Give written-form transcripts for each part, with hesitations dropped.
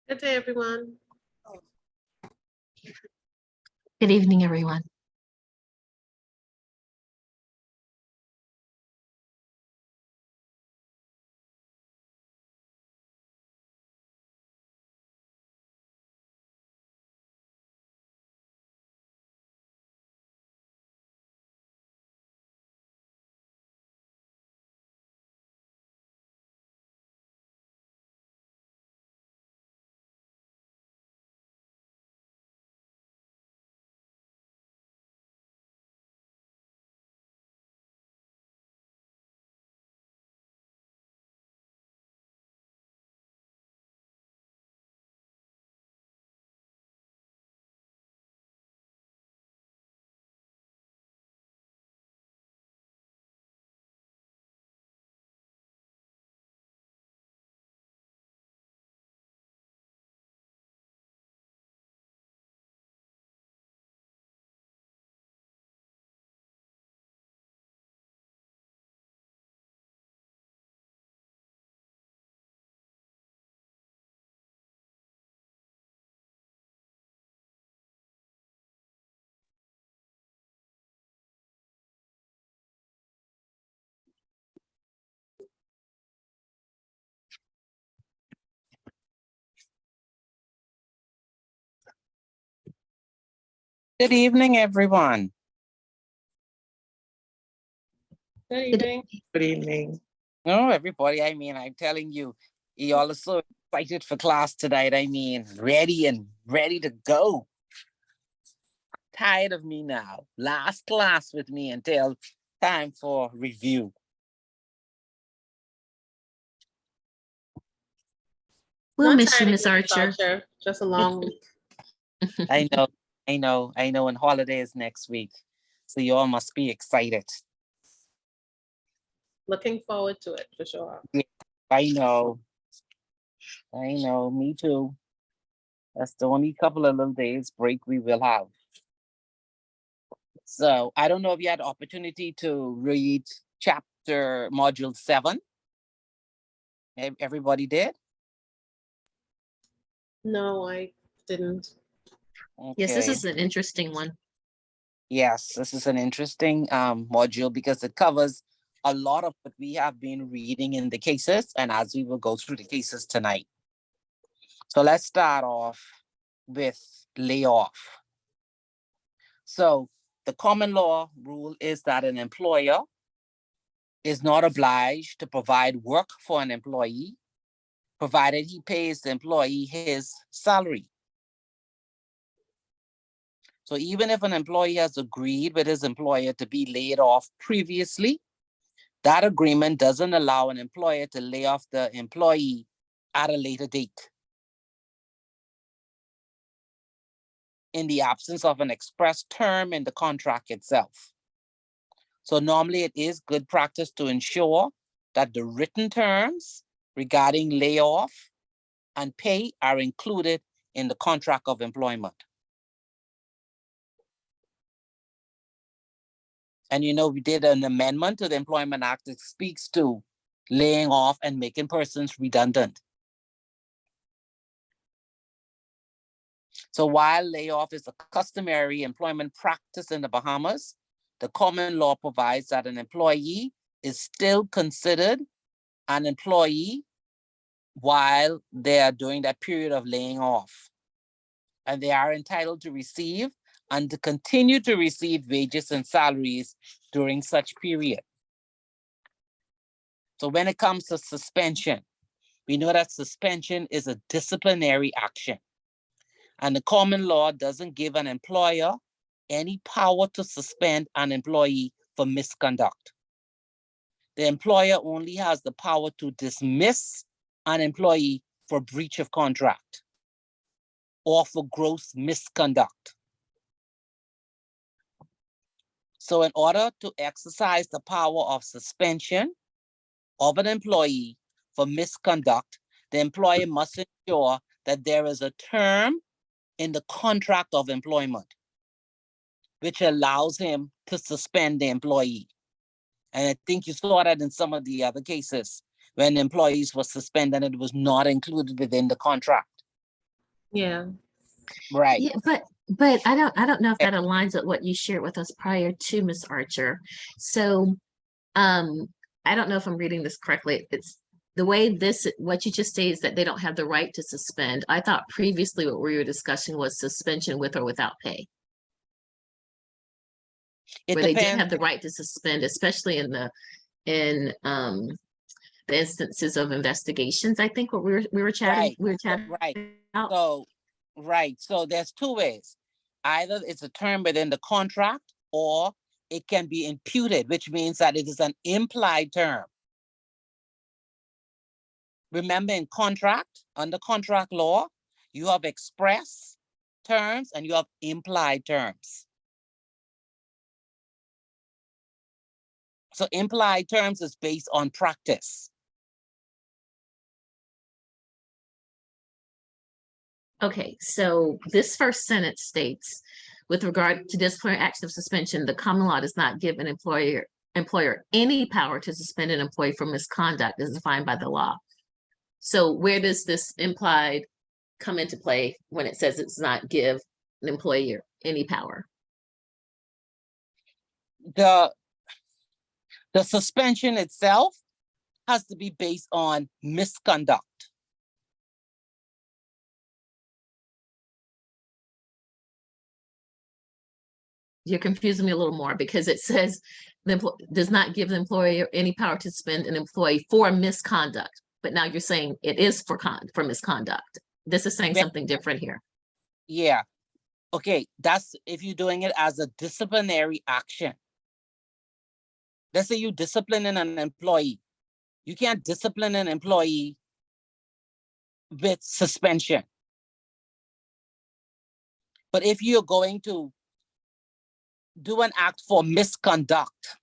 Good day, everyone. Good evening, everyone. Good evening, everyone. Good evening. Good evening. Oh, everybody, I'm telling you, you all are so excited for class tonight. Ready to go. Tired of me now. Last class with me until time for review. We'll Not miss you, tired of Miss you, Archer. Just a long week. I know, and holidays next week. So you all must be excited. Looking forward to it for sure. I know, me too. That's the only couple of little days break we will have. So I don't know if you had the opportunity to read chapter module 7. Everybody did? No, I didn't. Yes, this Okay. is an interesting one. Yes, this is an interesting module because it covers a lot of what we have been reading in the cases, and as we will go through the cases tonight. So let's start off with layoff. So the common law rule is that an employer is not obliged to provide work for an employee, provided he pays the employee his salary. So even if an employee has agreed with his employer to be laid off previously, that agreement doesn't allow an employer to lay off the employee at a later date in the absence of an express term in the contract itself. So normally it is good practice to ensure that the written terms regarding layoff and pay are included in the contract of employment. And we did an amendment to the Employment Act that speaks to laying off and making persons redundant. So while layoff is a customary employment practice in the Bahamas, the common law provides that an employee is still considered an employee while they are doing that period of laying off. And they are entitled to receive and to continue to receive wages and salaries during such period. So when it comes to suspension, we know that suspension is a disciplinary action. And the common law doesn't give an employer any power to suspend an employee for misconduct. The employer only has the power to dismiss an employee for breach of contract or for gross misconduct. So in order to exercise the power of suspension of an employee for misconduct, the employer must ensure that there is a term in the contract of employment which allows him to suspend the employee. And I think you saw that in some of the other cases when employees were suspended, it was not included within the contract. Yeah, Right. Yeah, but I don't know if that aligns with what you shared with us prior to Ms. Archer. So, I don't know if I'm reading this correctly. It's the way what you just stated is that they don't have the right to suspend. I thought previously what we were discussing was suspension with or without pay, It where they did depends. have the right to suspend, especially in the instances of investigations. I think what we were chatting, Right. we were chatting Right. about. So, right. So there's two ways. Either it's a term within the contract or it can be imputed, which means that it is an implied term. Remember, in contract, under contract law, you have express terms and you have implied terms. So implied terms is based on practice. Okay, so this first sentence states, with regard to disciplinary action of suspension, the common law does not give an employer any power to suspend an employee for misconduct as defined by the law. So where does this implied come into play when it says it's not give an employer any power? The suspension itself has to be based on misconduct. You're confusing me a little more because it says does not give the employer any power to suspend an employee for misconduct. But now you're saying it is for misconduct. This is saying something different here. Yeah. Okay, that's if you're doing it as a disciplinary action. Let's say you disciplining an employee. You can't discipline an employee with suspension. But if you're going to do an act for misconduct,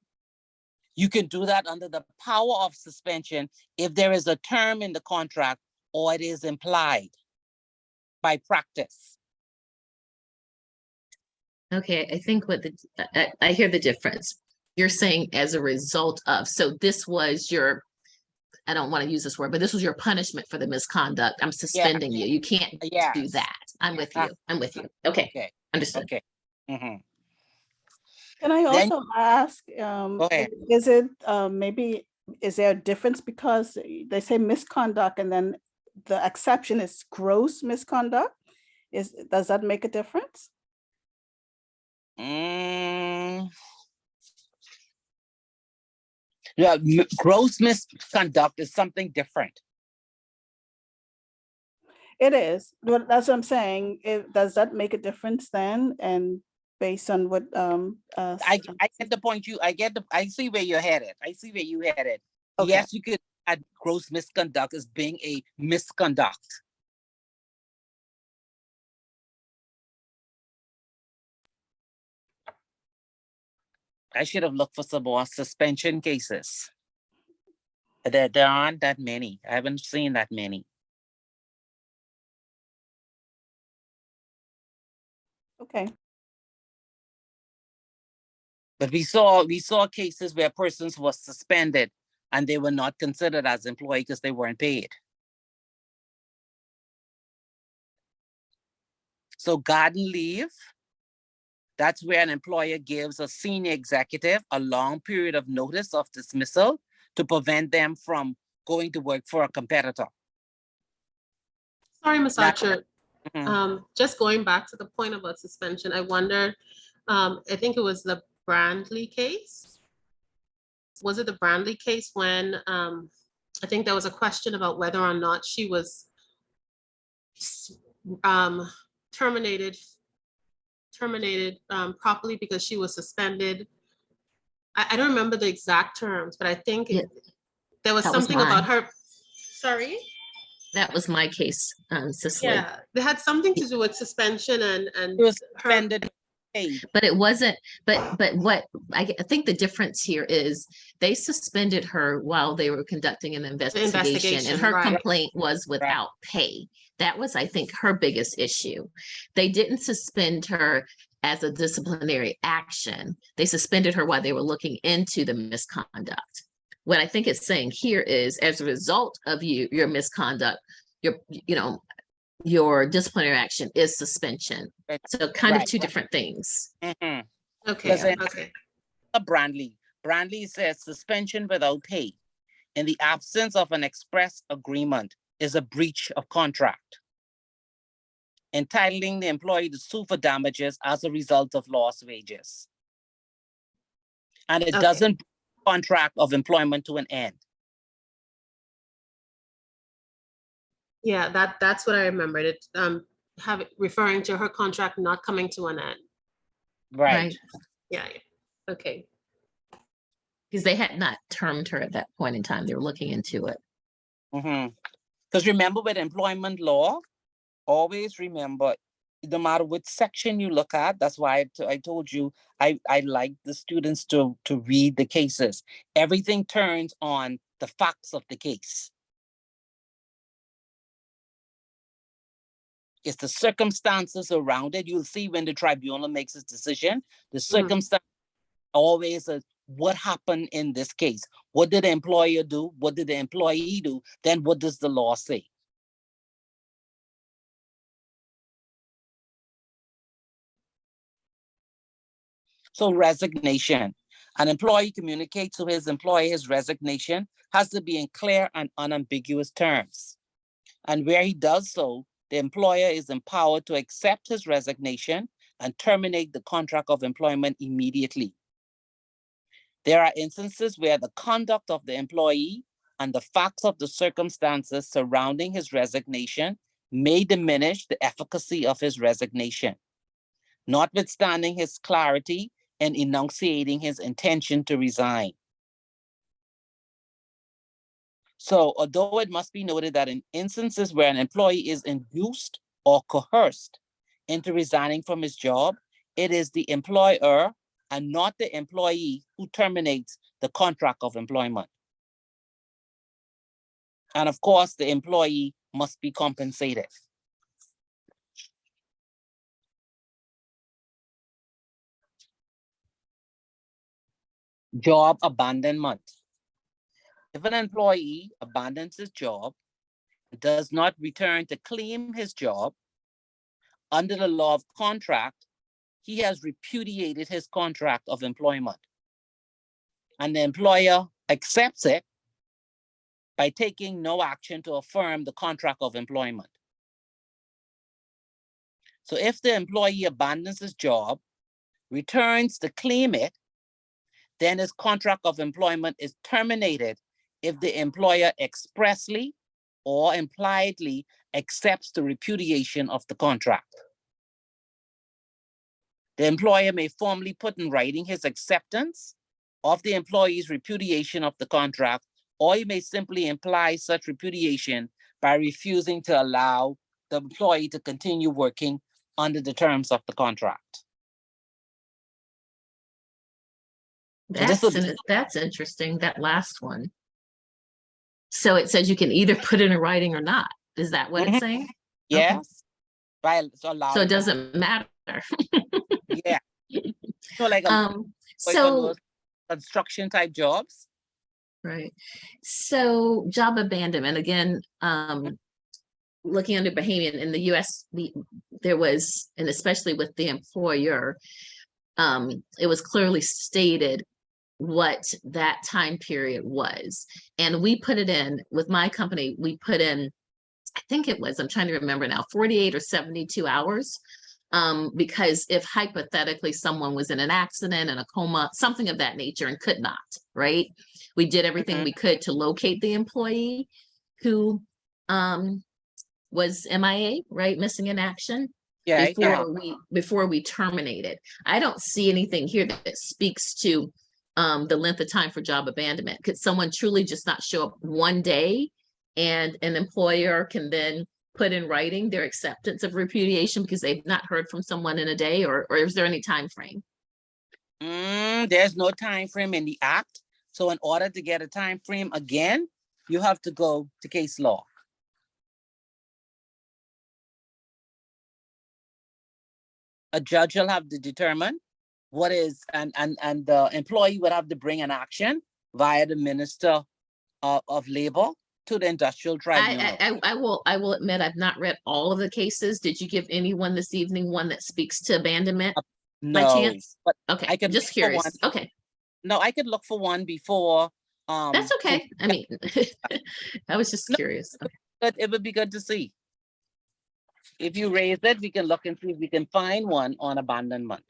you can do that under the power of suspension if there is a term in the contract or it is implied by practice. Okay, I think I hear the difference. You're saying as a result of, so this was your, I don't want to use this word, but this was your punishment for the misconduct. I'm suspending you. You can't do that. I'm with you. I'm with you. Okay, Okay. understood. Okay. Mhm. Can I Then- also ask, Go ahead. is it maybe, is there a difference because they say misconduct and then the exception is gross misconduct? Does that make a difference? Yeah, gross misconduct is something different. It is, but that's what I'm saying. Does that make a difference then? And based on what, I get the point I see where you're headed. I see where you headed. Okay. Yes, you could add gross misconduct as being a misconduct. I should have looked for some more suspension cases. There aren't that many. I haven't seen that many. okay. But we saw cases where persons were suspended and they were not considered as employee because they weren't paid. So garden leave, that's where an employer gives a senior executive a long period of notice of dismissal to prevent them from going to work for a competitor. sorry, Ms. That- Archer. Mhm. Just going back to the point about suspension, I wonder, I think it was the Brandley case. Was it the Brandley case when, I think there was a question about whether or not she was terminated properly because she was suspended. I don't remember the exact terms, but I think Yeah, there was that was something about mine. her, sorry? That was my case, Cicely. Yeah, they had something to do with suspension and It was her, suspended, paid. But it wasn't, but what I think the difference here is they suspended her while they were conducting an investigation, and investigation, her right. complaint was without pay. That was, I think, her biggest issue. They didn't suspend her as a disciplinary action. They suspended her while they were looking into the misconduct. what I think it's saying here is, as a result of your misconduct, your disciplinary action is suspension. So kind of Right. two different things. Mhm. Okay, Because in okay, Brandley says suspension without pay in the absence of an express agreement is a breach of contract, entitling the employee to sue for damages as a result of lost wages. And it Okay. doesn't bring the contract of employment to an end. yeah, that's what I remembered, it, referring to her contract not coming to an end. Right. Yeah, okay, Because they had not termed her at that point in time. They were looking into it. Because remember, with employment law, always remember, no matter which section you look at, that's why I told you I like the students to read the cases. Everything turns on the facts of the case. It's the circumstances around it. You'll see when the tribunal makes its decision, the circumstance always is what happened in this case. What did the employer do? What did the employee do? Then what does the law say? So resignation. An employee communicates to his employer his resignation has to be in clear and unambiguous terms. And where he does so, the employer is empowered to accept his resignation and terminate the contract of employment immediately. There are instances where the conduct of the employee and the facts of the circumstances surrounding his resignation may diminish the efficacy of his resignation, notwithstanding his clarity in enunciating his intention to resign. So, although it must be noted that in instances where an employee is induced or coerced into resigning from his job, it is the employer and not the employee who terminates the contract of employment. And of course, the employee must be compensated. Job abandonment. If an employee abandons his job, does not return to claim his job, under the law of contract, he has repudiated his contract of employment. And the employer accepts it by taking no action to affirm the contract of employment. So if the employee abandons his job, returns to claim it, then his contract of employment is terminated if the employer expressly or impliedly accepts the repudiation of the contract. The employer may formally put in writing his acceptance of the employee's repudiation of the contract, or he may simply imply such repudiation by refusing to allow the employee to continue working under the terms of the contract. That's interesting, that last one. So it says you can either put it in writing or not. Is that what it's saying? Yes. Right. So it doesn't matter. Yeah. So like so construction type jobs. Right. So job abandonment, again, looking under Bahamian in the US, there was, and especially with the employer, it was clearly stated what that time period was. And we put it in with my company, we put in, I think it was, I'm trying to remember now, 48 or 72 hours. Because if hypothetically someone was in an accident, in a coma, something of that nature, and could not, right? We did everything we could to locate the employee who was MIA, right? Missing in action. Yeah. Before we terminated. I don't see anything here that speaks to the length of time for job abandonment. Could someone truly just not show up one day and an employer can then put in writing their acceptance of repudiation because they've not heard from someone in a day, or is there any time frame? There's no time frame in the act. So in order to get a time frame again, you have to go to case law. A judge will have to determine what is, and the employee would have to bring an action via the Minister of Labor to the Industrial Tribunal. I will admit, I've not read all of the cases. Did you give anyone this evening one that speaks to abandonment by No, chance? but Okay, I could just look for one. curious. Okay, No, I could look for one before. that's okay. I mean, I was just No. curious. Okay. But it would be good to see. If you raise it, we can look and see if we can find one on abandonment.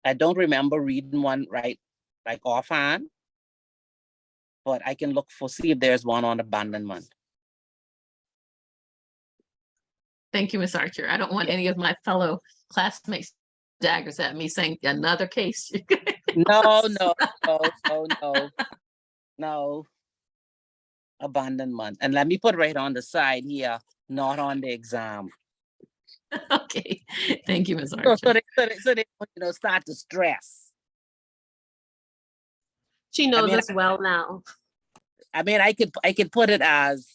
I don't remember reading one right, like offhand. But I can look for, see if there's one on abandonment. Thank you, Ms. Archer. I don't want any of my fellow classmates daggers at me saying another case. No, no, no, no, no, no. Abandonment. And let me put right on the side here, not on the exam. Okay, thank you, Ms. So Archer. they start to stress. She knows mean, us well now. I mean, I could put it as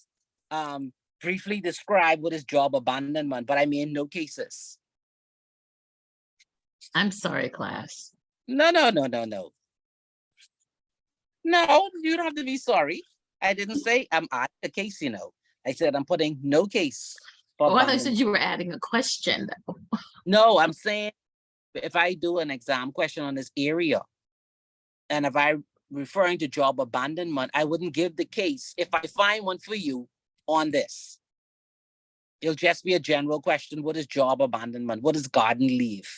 briefly describe what is job abandonment, but I mean no cases. I'm sorry, class. No, no, no, no, no. No, you don't have to be sorry. I didn't say I'm adding a case, I said I'm putting no case. for Oh, I thought you said abandonment. you were adding a question. No, I'm saying if I do an exam question on this area, and if I referring to job abandonment, I wouldn't give the case if I find one for you on this. It'll just be a general question. What is job abandonment? What is garden leave?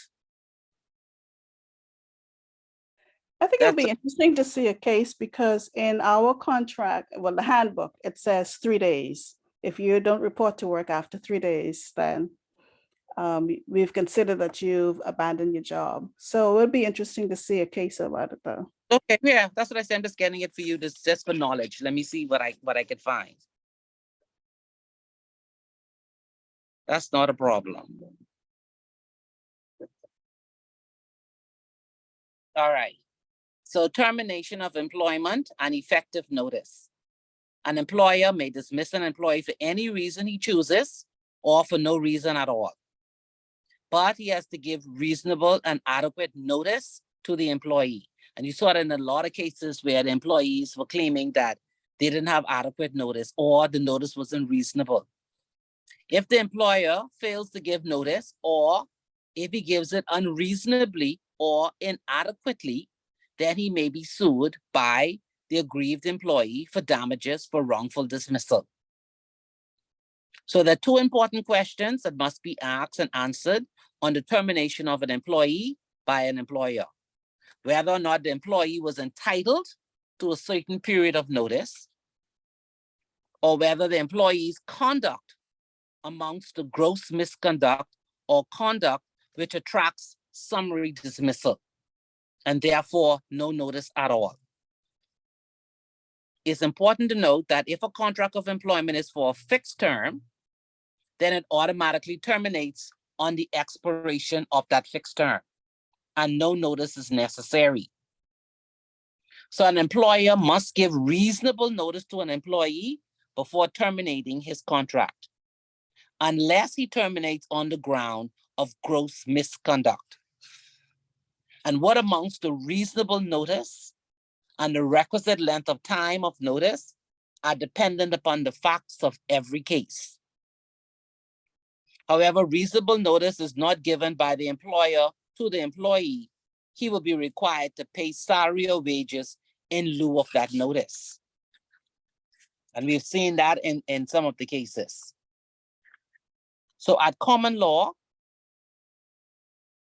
I think it'll That's be interesting to see a case because in our contract, well, the handbook, it says 3 days. If you don't report to work after 3 days, then we've considered that you've abandoned your job. So it'll be interesting to see a case about it though. Okay, yeah, that's what I said. I'm just getting it for you, just for knowledge. Let me see what I could find. That's not a problem. All right. So termination of employment and effective notice. An employer may dismiss an employee for any reason he chooses or for no reason at all. But he has to give reasonable and adequate notice to the employee. And you saw it in a lot of cases where the employees were claiming that they didn't have adequate notice or the notice wasn't reasonable. If the employer fails to give notice, or if he gives it unreasonably or inadequately, then he may be sued by the aggrieved employee for damages for wrongful dismissal. So there are two important questions that must be asked and answered on the termination of an employee by an employer. Whether or not the employee was entitled to a certain period of notice, or whether the employee's conduct amounts to gross misconduct or conduct which attracts summary dismissal, and therefore no notice at all. It's important to note that if a contract of employment is for a fixed term, then it automatically terminates on the expiration of that fixed term, and no notice is necessary. So an employer must give reasonable notice to an employee before terminating his contract, unless he terminates on the ground of gross misconduct. And what amounts to reasonable notice and the requisite length of time of notice are dependent upon the facts of every case. However, reasonable notice is not given by the employer to the employee, he will be required to pay salary or wages in lieu of that notice. And we've seen that in some of the cases. So at common law,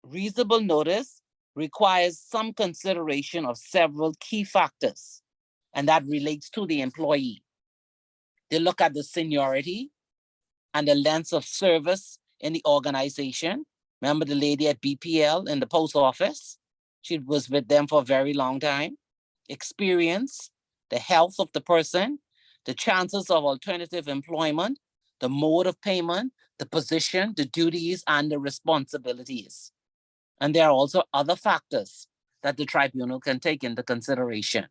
reasonable notice requires some consideration of several key factors, and that relates to the employee. They look at the seniority and the length of service in the organization. Remember the lady at BPL in the post office? She was with them for a very long time. Experience, the health of the person, the chances of alternative employment, the mode of payment, the position, the duties, and the responsibilities. And there are also other factors that the tribunal can take into consideration.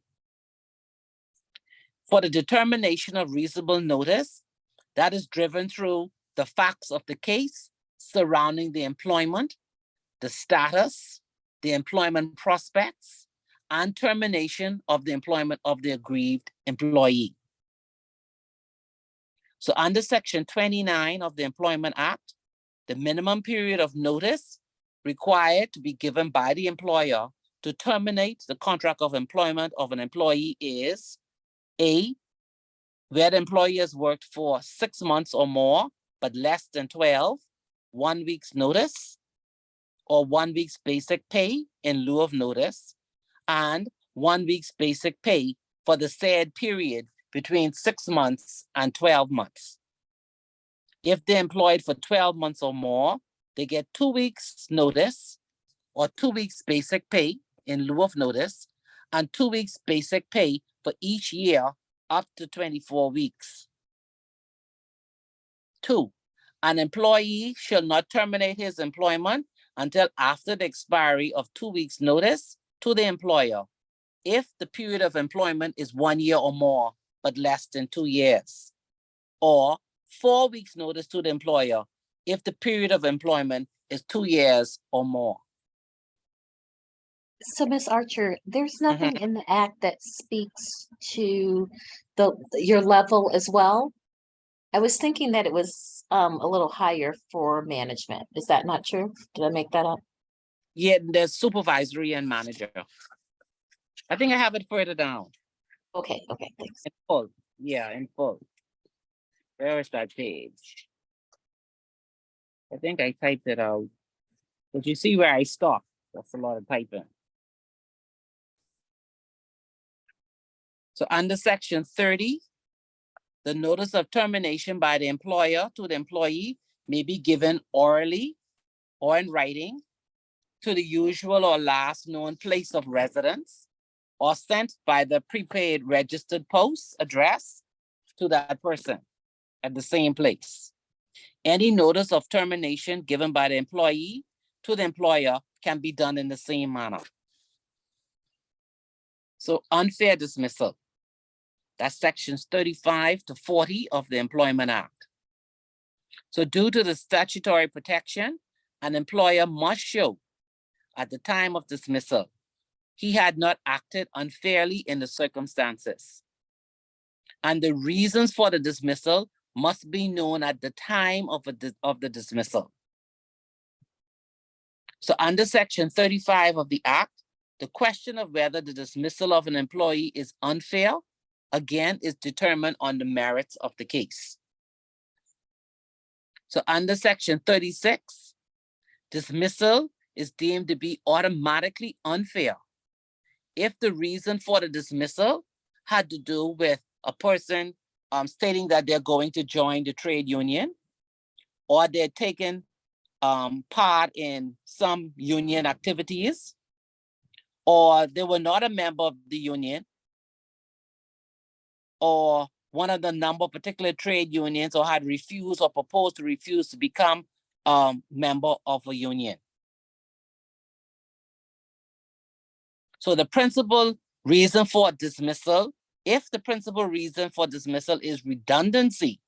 For the determination of reasonable notice, that is driven through the facts of the case surrounding the employment, the status, the employment prospects, and termination of the employment of the aggrieved employee. So under Section 29 of the Employment Act, the minimum period of notice required to be given by the employer to terminate the contract of employment of an employee is A, where the employee has worked for 6 months or more, but less than 12, 1 week's notice, or 1 week's basic pay in lieu of notice, and 1 week's basic pay for the said period between 6 months and 12 months. If they're employed for 12 months or more, they get 2 weeks notice or 2 weeks basic pay in lieu of notice and 2 weeks basic pay for each year up to 24 weeks. 2, an employee shall not terminate his employment until after the expiry of 2 weeks notice to the employer if the period of employment is 1 year or more, but less than 2 years, or 4 weeks notice to the employer if the period of employment is 2 years or more. So Ms. Archer, there's nothing in the act that speaks to your level as well. I was thinking that it was a little higher for management. Is that not true? Did I make that up? Yeah, there's supervisory and manager. I think I have it further down. Okay, thanks. In full. Yeah, in full. Where is that page? I think I typed it out. But you see where I stopped? That's a lot of typing. So under Section 30, the notice of termination by the employer to the employee may be given orally or in writing to the usual or last known place of residence or sent by the prepaid registered post address to that person at the same place. Any notice of termination given by the employee to the employer can be done in the same manner. So unfair dismissal. That's sections 35 to 40 of the Employment Act. So due to the statutory protection, an employer must show at the time of dismissal he had not acted unfairly in the circumstances. And the reasons for the dismissal must be known at the time of the dismissal. So under Section 35 of the Act, the question of whether the dismissal of an employee is unfair, again, is determined on the merits of the case. So under Section 36, dismissal is deemed to be automatically unfair if the reason for the dismissal had to do with a person stating that they're going to join the trade union, or they're taking part in some union activities, or they were not a member of the union, or one of the number of particular trade unions, or had refused or proposed to refuse to become a member of a union. So the principal reason for dismissal, if the principal reason for dismissal is redundancy,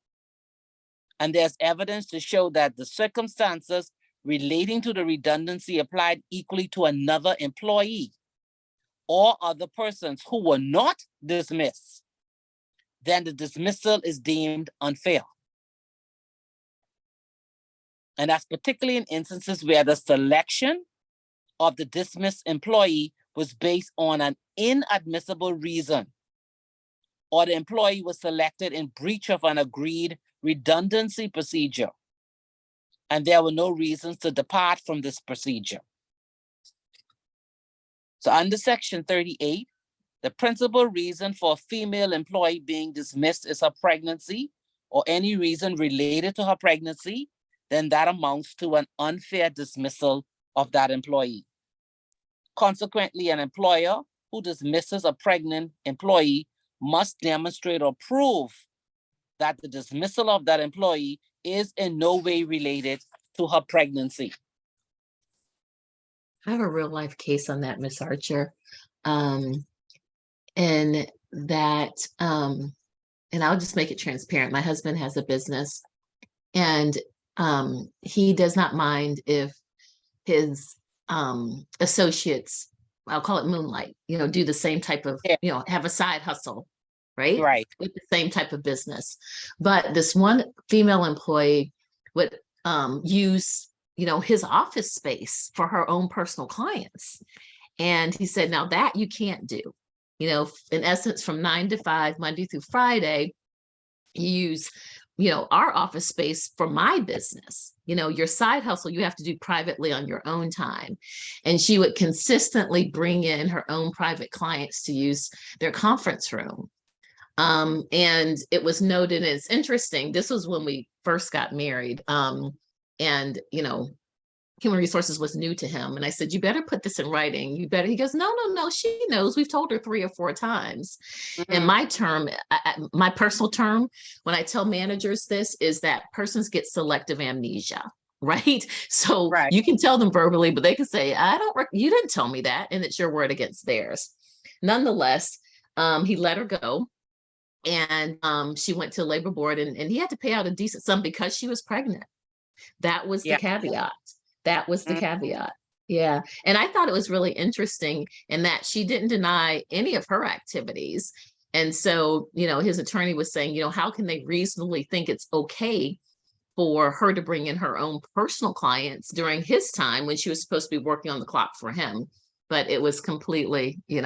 and there's evidence to show that the circumstances relating to the redundancy applied equally to another employee or other persons who were not dismissed, then the dismissal is deemed unfair. And that's particularly in instances where the selection of the dismissed employee was based on an inadmissible reason, or the employee was selected in breach of an agreed redundancy procedure, and there were no reasons to depart from this procedure. So under Section 38, the principal reason for a female employee being dismissed is her pregnancy or any reason related to her pregnancy, then that amounts to an unfair dismissal of that employee. Consequently, an employer who dismisses a pregnant employee must demonstrate or prove that the dismissal of that employee is in no way related to her pregnancy. I have a real life case on that, Ms. Archer. And that, and I'll just make it transparent. My husband has a business, and he does not mind if his associates I'll call it moonlight, do the same type of, Yeah. have a side hustle, right? Right. With the same type of business. But this one female employee would use, his office space for her own personal clients. And he said, now that you can't do, in essence, from 9 to 5, Monday through Friday, you use, our office space for my business. Your side hustle, you have to do privately on your own time. And she would consistently bring in her own private clients to use their conference room. And it was noted, and it's interesting, this was when we first got married. And, human resources was new to him. And I said, you better put this in writing. You better, he goes, no, she knows. We've told her 3 or 4 times. And my term, my personal term, when I tell managers this, is that persons get selective amnesia, right? So Right. you can tell them verbally, but they can say, you didn't tell me that. And it's your word against theirs. Nonetheless, he let her go. And she went to labor board, and he had to pay out a decent sum because she was pregnant. That was the caveat. That was the caveat. Yeah. And I thought it was really interesting in that she didn't deny any of her activities. And so, his attorney was saying, how can they reasonably think it's okay for her to bring in her own personal clients during his time when she was supposed to be working on the clock for him? But it was completely, they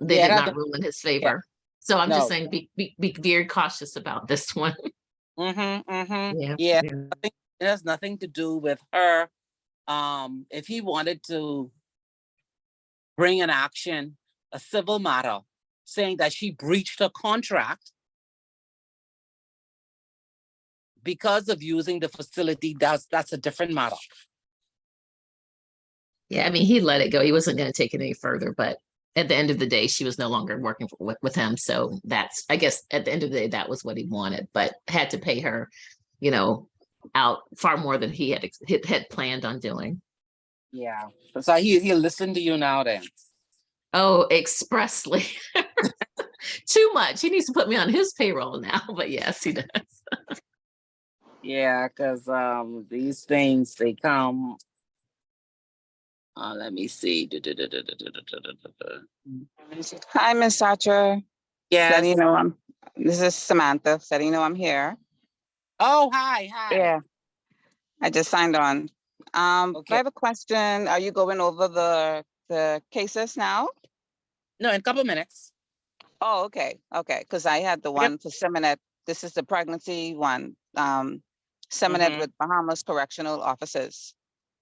did not rule in his favor. So I'm just saying, be very cautious about this one. Yeah. It has nothing to do with her. If he wanted to bring an action, a civil matter, saying that she breached her contract because of using the facility, that's a different matter. Yeah, I mean, he let it go. He wasn't going to take it any further, but at the end of the day, she was no longer working with him. So that's, I guess, at the end of the day, that was what he wanted, but had to pay her, out far more than he had planned on doing. Yeah. So he'll listen to you now then. Oh, expressly. Too much. He needs to put me on his payroll now, but yes, he does. Yeah, because these things, they come. Let me see. Hi, Miss Archer. Yes. Letting you know this is Samantha, letting you know I'm here. Oh, hi. Yeah. I just signed on. Okay. I have a question. Are you going over the cases now? No, in a couple of minutes. Oh, okay. Because I had the one for Seminette. This is the pregnancy one. Seminette with Bahamas Correctional Officers.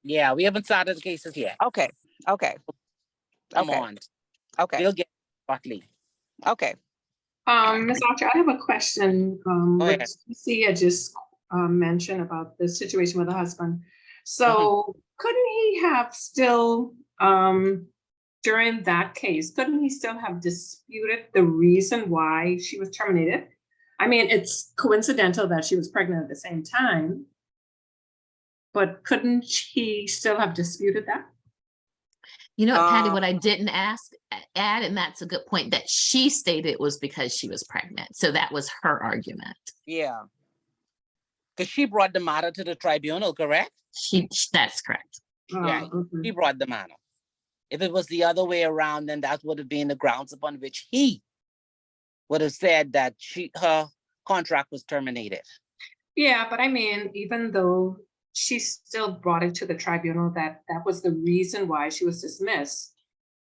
Yeah, we haven't started the cases yet. Okay. Come on. Okay. We'll get Buckley. Okay. Ms. Archer, I have a question. What Lucia just mentioned about the situation with the husband. So couldn't he have still, during that case, couldn't he still have disputed the reason why she was terminated? I mean, it's coincidental that she was pregnant at the same time, but couldn't he still have disputed that? Patty, what I didn't add, and that's a good point, that she stated it was because she was pregnant. So that was her argument. Yeah. Because she brought the matter to the tribunal, correct? That's correct. Yeah, she brought the matter. If it was the other way around, then that would have been the grounds upon which he would have said that her contract was terminated. Yeah, but I mean, even though she still brought it to the tribunal that was the reason why she was dismissed.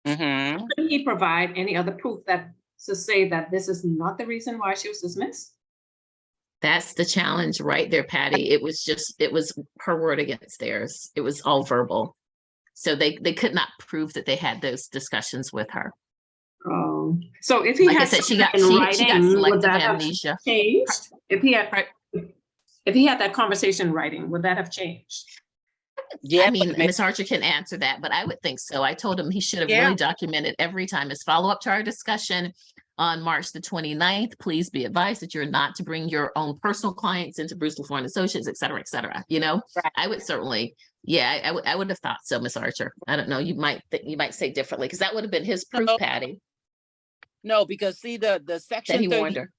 Couldn't he provide any other proof to say that this is not the reason why she was dismissed? That's the challenge right there, Patty. It was her word against theirs. It was all verbal. So they could not prove that they had those discussions with her. Oh, so if he Like I had said, she got writing, would selective that have amnesia. changed? If he had that conversation in writing, would that have changed? Yeah, I mean, Ms. Archer can answer that, but I would think so. I told him he should have really documented every time. As follow-up to our discussion on March the 29th, please be advised that you're not to bring your own personal clients into Bruce LaFleur Associates, et cetera, et cetera. Right. I would certainly, I would have thought so, Ms. Archer. I don't know. You might say differently because that would have been his proof, Patty. No, because see the section That he warned her.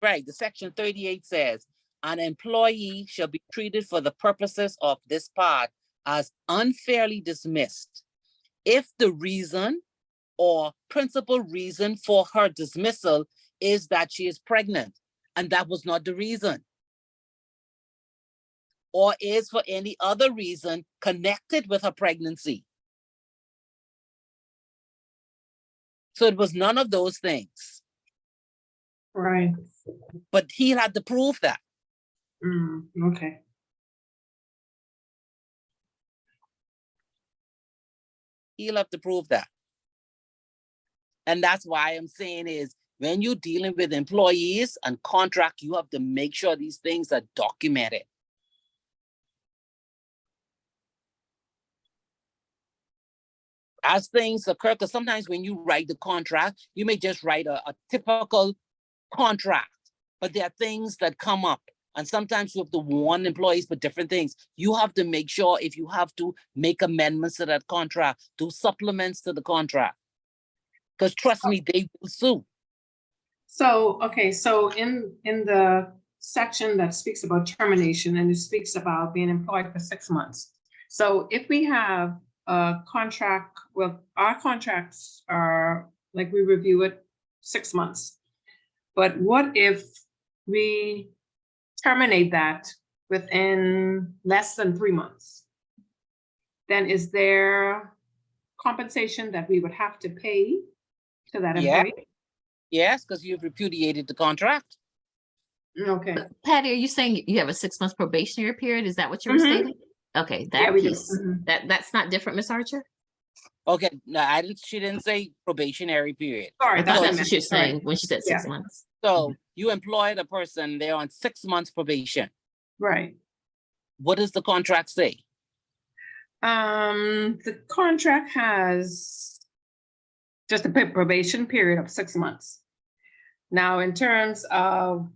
Right, the section 38 says an employee shall be treated for the purposes of this part as unfairly dismissed if the reason or principal reason for her dismissal is that she is pregnant, and that was not the reason. Or is for any other reason connected with her pregnancy. So it was none of those things, Right. but he had to prove that. Okay. He'll have to prove that. And that's why I'm saying is when you're dealing with employees and contract, you have to make sure these things are documented. As things occur, because sometimes when you write the contract, you may just write a typical contract, but there are things that come up. And sometimes you have to warn employees for different things. You have to make sure if you have to make amendments to that contract, do supplements to the contract. Because trust me, they will sue. So, okay, so in the section that speaks about termination and it speaks about being employed for 6 months. So if we have a contract, well, our contracts are like we review it 6 months. But what if we terminate that within less than 3 months? Then is there compensation that we would have to pay to that Yeah. employee? Yes, because you've repudiated the contract. Okay. Patty, are you saying you have a 6 month probationary period? Is that what you were Mhm. stating? Okay, Yeah, that we do. piece, Mhm. that's not different, Ms. Archer? Okay, no, she didn't say probationary period. Sorry, I that's thought what I that's meant. what you're Sorry. saying when she said 6 months. So you employed a person, they're on 6 months probation. Right. What does the contract say? The contract has just a probation period of 6 months. Now, in terms of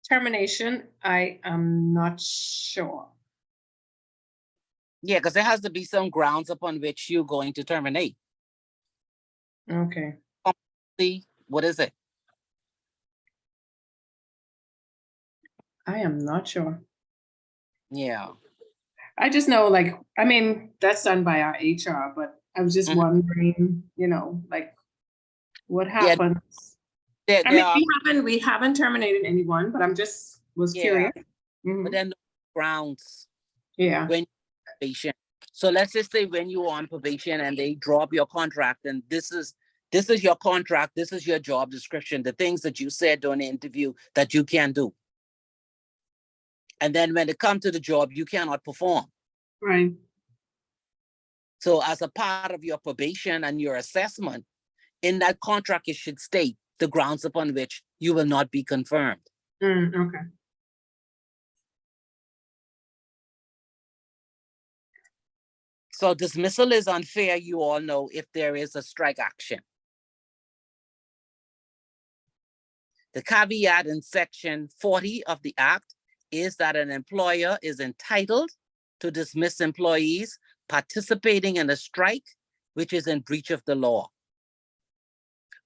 termination, I am not sure. Yeah, because there has to be some grounds upon which you're going to terminate. Okay. See, what is it? I am not sure. Yeah. I just know, like, I mean, that's done by our HR, but I was just Mhm. wondering, like, what Yeah. happens? There I mean, are, we haven't terminated anyone, but I'm just was Yeah. curious. but Mhm. then grounds Yeah. when probation. So let's just say when you're on probation and they drop your contract, and this is your contract, this is your job description, the things that you said during the interview that you can do. And then when it comes to the job, you cannot perform. Right. So as a part of your probation and your assessment, in that contract, it should state the grounds upon which you will not be confirmed. Okay. So dismissal is unfair, you all know, if there is a strike action. The caveat in section 40 of the Act is that an employer is entitled to dismiss employees participating in a strike, which is in breach of the law.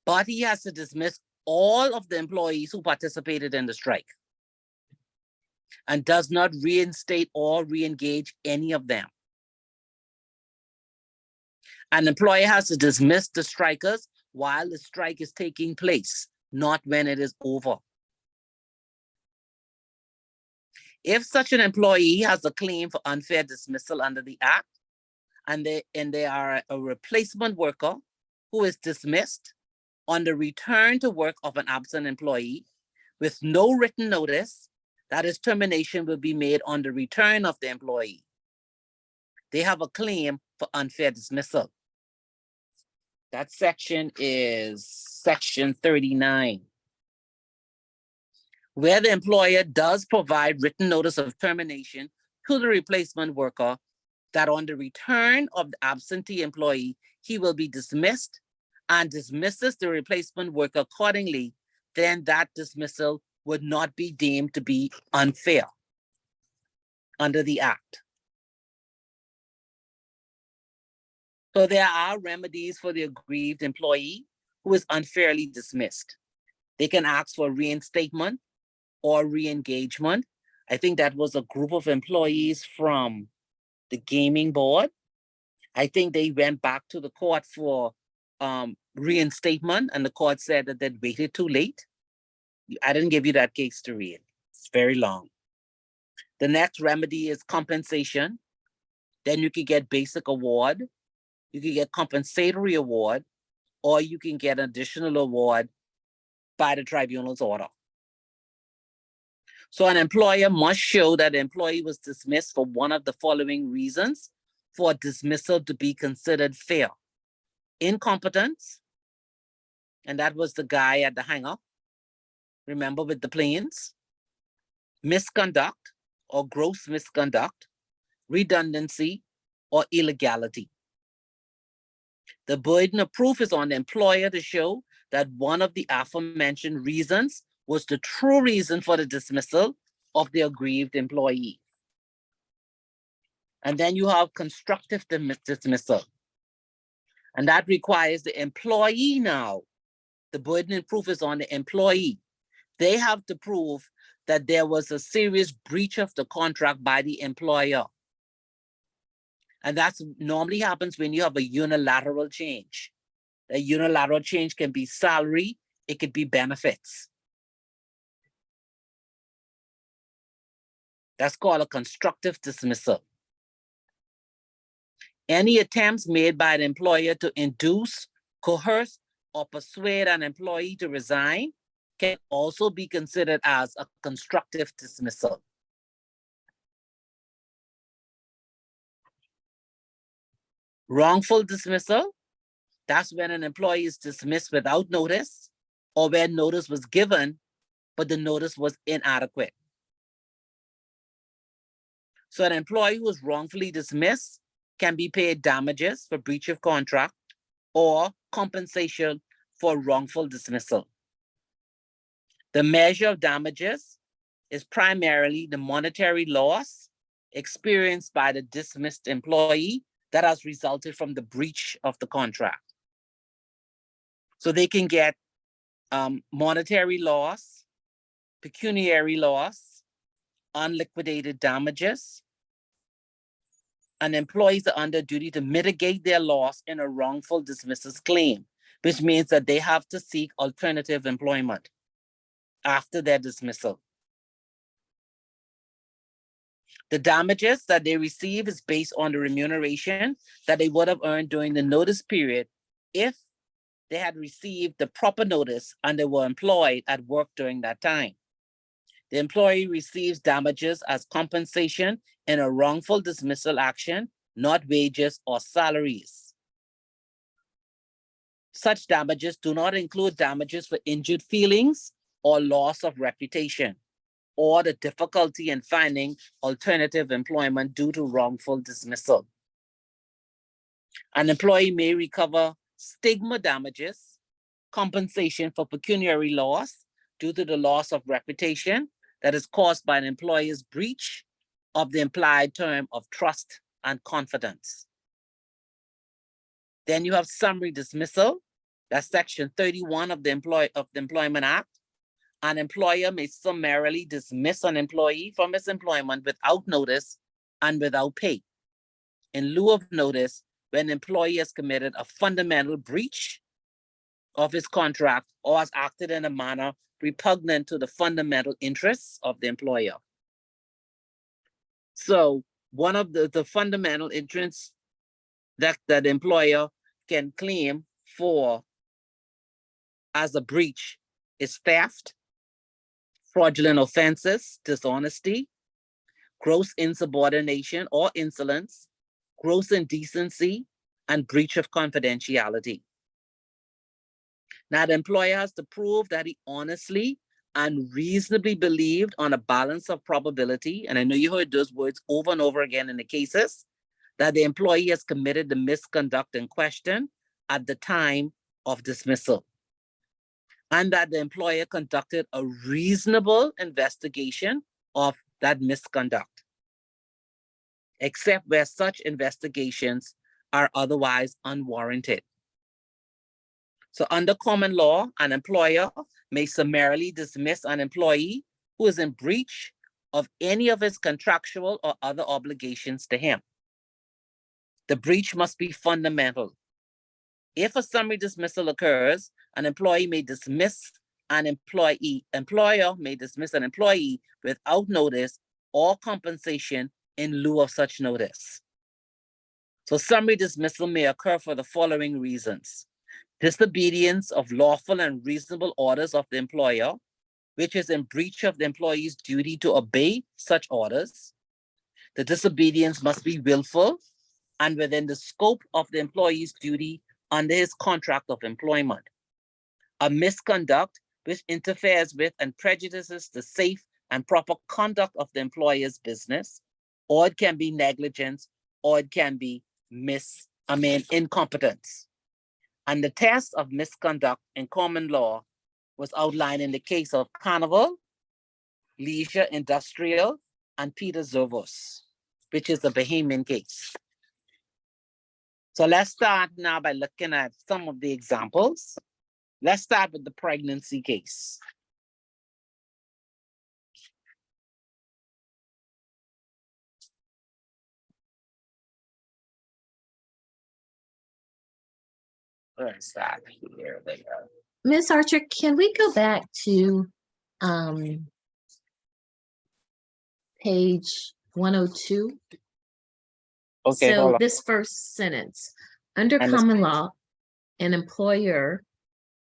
But he has to dismiss all of the employees who participated in the strike and does not reinstate or re-engage any of them. An employer has to dismiss the strikers while the strike is taking place, not when it is over. If such an employee has a claim for unfair dismissal under the Act, and they are a replacement worker who is dismissed on the return to work of an absent employee with no written notice, that his termination will be made on the return of the employee. They have a claim for unfair dismissal. That section is section 39. Where the employer does provide written notice of termination to the replacement worker, that on the return of the absentee employee, he will be dismissed and dismisses the replacement worker accordingly, then that dismissal would not be deemed to be unfair under the Act. So there are remedies for the aggrieved employee who is unfairly dismissed. They can ask for reinstatement or re-engagement. I think that was a group of employees from the gaming board. I think they went back to the court for reinstatement, and the court said that they'd waited too late. I didn't give you that case to read. It's very long. The next remedy is compensation. Then you could get basic award, you could get compensatory award, or you can get an additional award by the tribunal's order. So an employer must show that the employee was dismissed for one of the following reasons for dismissal to be considered fair: incompetence, and that was the guy at the hangar, remember, with the planes, misconduct or gross misconduct, redundancy, or illegality. The burden of proof is on the employer to show that one of the aforementioned reasons was the true reason for the dismissal of the aggrieved employee. And then you have constructive dismissal. And that requires the employee now. The burden of proof is on the employee. They have to prove that there was a serious breach of the contract by the employer. And that's normally happens when you have a unilateral change. A unilateral change can be salary, it could be benefits. That's called a constructive dismissal. Any attempts made by the employer to induce, coerce, or persuade an employee to resign can also be considered as a constructive dismissal. Wrongful dismissal, that's when an employee is dismissed without notice, or when notice was given, but the notice was inadequate. So an employee who is wrongfully dismissed can be paid damages for breach of contract or compensation for wrongful dismissal. The measure of damages is primarily the monetary loss experienced by the dismissed employee that has resulted from the breach of the contract. So they can get monetary loss, pecuniary loss, unliquidated damages. And employees are under duty to mitigate their loss in a wrongful dismissal claim, which means that they have to seek alternative employment after their dismissal. The damages that they receive is based on the remuneration that they would have earned during the notice period if they had received the proper notice and they were employed at work during that time. The employee receives damages as compensation in a wrongful dismissal action, not wages or salaries. Such damages do not include damages for injured feelings or loss of reputation, or the difficulty in finding alternative employment due to wrongful dismissal. An employee may recover stigma damages, compensation for pecuniary loss due to the loss of reputation that is caused by an employer's breach of the implied term of trust and confidence. Then you have summary dismissal. That's section 31 of the Employment Act. An employer may summarily dismiss an employee from his employment without notice and without pay, in lieu of notice, when the employee has committed a fundamental breach of his contract or has acted in a manner repugnant to the fundamental interests of the employer. So one of the fundamental interests that the employer can claim for as a breach is theft, fraudulent offenses, dishonesty, gross insubordination or insolence, gross indecency, and breach of confidentiality. Now, the employer has to prove that he honestly and reasonably believed on a balance of probability, and I know you heard those words over and over again in the cases, that the employee has committed the misconduct in question at the time of dismissal, and that the employer conducted a reasonable investigation of that misconduct, except where such investigations are otherwise unwarranted. So under common law, an employer may summarily dismiss an employee who is in breach of any of his contractual or other obligations to him. The breach must be fundamental. If a summary dismissal occurs, an employer may dismiss an employer may dismiss an employee without notice or compensation in lieu of such notice. So summary dismissal may occur for the following reasons: disobedience of lawful and reasonable orders of the employer, which is in breach of the employee's duty to obey such orders. The disobedience must be willful and within the scope of the employee's duty under his contract of employment. A misconduct which interferes with and prejudices the safe and proper conduct of the employer's business, or it can be negligence, or it can be incompetence. And the test of misconduct in common law was outlined in the case of Carnival, Leisure Industrial, and Peter Zervos, which is the Bahamian case. So let's start now by looking at some of the examples. Let's start with the pregnancy case. Let's start here. There you go. Ms. Archer, can we go back to page 102? Okay, hold So on. this first sentence, under I missed- common law, an employer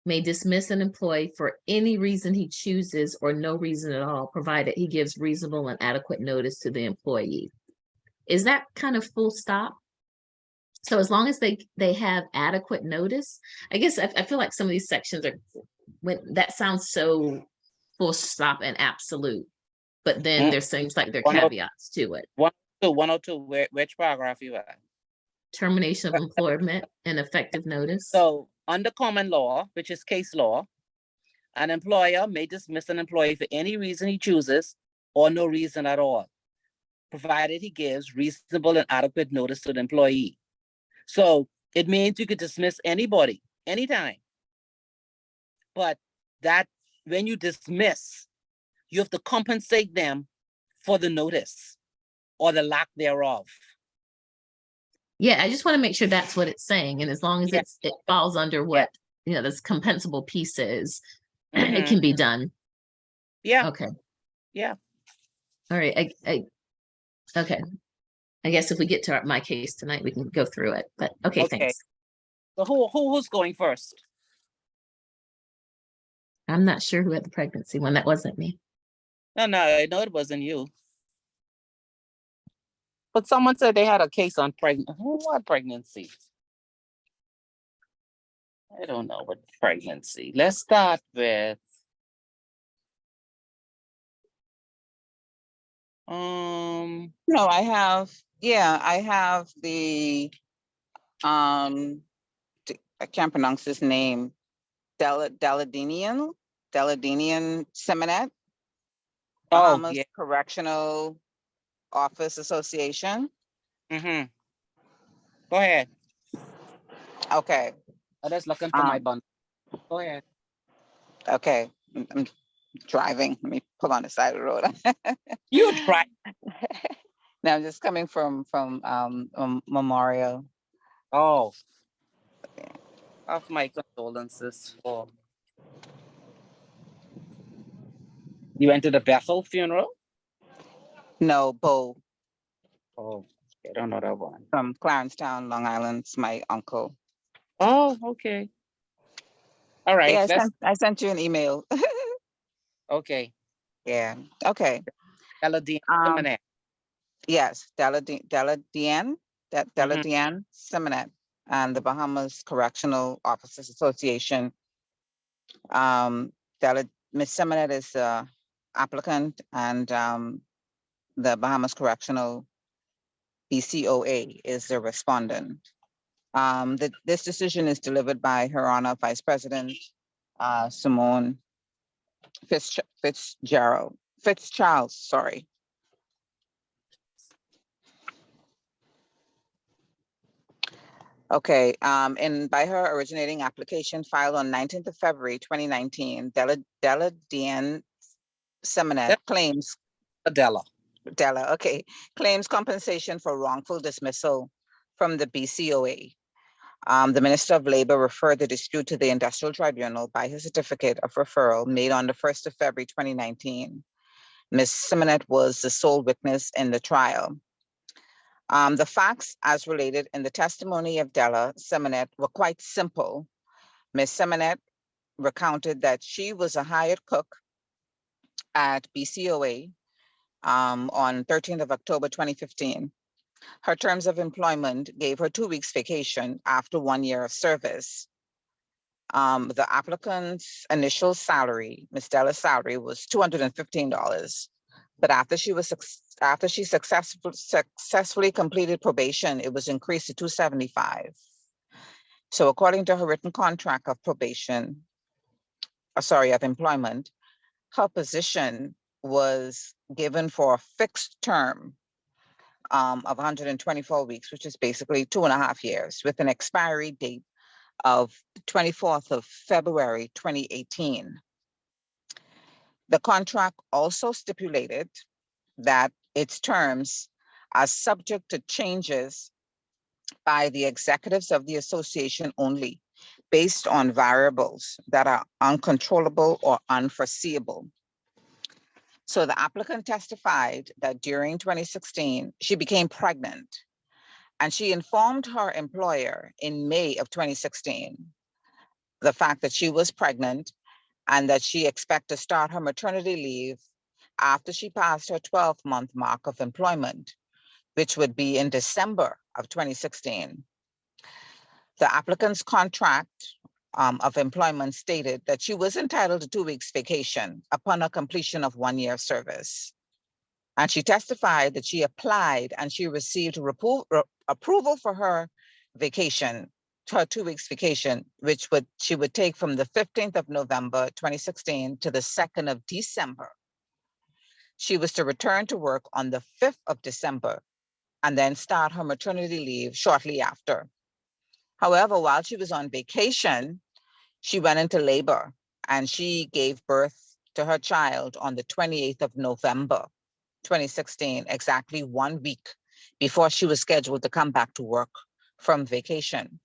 may dismiss an employee for any reason he chooses or no reason at all, provided he gives reasonable and adequate notice to the employee. Is that kind of full stop? So as long as they have adequate notice, I guess I feel like some of these sections are, when that sounds so full stop and absolute, but then there seems like there are 102. caveats to it. 102, which paragraph you at? Termination of employment and effective notice. So under common law, which is case law, an employer may dismiss an employee for any reason he chooses or no reason at all, provided he gives reasonable and adequate notice to the employee. So it means you could dismiss anybody, anytime. But that when you dismiss, you have to compensate them for the notice or the lack thereof. Yeah, I just want to make sure that's what it's saying. And as long as Yeah. it falls under what, this compensable piece is, it Mhm. can be done. Yeah, Okay. yeah. All right. Okay. I guess if we get to my case tonight, we can go through it, but okay, Okay. thanks. So who's going first? I'm not sure who had the pregnancy one. That wasn't me. No, I know it wasn't you. But someone said they had a case on what pregnancy? I don't know what pregnancy. Let's start with No, I have the, I can't pronounce his name, Deladinian Simonet, Bahamas yeah. Correctional Office Association. Mm-hmm. Go ahead. Okay, I was looking for my Um, bundle. Go ahead. okay, I'm driving, let me pull on the side of the road. You try. Now I'm just coming from Memorial. Oh. Of my condolences for. You went to the Bethel funeral? No, Bo Oh, I don't know that one. from Clarencetown, Long Island, it's my uncle. Oh, okay. All right, Yeah, let's, I sent you an email. okay. Yeah, okay. Eladine Um, Simonet. Yes, Deladian Simonet and the Bahamas Correctional Officers Association. Ms. Simonet is the applicant and the Bahamas Correctional BCOA is the respondent. This decision is delivered by Her Honor Vice President Simone Fitzcharles, sorry. Okay, and by her originating application filed on 19th of February, 2019, Deladian Simonet Adela. claims compensation for wrongful dismissal from the BCOA. The Minister of Labor referred the dispute to the Industrial Tribunal by his certificate of referral made on the 1st of February 2019. Ms. Simonet was the sole witness in the trial. The facts as related in the testimony of Della Simonet were quite simple. Ms. Simonet recounted that she was a hired cook at BCOA on 13th of October 2015. Her terms of employment gave her 2 weeks vacation after 1 year of service. The applicant's initial salary, Ms. Della's salary, was $215, but after she successfully completed probation, it was increased to $275. So according to her written contract of probation, of employment, her position was given for a fixed term of 124 weeks, which is basically 2.5 years, with an expiry date of 24th of February 2018. The contract also stipulated that its terms are subject to changes by the executives of the association only, based on variables that are uncontrollable or unforeseeable. So the applicant testified that during 2016, she became pregnant, and she informed her employer in May of 2016 the fact that she was pregnant and that she expected to start her maternity leave after she passed her 12-month mark of employment, which would be in December of 2016. The applicant's contract of employment stated that she was entitled to 2 weeks vacation upon a completion of 1 year of service. And she testified that she applied and she received approval for her vacation, her 2 weeks vacation, which she would take from the 15th of November, 2016 to the 2nd of December. She was to return to work on the 5th of December and then start her maternity leave shortly after. However, while she was on vacation, she went into labor and she gave birth to her child on the 28th of November, 2016, exactly 1 week before she was scheduled to come back to work from vacation.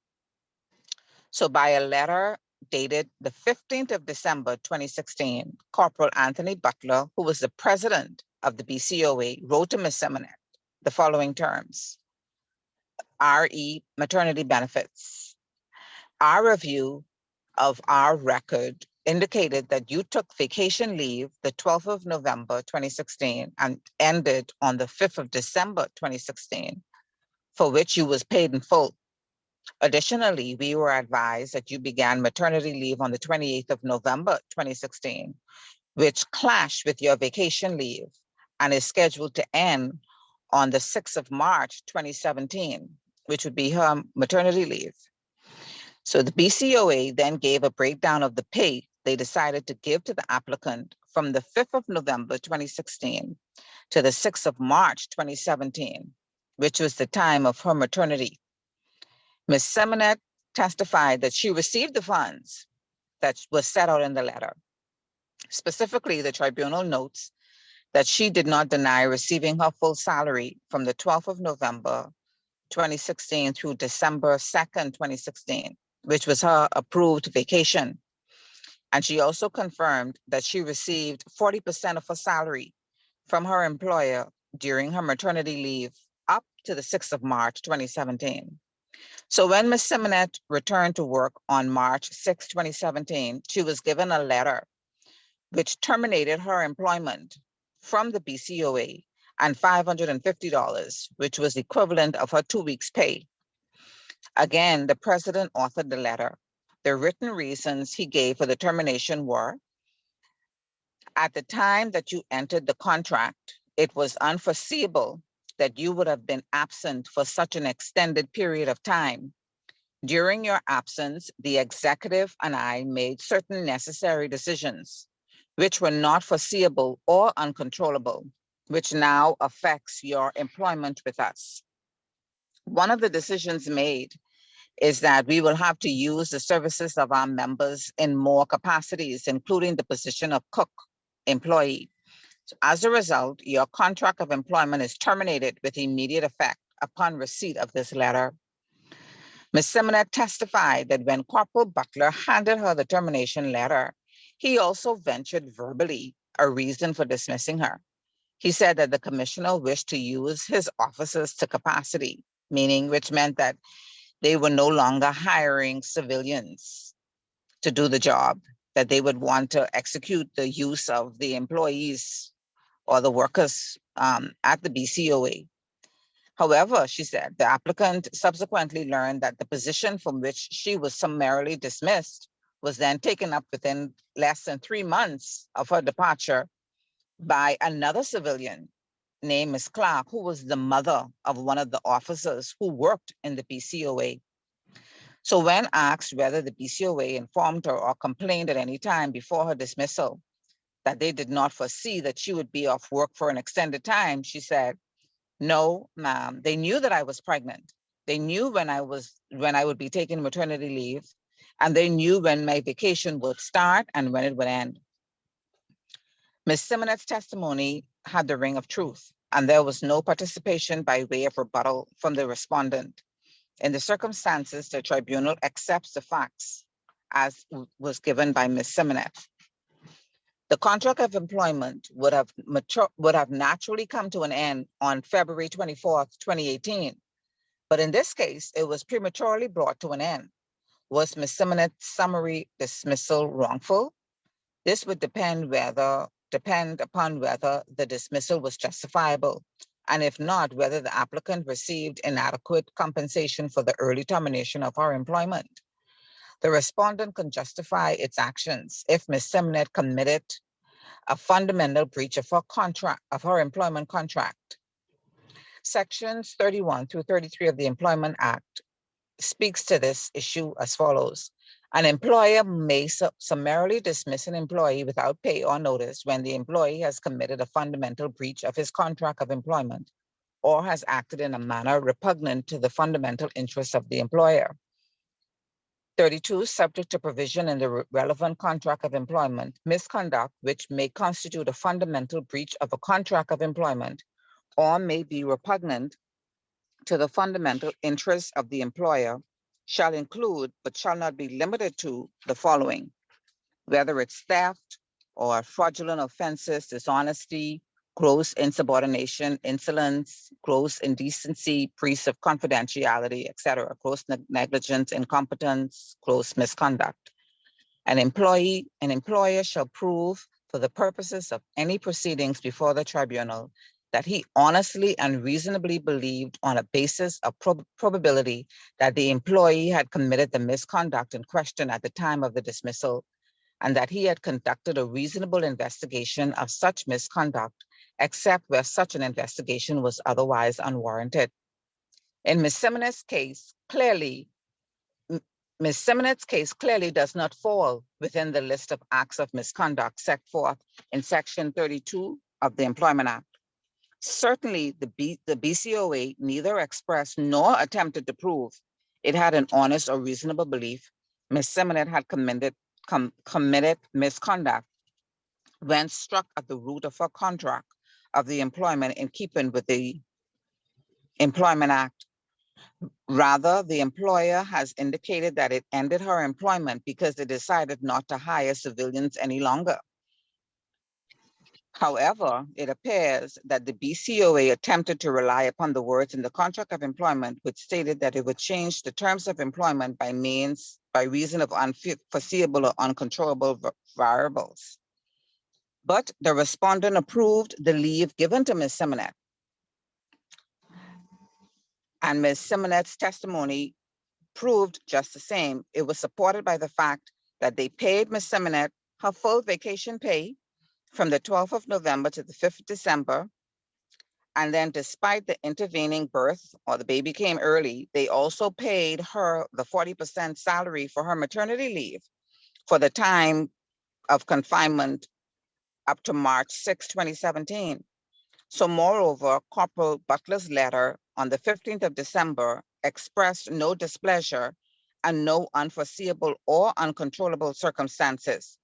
So by a letter dated the 15th of December, 2016, Corporal Anthony Butler, who was the president of the BCOA, wrote to Ms. Simonet the following terms: RE maternity benefits. Our review of our record indicated that you took vacation leave the 12th of November, 2016 and ended on the 5th of December, 2016, for which you was paid in full. Additionally, we were advised that you began maternity leave on the 28th of November, 2016, which clashed with your vacation leave and is scheduled to end on the 6th of March, 2017, which would be her maternity leave. So the BCOA then gave a breakdown of the pay they decided to give to the applicant from the 5th of November, 2016 to the 6th of March, 2017, which was the time of her maternity. Ms. Simonet testified that she received the funds that was set out in the letter. Specifically, the tribunal notes that she did not deny receiving her full salary from the 12th of November, 2016 through December 2nd, 2016, which was her approved vacation. And she also confirmed that she received 40% of her salary from her employer during her maternity leave up to the 6th of March, 2017. So when Ms. Simonet returned to work on March 6, 2017, she was given a letter which terminated her employment from the BCOA and $550, which was equivalent of her 2 weeks pay. Again, the president authored the letter. The written reasons he gave for the termination were: at the time that you entered the contract, it was unforeseeable that you would have been absent for such an extended period of time. During your absence, the executive and I made certain necessary decisions, which were not foreseeable or uncontrollable, which now affects your employment with us. One of the decisions made is that we will have to use the services of our members in more capacities, including the position of cook employee. So as a result, your contract of employment is terminated with immediate effect upon receipt of this letter Ms. Simonet testified that when Corporal Butler handed her the termination letter, he also ventured verbally a reason for dismissing her. He said that the commissioner wished to use his officers to capacity, meaning which meant that they were no longer hiring civilians to do the job, that they would want to execute the use of the employees or the workers at the BCOA. However, she said, the applicant subsequently learned that the position from which she was summarily dismissed was then taken up within less than 3 months of her departure by another civilian named Ms. Clark, who was the mother of one of the officers who worked in the BCOA. So when asked whether the BCOA informed her or complained at any time before her dismissal that they did not foresee that she would be off work for an extended time, she said, "No, ma'am, they knew that I was pregnant. They knew when I would be taking maternity leave, and they knew when my vacation would start and when it would end." Ms. Simonet's testimony had the ring of truth, and there was no participation by way of rebuttal from the respondent. In the circumstances, the tribunal accepts the facts as was given by Ms. Simonet. The contract of employment would have naturally come to an end on February 24th, 2018. But in this case, it was prematurely brought to an end. Was Ms. Simonet's summary dismissal wrongful? This would depend upon whether the dismissal was justifiable, and if not, whether the applicant received inadequate compensation for the early termination of her employment. The respondent can justify its actions if Ms. Simonet committed a fundamental breach of her employment contract. Sections 31 through 33 of the Employment Act speaks to this issue as follows. An employer may summarily dismiss an employee without pay or notice when the employee has committed a fundamental breach of his contract of employment or has acted in a manner repugnant to the fundamental interests of the employer. 32, subject to provision in the relevant contract of employment, misconduct which may constitute a fundamental breach of a contract of employment or may be repugnant to the fundamental interests of the employer shall include, but shall not be limited to, the following: whether it's theft or fraudulent offenses, dishonesty, gross insubordination, insolence, gross indecency, breach of confidentiality, etc., gross negligence, incompetence, gross misconduct. An employer shall prove for the purposes of any proceedings before the tribunal that he honestly and reasonably believed on a basis of probability that the employee had committed the misconduct in question at the time of the dismissal, and that he had conducted a reasonable investigation of such misconduct, except where such an investigation was otherwise unwarranted. In Ms. Simonet's case, Ms. Simonet's case clearly does not fall within the list of acts of misconduct set forth in Section 32 of the Employment Act. Certainly, the BCOA neither expressed nor attempted to prove it had an honest or reasonable belief Ms. Simonet had committed misconduct when struck at the root of her contract of the employment in keeping with the Employment Act. Rather, the employer has indicated that it ended her employment because it decided not to hire civilians any longer. However, it appears that the BCOA attempted to rely upon the words in the contract of employment, which stated that it would change the terms of employment by reason of unforeseeable or uncontrollable variables. But the respondent approved the leave given to Ms. Simonet. And Ms. Simonet's testimony proved just the same. It was supported by the fact that they paid Ms. Simonet her full vacation pay from the 12th of November to the 5th of December. And then despite the intervening birth or the baby came early, they also paid her the 40% salary for her maternity leave for the time of confinement up to March 6, 2017. So moreover, Corporal Butler's letter on the 15th of December expressed no displeasure and no unforeseeable or uncontrollable circumstances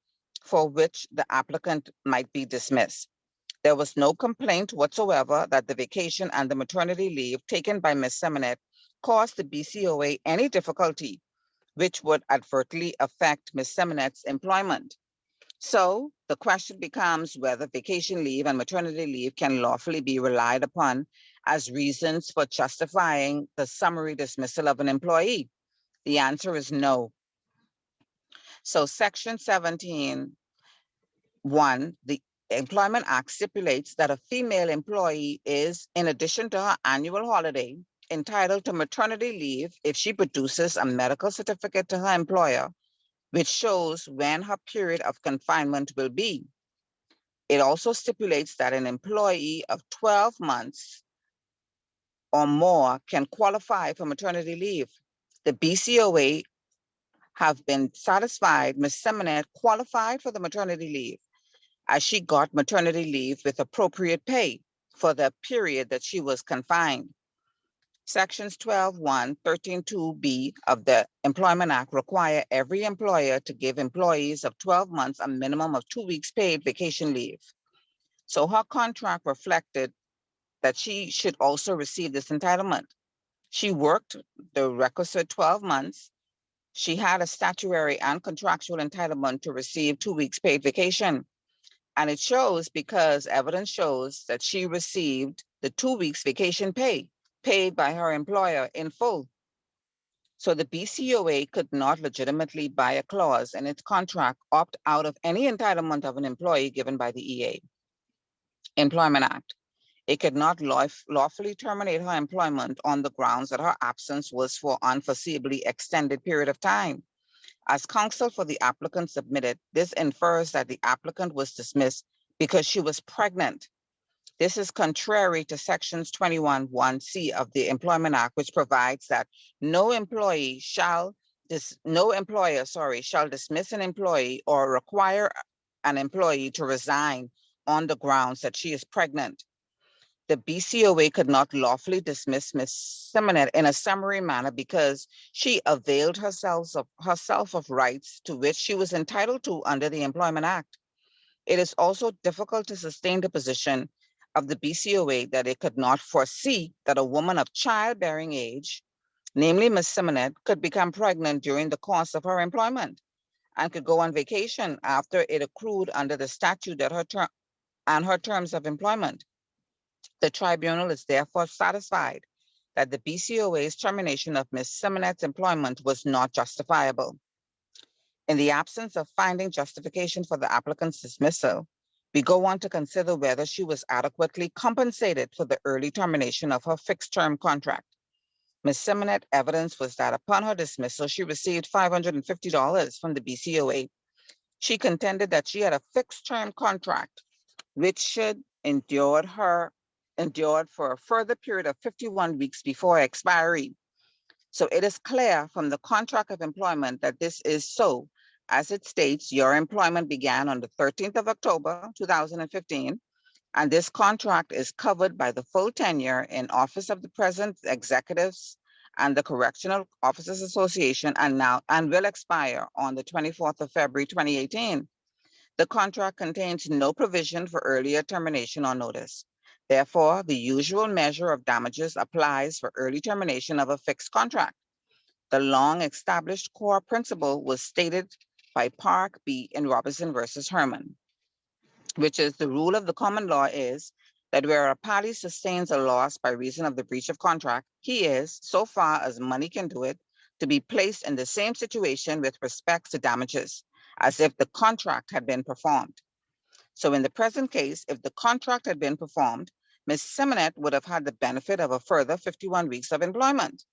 for which the applicant might be dismissed. There was no complaint whatsoever that the vacation and the maternity leave taken by Ms. Simonet cause the BCOA any difficulty which would adversely affect Ms. Seminet's employment. So the question becomes whether vacation leave and maternity leave can lawfully be relied upon as reasons for justifying the summary dismissal of an employee. The answer is no. So Section 17(1), the Employment Act stipulates that a female employee is, in addition to her annual holiday, entitled to maternity leave if she produces a medical certificate to her employer, which shows when her period of confinement will be. It also stipulates that an employee of 12 months or more can qualify for maternity leave. The BCOA have been satisfied Ms. Seminet qualified for the maternity leave, as she got maternity leave with appropriate pay for the period that she was confined. Sections 12(1), 13(2)(b) of the Employment Act require every employer to give employees of 12 months a minimum of 2 weeks paid vacation leave. So her contract reflected that she should also receive this entitlement. She worked the requisite 12 months. She had a statutory and contractual entitlement to receive 2 weeks paid vacation. And it shows because evidence shows that she received the 2 weeks vacation pay paid by her employer in full. So the BCOA could not legitimately, by a clause in its contract, opt out of any entitlement of an employee given by the EA Employment Act. It could not lawfully terminate her employment on the grounds that her absence was for unforeseeably extended period of time. As counsel for the applicant submitted, this infers that the applicant was dismissed because she was pregnant. This is contrary to sections 21(1)(c) of the Employment Act, which provides that no employer shall dismiss an employee or require an employee to resign on the grounds that she is pregnant. The BCOA could not lawfully dismiss Ms. Seminet in a summary manner because she availed herself of rights to which she was entitled to under the Employment Act. It is also difficult to sustain the position of the BCOA that it could not foresee that a woman of childbearing age, namely Ms. Seminet, could become pregnant during the course of her employment and could go on vacation after it accrued under the statute that her terms of employment. The tribunal is therefore satisfied that the BCOA's termination of Ms. Seminet's employment was not justifiable. In the absence of finding justification for the applicant's dismissal, we go on to consider whether she was adequately compensated for the early termination of her fixed-term contract. Ms. Seminet evidence was that upon her dismissal, she received $550 from the BCOA. She contended that she had a fixed-term contract, which should endured for a further period of 51 weeks before expiry. So it is clear from the contract of employment that this is so, as it states, your employment began on the 13th of October, 2015, and this contract is covered by the full tenure in office of the present executives and the Correctional Officers Association and will expire on the 24th of February, 2018. The contract contains no provision for earlier termination or notice. Therefore, the usual measure of damages applies for early termination of a fixed contract. The long-established core principle was stated by Park B. in Robinson versus Herman, which is the rule of the common law is that where a party sustains a loss by reason of the breach of contract, he is, so far as money can do it, to be placed in the same situation with respect to damages as if the contract had been performed. So in the present case, if the contract had been performed, Ms. Seminet would have had the benefit of a further 51 weeks of employment.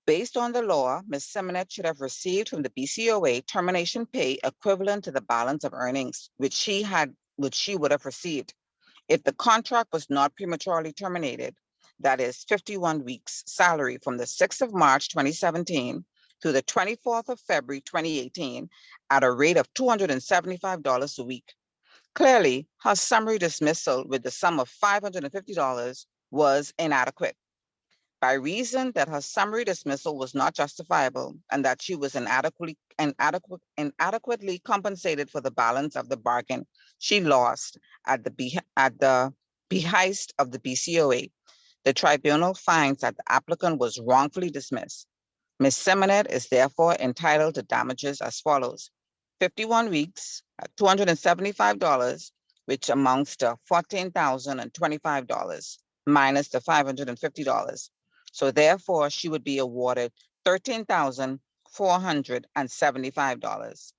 Based on the law, Ms. Seminet should have received from the BCOA termination pay equivalent to the balance of earnings, which she would have received. If the contract was not prematurely terminated, that is 51 weeks salary from the 6th of March, 2017 to the 24th of February, 2018 at a rate of $275 a week. Clearly, her summary dismissal with the sum of $550 was inadequate. By reason that her summary dismissal was not justifiable and that she was inadequately compensated for the balance of the bargain she lost at the behest of the BCOA. The tribunal finds that the applicant was wrongfully dismissed. Ms. Simonet is therefore entitled to damages as follows: 51 weeks at $275, which amounts to $14,025 minus the $550. So therefore, she would be awarded $13,475.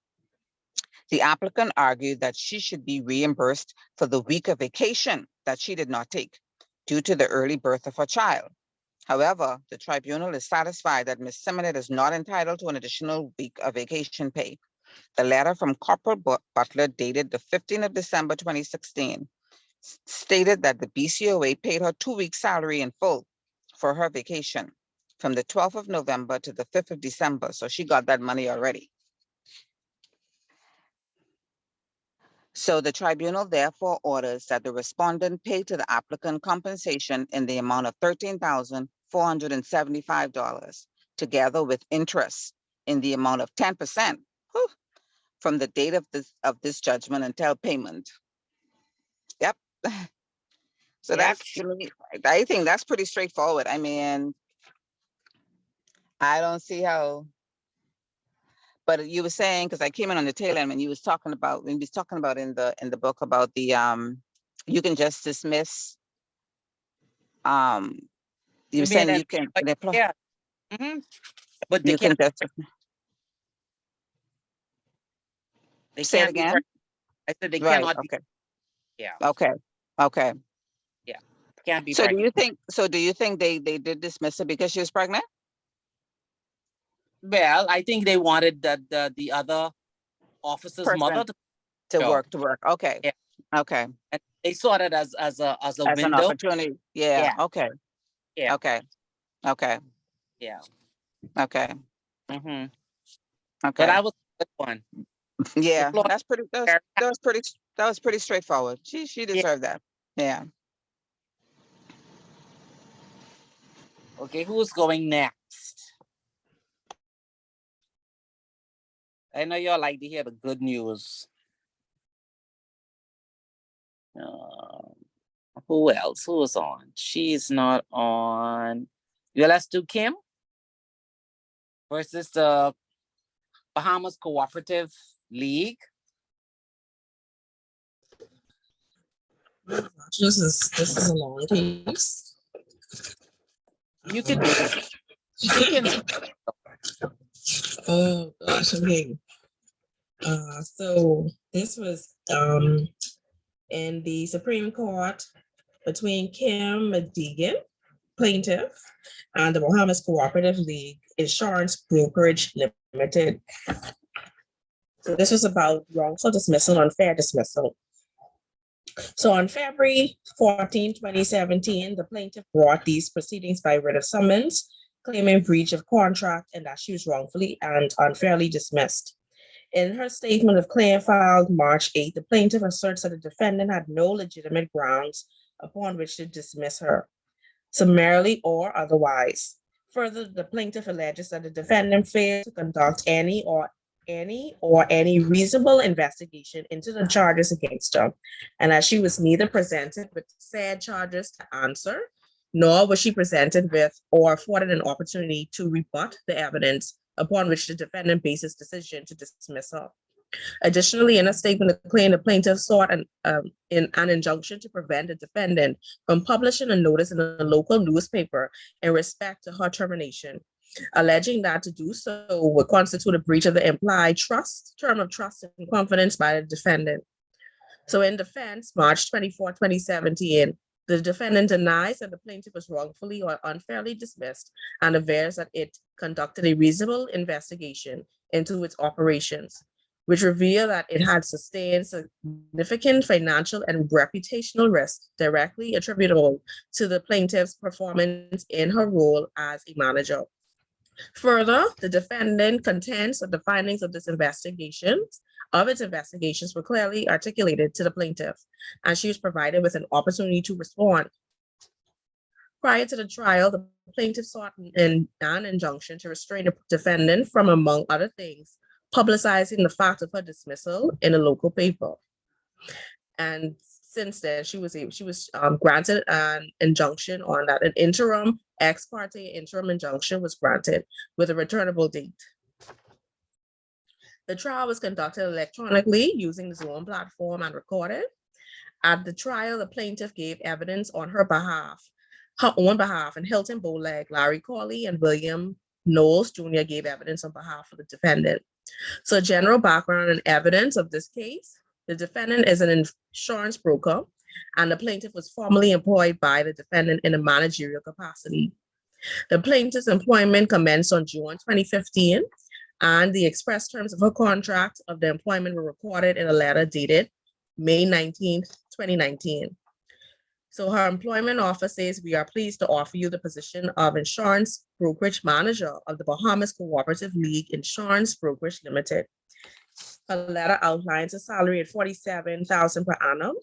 The applicant argued that she should be reimbursed for the week of vacation that she did not take due to the early birth of her child. However, the tribunal is satisfied that Ms. Simonet is not entitled to an additional week of vacation pay. The letter from Corporal Butler dated the 15th of December 2016 stated that the BCOA paid her 2 weeks salary in full for her vacation from the 12th of November to the 5th of December. So she got that money already. So the tribunal therefore orders that the respondent pay to the applicant compensation in the amount of $13,475, together with interest in the amount of 10% from the date of this judgment until payment. Yep. So Yep. that's, to me, I think that's pretty straightforward. I mean, I don't see how. But you were saying, because I came in on the tail end when you was talking about, in the book about the you can just dismiss. You were saying you can, Yeah. Mhm. But they you can can't, just they say it can't be, again. I said they Right. cannot be, Okay. yeah, Okay. Okay. can't be So do pregnant. you think they did dismiss her because she was pregnant? Well, I think they wanted the other officer's mother Person to show. to work. Okay. Yeah. Okay. And they saw it as a As an window. opportunity. Yeah. Yeah. Okay. Yeah. Okay. Okay. Yeah. Okay. Hmm. Okay. But I was a good one. Yeah, Florida- that's pretty. That was pretty straightforward. She Yeah. deserved that. Yeah. Okay, who's going next? I know y'all like to hear the good news. Who else? Who's on? She's not on. Yeah, let's do Kim versus the Bahamas Cooperative League. This is a long case. You can you can Oh gosh, okay. So this was in the Supreme Court between Kim Deegan, plaintiff, and the Bahamas Cooperative League Insurance Brokerage Limited. So this was about wrongful dismissal, unfair dismissal. So on February 14, 2017, the plaintiff brought these proceedings by writ of summons, claiming breach of contract and that she was wrongfully and unfairly dismissed. In her statement of claim filed March 8, the plaintiff asserts that the defendant had no legitimate grounds upon which to dismiss her, summarily or otherwise. Further, the plaintiff alleges that the defendant failed to conduct any reasonable investigation into the charges against her, and that she was neither presented with said charges to answer, nor was she presented with or afforded an opportunity to rebut the evidence upon which the defendant based his decision to dismiss her. Additionally, in a statement of claim, the plaintiff sought an injunction to prevent the defendant from publishing a notice in a local newspaper in respect to her termination, alleging that to do so would constitute a breach of the implied term of trust and confidence by the defendant. So in defense, March 24, 2017, the defendant denies that the plaintiff was wrongfully or unfairly dismissed and avers that it conducted a reasonable investigation into its operations, which reveal that it had sustained significant financial and reputational risk directly attributable to the plaintiff's performance in her role as a manager. Further, the defendant contends that the findings of its investigations were clearly articulated to the plaintiff, and she was provided with an opportunity to respond. Prior to the trial, the plaintiff sought an injunction to restrain the defendant from, among other things, publicizing the fact of her dismissal in a local paper. And Since then, she was granted an injunction on that. An interim ex parte interim injunction was granted with a returnable date. The trial was conducted electronically using the Zoom platform and recorded. At the trial, the plaintiff gave evidence on her own behalf, and Hilton Bowleg, Larry Corley, and William Knowles Jr. gave evidence on behalf of the defendant. So general background and evidence of this case: the defendant is an insurance broker, and the plaintiff was formerly employed by the defendant in a managerial capacity. The plaintiff's employment commenced on June 2015, and the express terms of her contract of the employment were recorded in a letter dated May 19, 2019. So her employment offer says, "We are pleased to offer you the position of insurance brokerage manager of the Bahamas Cooperative League Insurance Brokerage Limited." A letter outlines a salary at $47,000 per annum.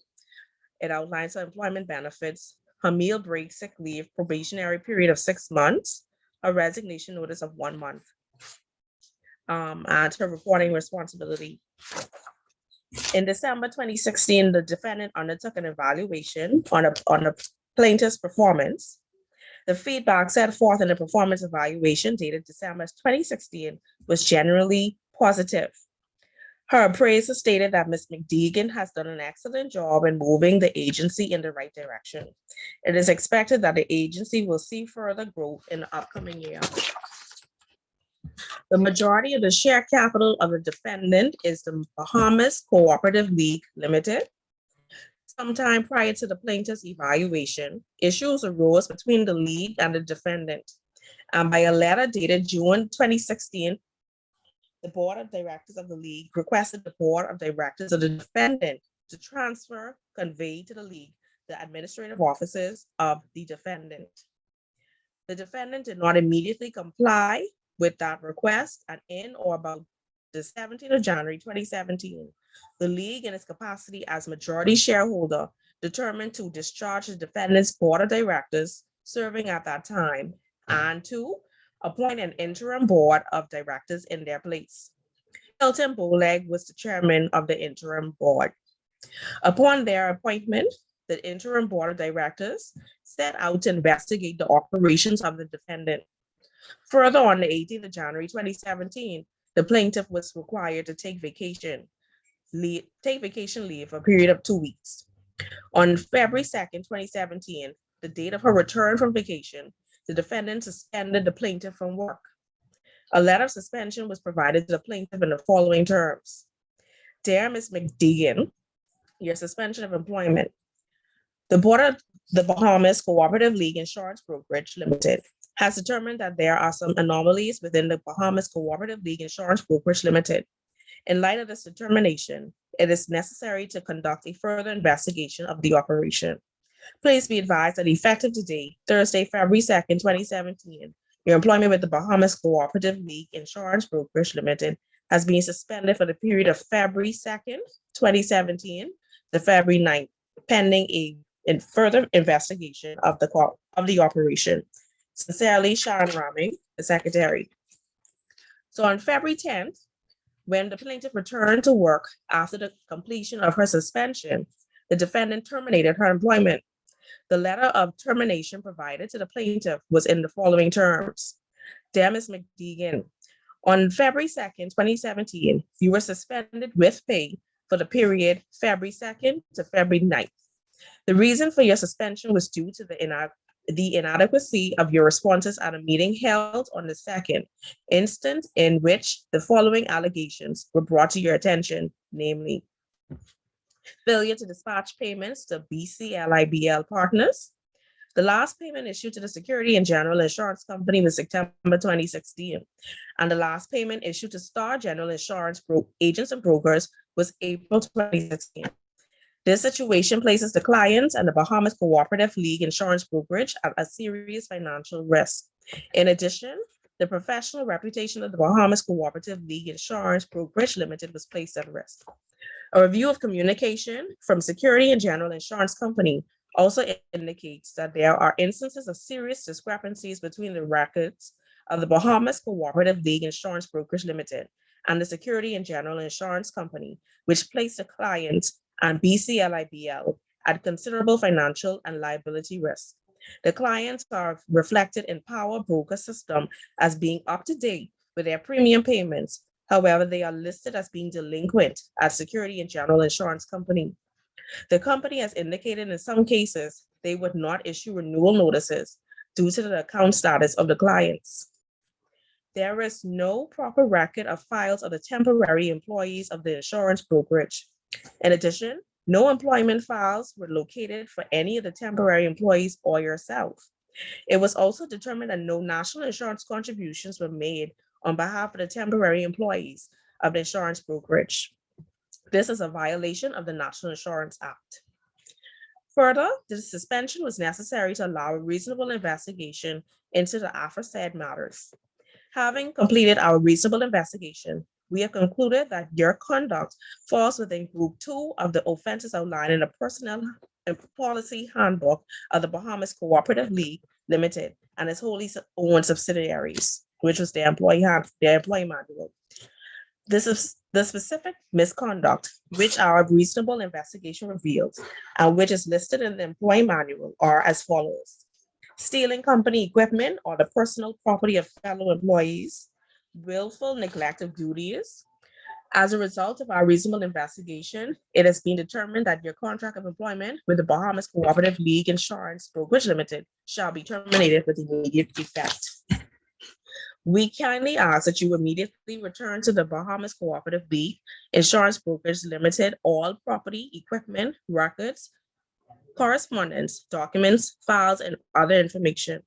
It outlines her employment benefits, her meal break, sick leave, probationary period of 6 months, a resignation notice of 1 month, and her reporting responsibility. In December 2016, the defendant undertook an evaluation on a plaintiff's performance. The feedback set forth in the performance evaluation dated December 2016 was generally positive. Her appraiser stated that Ms. McDeegan has done an excellent job in moving the agency in the right direction. It is expected that the agency will see further growth in the upcoming year. The majority of the share capital of the defendant is the Bahamas Cooperative League Limited. Sometime prior to the plaintiff's evaluation, issues arose between the league and the defendant. And by a letter dated June 2016, the board of directors of the league requested the board of directors of the defendant to convey to the league the administrative offices of the defendant. The defendant did not immediately comply with that request, and in or about the 17th of January 2017, the league, in its capacity as majority shareholder, determined to discharge the defendant's board of directors serving at that time, and to appoint an interim board of directors in their place. Hilton Bowleg was the chairman of the interim board. Upon their appointment, the interim board of directors set out to investigate the operations of the defendant. Further, on the 18th of January 2017, the plaintiff was required to take vacation leave for a period of 2 weeks. On February 2nd, 2017, the date of her return from vacation, the defendant suspended the plaintiff from work. A letter of suspension was provided to the plaintiff in the following terms: "Dear Ms. McDeegan, your suspension of employment. The board of the Bahamas Cooperative League Insurance Brokerage Limited has determined that there are some anomalies within the Bahamas Cooperative League Insurance Brokerage Limited. In light of this determination, it is necessary to conduct a further investigation of the operation. Please be advised that effective today, Thursday, February 2nd, 2017, your employment with the Bahamas Cooperative League Insurance Brokerage Limited has been suspended for the period of February 2nd, 2017 to February 9th, pending a further investigation of the operation. Sincerely, Sharon Raming, the secretary." So on February 10th, when the plaintiff returned to work after the completion of her suspension, the defendant terminated her employment. The letter of termination provided to the plaintiff was in the following terms: "Dear Ms. McDeegan, on February 2nd, 2017, you were suspended with pay for the period February 2nd to February 9th. The reason for your suspension was due to the inadequacy of your responses at a meeting held on the 2nd instance, in which the following allegations were brought to your attention, namely: failure to dispatch payments to BCLIBL partners. The last payment issued to the Security and General Insurance Company was September 2016, and the last payment issued to Star General Insurance Agents and Brokers was April 2016. This situation places the clients and the Bahamas Cooperative League Insurance Brokerage at a serious financial risk. In addition, the professional reputation of the Bahamas Cooperative League Insurance Brokerage Limited was placed at risk. A review of communication from Security and General Insurance Company also indicates that there are instances of serious discrepancies between the records of the Bahamas Cooperative League Insurance Brokerage Limited and the Security and General Insurance Company, which placed the clients and BCLIBL at considerable financial and liability risk. The clients are reflected in Power Broker system as being up to date with their premium payments. However, they are listed as being delinquent at Security and General Insurance Company. The company has indicated in some cases they would not issue renewal notices due to the account status of the clients. There is no proper record of files of the temporary employees of the insurance brokerage. In addition, no employment files were located for any of the temporary employees or yourself. It was also determined that no national insurance contributions were made on behalf of the temporary employees of the insurance brokerage. This is a violation of the National Insurance Act. Further, the suspension was necessary to allow a reasonable investigation into the aforesaid matters. Having completed our reasonable investigation, we have concluded that your conduct falls within Group 2 of the offenses outlined in the Personnel and Policy Handbook of the Bahamas Cooperative League Limited and its wholly owned subsidiaries, which was their employee manual. This is the specific misconduct which our reasonable investigation revealed and which is listed in the employee manual are as follows: stealing company equipment or the personal property of fellow employees, willful neglect of duties. As a result of our reasonable investigation, it has been determined that your contract of employment with the Bahamas Cooperative League Insurance Brokerage Limited shall be terminated with immediate effect. We kindly ask that you immediately return to the Bahamas Cooperative League Insurance Brokerage Limited all property, equipment, records, correspondence, documents, files, and other information,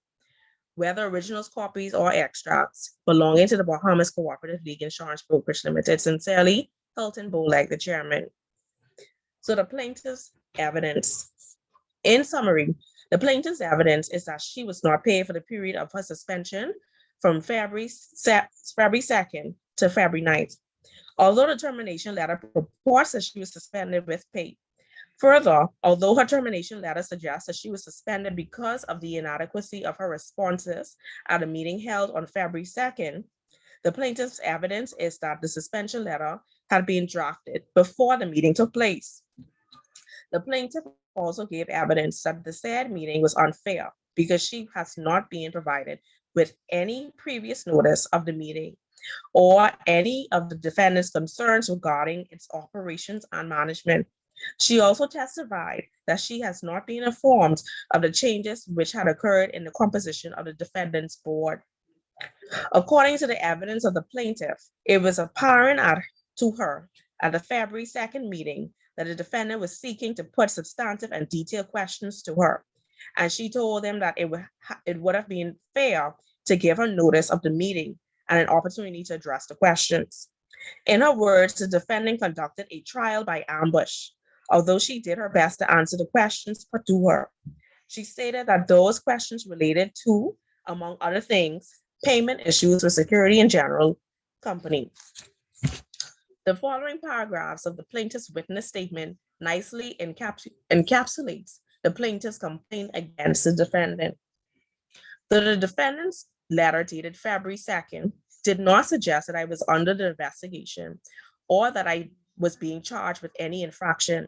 whether originals, copies, or extracts, belonging to the Bahamas Cooperative League Insurance Brokerage Limited. Sincerely, Hilton Bolek, the chairman. So the plaintiff's evidence. In summary, the plaintiff's evidence is that she was not paid for the period of her suspension from February 2nd to February 9th, although the termination letter purports that she was suspended with pay. Further, although her termination letter suggests that she was suspended because of the inadequacy of her responses at a meeting held on February 2nd, the plaintiff's evidence is that the suspension letter had been drafted before the meeting took place. The plaintiff also gave evidence that the said meeting was unfair because she has not been provided with any previous notice of the meeting or any of the defendant's concerns regarding its operations and management. She also testified that she has not been informed of the changes which had occurred in the composition of the defendant's board. According to the evidence of the plaintiff, it was apparent to her at the February 2nd meeting that the defendant was seeking to put substantive and detailed questions to her. And she told him that it would have been fair to give her notice of the meeting and an opportunity to address the questions. In her words, the defendant conducted a trial by ambush, although she did her best to answer the questions put to her. She stated that those questions related to, among other things, payment issues with Security and General Company. The following paragraphs of the plaintiff's witness statement nicely encapsulates the plaintiff's complaint against the defendant. So the defendant's letter dated February 2nd did not suggest that I was under the investigation or that I was being charged with any infraction.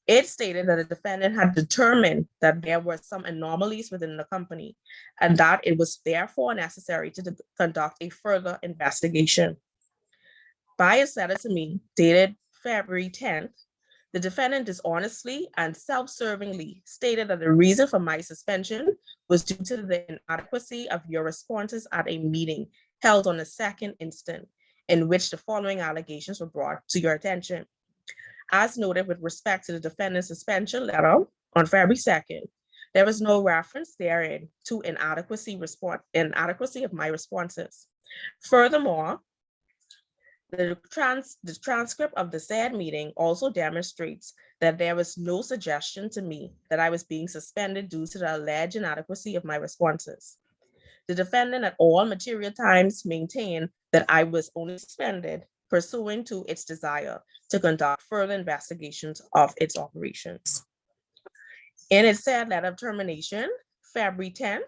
It stated that the defendant had determined that there were some anomalies within the company and that it was therefore necessary to conduct a further investigation. By his letter to me, dated February 10th, the defendant dishonestly and self-servingly stated that the reason for my suspension was due to the inadequacy of your responses at a meeting held on the 2nd instant, in which the following allegations were brought to your attention. As noted with respect to the defendant's suspension letter on February 2nd, there was no reference therein to inadequacy of my responses. Furthermore, the transcript of the said meeting also demonstrates that there was no suggestion to me that I was being suspended due to the alleged inadequacy of my responses. The defendant at all material times maintained that I was only suspended pursuant to its desire to conduct further investigations of its operations. In its said letter of termination, February 10th,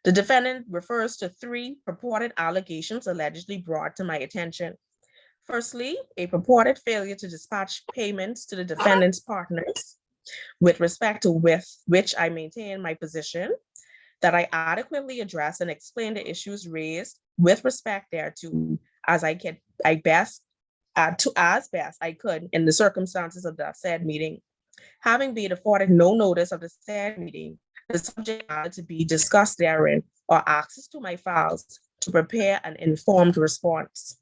the defendant refers to 3 purported allegations allegedly brought to my attention. Firstly, a purported failure to dispatch payments to the defendant's partners. with respect to which I maintain my position, that I adequately address and explain the issues raised with respect thereto as best I could in the circumstances of the said meeting. Having been afforded no notice of the said meeting, the subject matter to be discussed therein, or access to my files to prepare an informed response.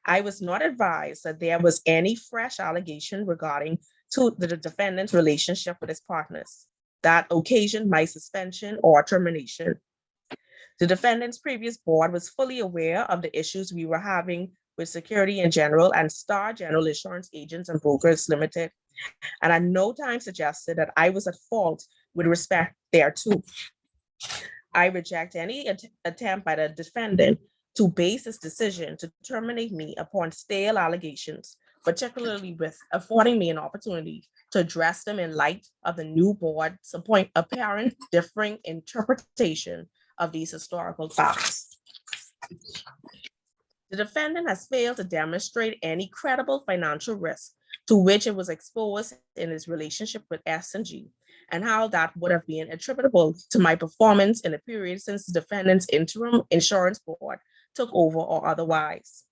I was not advised that there was any fresh allegation regarding to the defendant's relationship with his partners that occasioned my suspension or termination. The defendant's previous board was fully aware of the issues we were having with Security in General and Star General Insurance Agents and Brokers Limited, and at no time suggested that I was at fault with respect thereto. I reject any attempt by the defendant to base his decision to terminate me upon stale allegations, particularly with affording me an opportunity to address them in light of the new board's apparent differing interpretation of these historical facts. The defendant has failed to demonstrate any credible financial risk to which it was exposed in its relationship with S&G, and how that would have been attributable to my performance in the period since the defendant's interim insurance board took over or otherwise.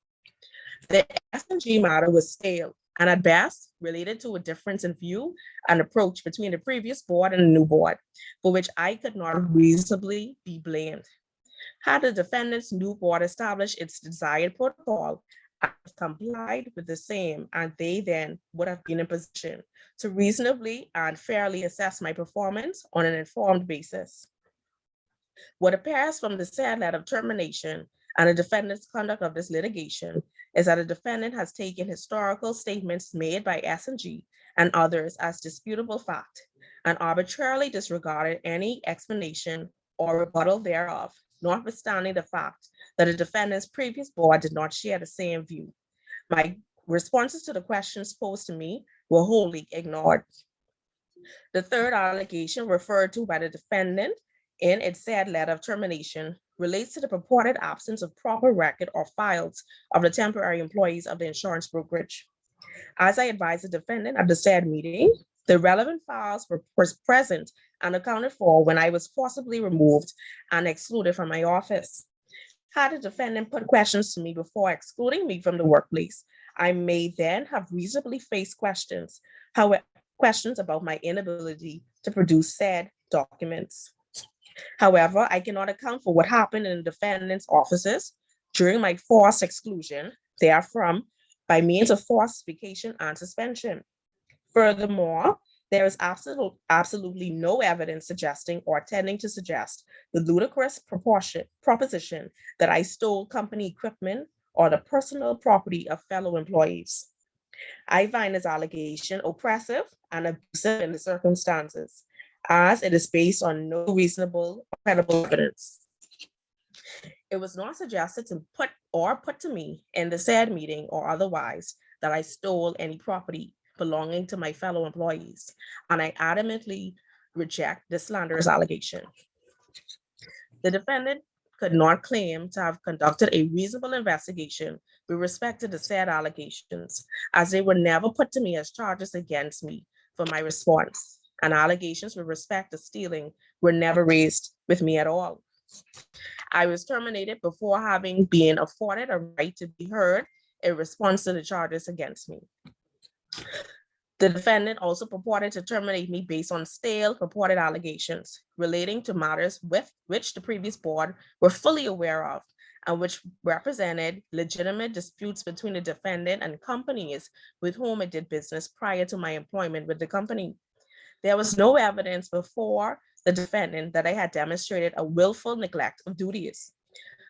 The S&G matter was stale and at best related to a difference in view and approach between the previous board and the new board, for which I could not reasonably be blamed. Had the defendant's new board established its desired protocol and complied with the same, and they then would have been in position to reasonably and fairly assess my performance on an informed basis. What appears from the said letter of termination and the defendant's conduct of this litigation is that the defendant has taken historical statements made by S&G and others as disputable fact and arbitrarily disregarded any explanation or rebuttal thereof, notwithstanding the fact that the defendant's previous board did not share the same view. My responses to the questions posed to me were wholly ignored. The third allegation referred to by the defendant in its said letter of termination relates to the purported absence of proper record or files of the temporary employees of the insurance brokerage. As I advised the defendant at the said meeting, the relevant files were present and accounted for when I was forcibly removed and excluded from my office. Had the defendant put questions to me before excluding me from the workplace, I may then have reasonably faced questions, however, questions about my inability to produce said documents. However, I cannot account for what happened in the defendant's offices during my forced exclusion therefrom by means of falsification and suspension. Furthermore, there is absolutely no evidence suggesting or tending to suggest the ludicrous proposition that I stole company equipment or the personal property of fellow employees. I find this allegation oppressive and abusive in the circumstances, as it is based on no reasonable or credible evidence. It was not suggested to put to me in the said meeting or otherwise that I stole any property belonging to my fellow employees, and I adamantly reject this slanderous allegation. The defendant could not claim to have conducted a reasonable investigation with respect to the said allegations, as they were never put to me as charges against me for my response, and allegations with respect to stealing were never raised with me at all. I was terminated before having been afforded a right to be heard in response to the charges against me. The defendant also purported to terminate me based on stale purported allegations relating to matters with which the previous board were fully aware of and which represented legitimate disputes between the defendant and companies with whom it did business prior to my employment with the company. There was no evidence before the defendant that I had demonstrated a willful neglect of duties.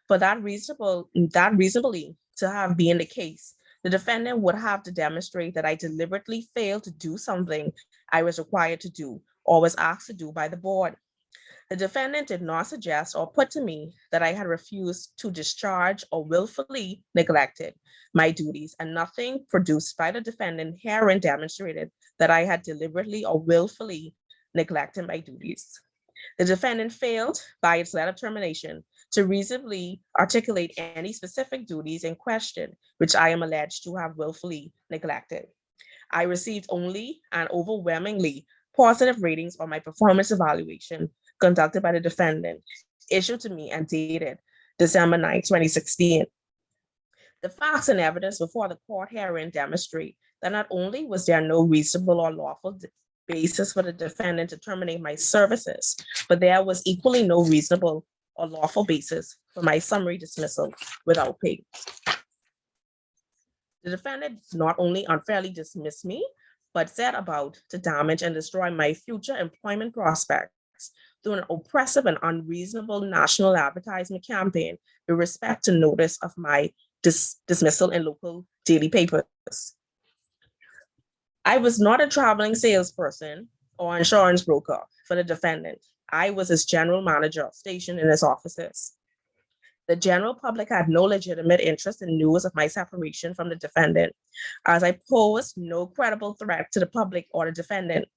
For that reasonably to have been the case, the defendant would have to demonstrate that I deliberately failed to do something I was required to do or was asked to do by the board. The defendant did not suggest or put to me that I had refused to discharge or willfully neglected my duties, and nothing produced by the defendant herein demonstrated that I had deliberately or willfully neglected my duties. The defendant failed by its letter of termination to reasonably articulate any specific duties in question which I am alleged to have willfully neglected. I received only and overwhelmingly positive ratings on my performance evaluation conducted by the defendant, issued to me and dated December 9, 2016. The facts and evidence before the court herein demonstrate that not only was there no reasonable or lawful basis for the defendant to terminate my services, but there was equally no reasonable or lawful basis for my summary dismissal without pay. The defendant not only unfairly dismissed me, but set about to damage and destroy my future employment prospects through an oppressive and unreasonable national advertisement campaign with respect to notice of my dismissal in local daily papers. I was not a traveling salesperson or insurance broker for the defendant. I was his general manager stationed in his offices. The general public had no legitimate interest in news of my separation from the defendant, as I posed no credible threat to the public or the defendant.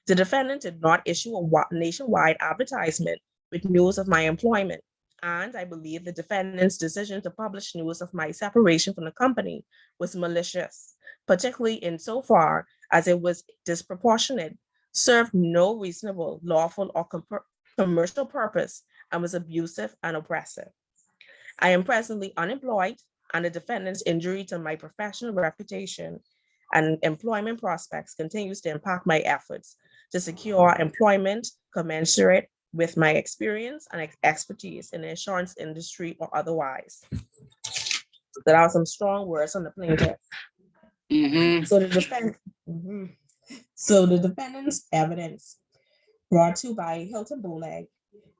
The defendant did not issue a nationwide advertisement with news of my employment, and I believe the defendant's decision to publish news of my separation from the company was malicious, particularly insofar as it was disproportionate, served no reasonable, lawful, or commercial purpose, and was abusive and oppressive. I am presently unemployed, and the defendant's injury to my professional reputation and employment prospects continues to impact my efforts to secure employment commensurate with my experience and expertise in the insurance industry or otherwise. There are some strong words on the plaintiff. So the defendant's evidence brought to by Hilton Boleg.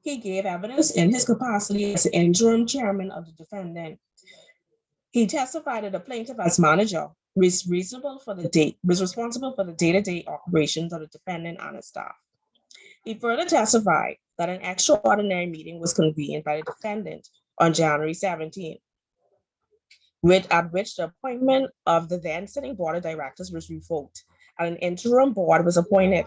He gave evidence in his capacity as the interim chairman of the defendant. He testified that the plaintiff as manager was responsible for the day-to-day operations of the defendant and his staff. He further testified that an extraordinary meeting was convened by the defendant on January 17th, at which the appointment of the then sitting board of directors was revoked and an interim board was appointed.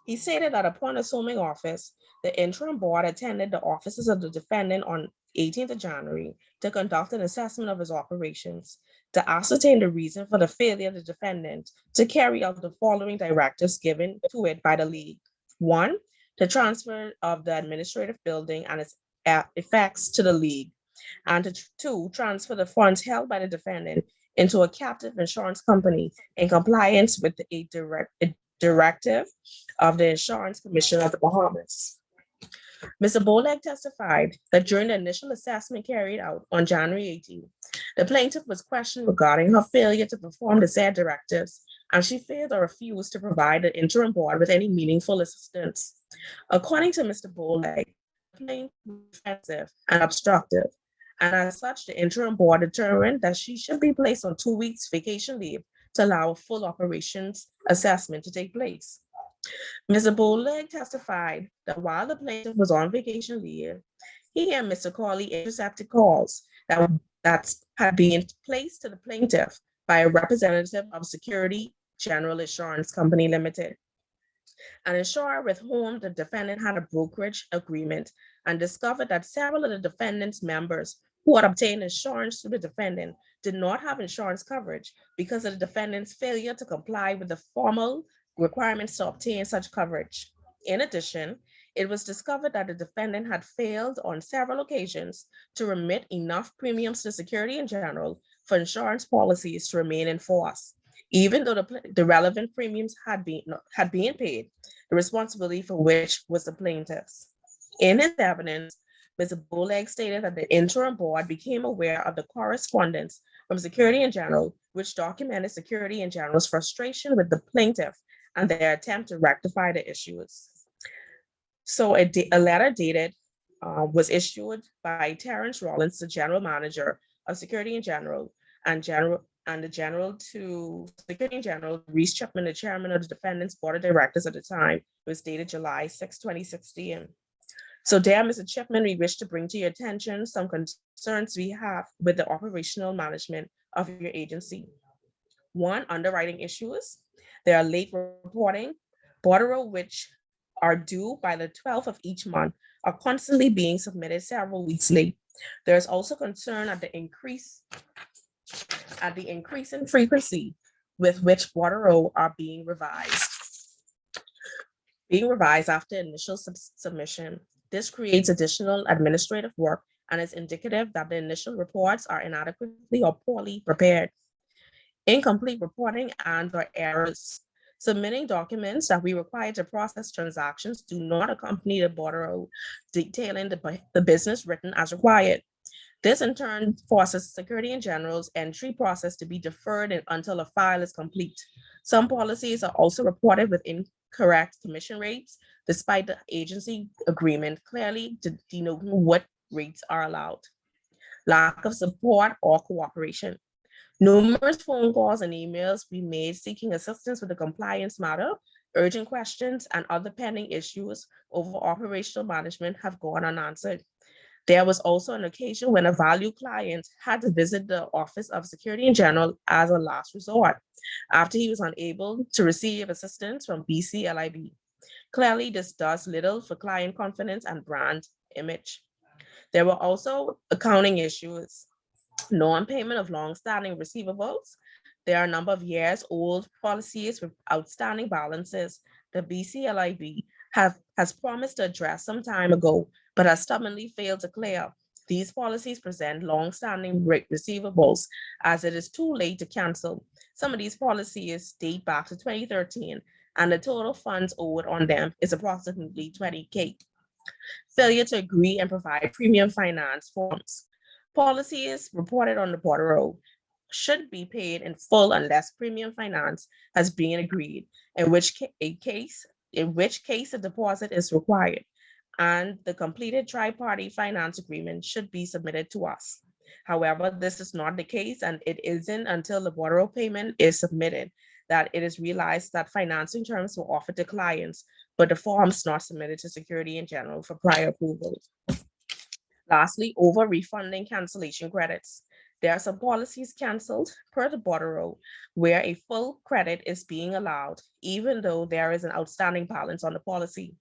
He stated that upon assuming office, the interim board attended the offices of the defendant on 18th of January to conduct an assessment of his operations, to ascertain the reason for the failure of the defendant to carry out the following directives given to it by the league. 1, the transfer of the administrative building and its effects to the league, and 2, transfer the funds held by the defendant into a captive insurance company in compliance with a directive of the Insurance Commission of the Bahamas. Mr. Boleg testified that during the initial assessment carried out on January 18, the plaintiff was questioned regarding her failure to perform the said directives, and she failed or refused to provide the interim board with any meaningful assistance. According to Mr. Boleg, the plaintiff was offensive and obstructive, and as such, the interim board determined that she should be placed on 2 weeks vacation leave to allow a full operations assessment to take place. Mr. Boleg testified that while the plaintiff was on vacation leave, he and Mr. Corley intercepted calls that had been placed to the plaintiff by a representative of Security General Insurance Company Limited, an insurer with whom the defendant had a brokerage agreement, and discovered that several of the defendant's members who had obtained insurance through the defendant did not have insurance coverage because of the defendant's failure to comply with the formal requirements to obtain such coverage. In addition, it was discovered that the defendant had failed on several occasions to remit enough premiums to Security in General for insurance policies to remain in force, even though the relevant premiums had been paid, the responsibility for which was the plaintiff's. In his evidence, Mr. Boleg stated that the interim board became aware of the correspondence from Security in General, which documented Security in General's frustration with the plaintiff and their attempt to rectify the issues. So a letter dated was issued by Terrence Rollins, the general manager of Security in General, and the general to Security in General, Reese Chipman, the chairman of the defendant's board of directors at the time. It was dated July 6, 2016. So there, Mr. Chipman, we wish to bring to your attention some concerns we have with the operational management of your agency. 1, underwriting issues. There are late reporting, bordereau which are due by the 12th of each month, are constantly being submitted several weeks late There's also concern at the increase in frequency with which bordereaux are being revised after initial submission. This creates additional administrative work and is indicative that the initial reports are inadequately or poorly prepared. Incomplete reporting and/or errors. Submitting documents that we require to process transactions do not accompany the bordereau detailing the business written as required. This in turn forces Security and General's entry process to be deferred until a file is complete. Some policies are also reported with incorrect commission rates, despite the agency agreement clearly denoting what rates are allowed. Lack of support or cooperation. Numerous phone calls and emails we made seeking assistance with the compliance matter, urgent questions, and other pending issues over operational management have gone unanswered. There was also an occasion when a valued client had to visit the Office of Security and General as a last resort after he was unable to receive assistance from BCLIB. Clearly, this does little for client confidence and brand image. There were also accounting issues. Non-payment of long-standing receivables. There are a number of years old policies with outstanding balances. The BCLIB has promised to address some time ago, but has stubbornly failed to clear. These policies present long-standing receivables as it is too late to cancel. Some of these policies date back to 2013, and the total funds owed on them is approximately $20,000. Failure to agree and provide premium finance forms. Policies reported on the bordereau should be paid in full unless premium finance has been agreed, in which case a deposit is required, and the completed tri-party finance agreement should be submitted to us. However, this is not the case, and it isn't until the bordereau payment is submitted that it is realized that financing terms were offered to clients, but the forms not submitted to Security and General for prior approval. Lastly, over refunding cancellation credits. There are some policies canceled per the bordereau where a full credit is being allowed, even though there is an outstanding balance on the policy.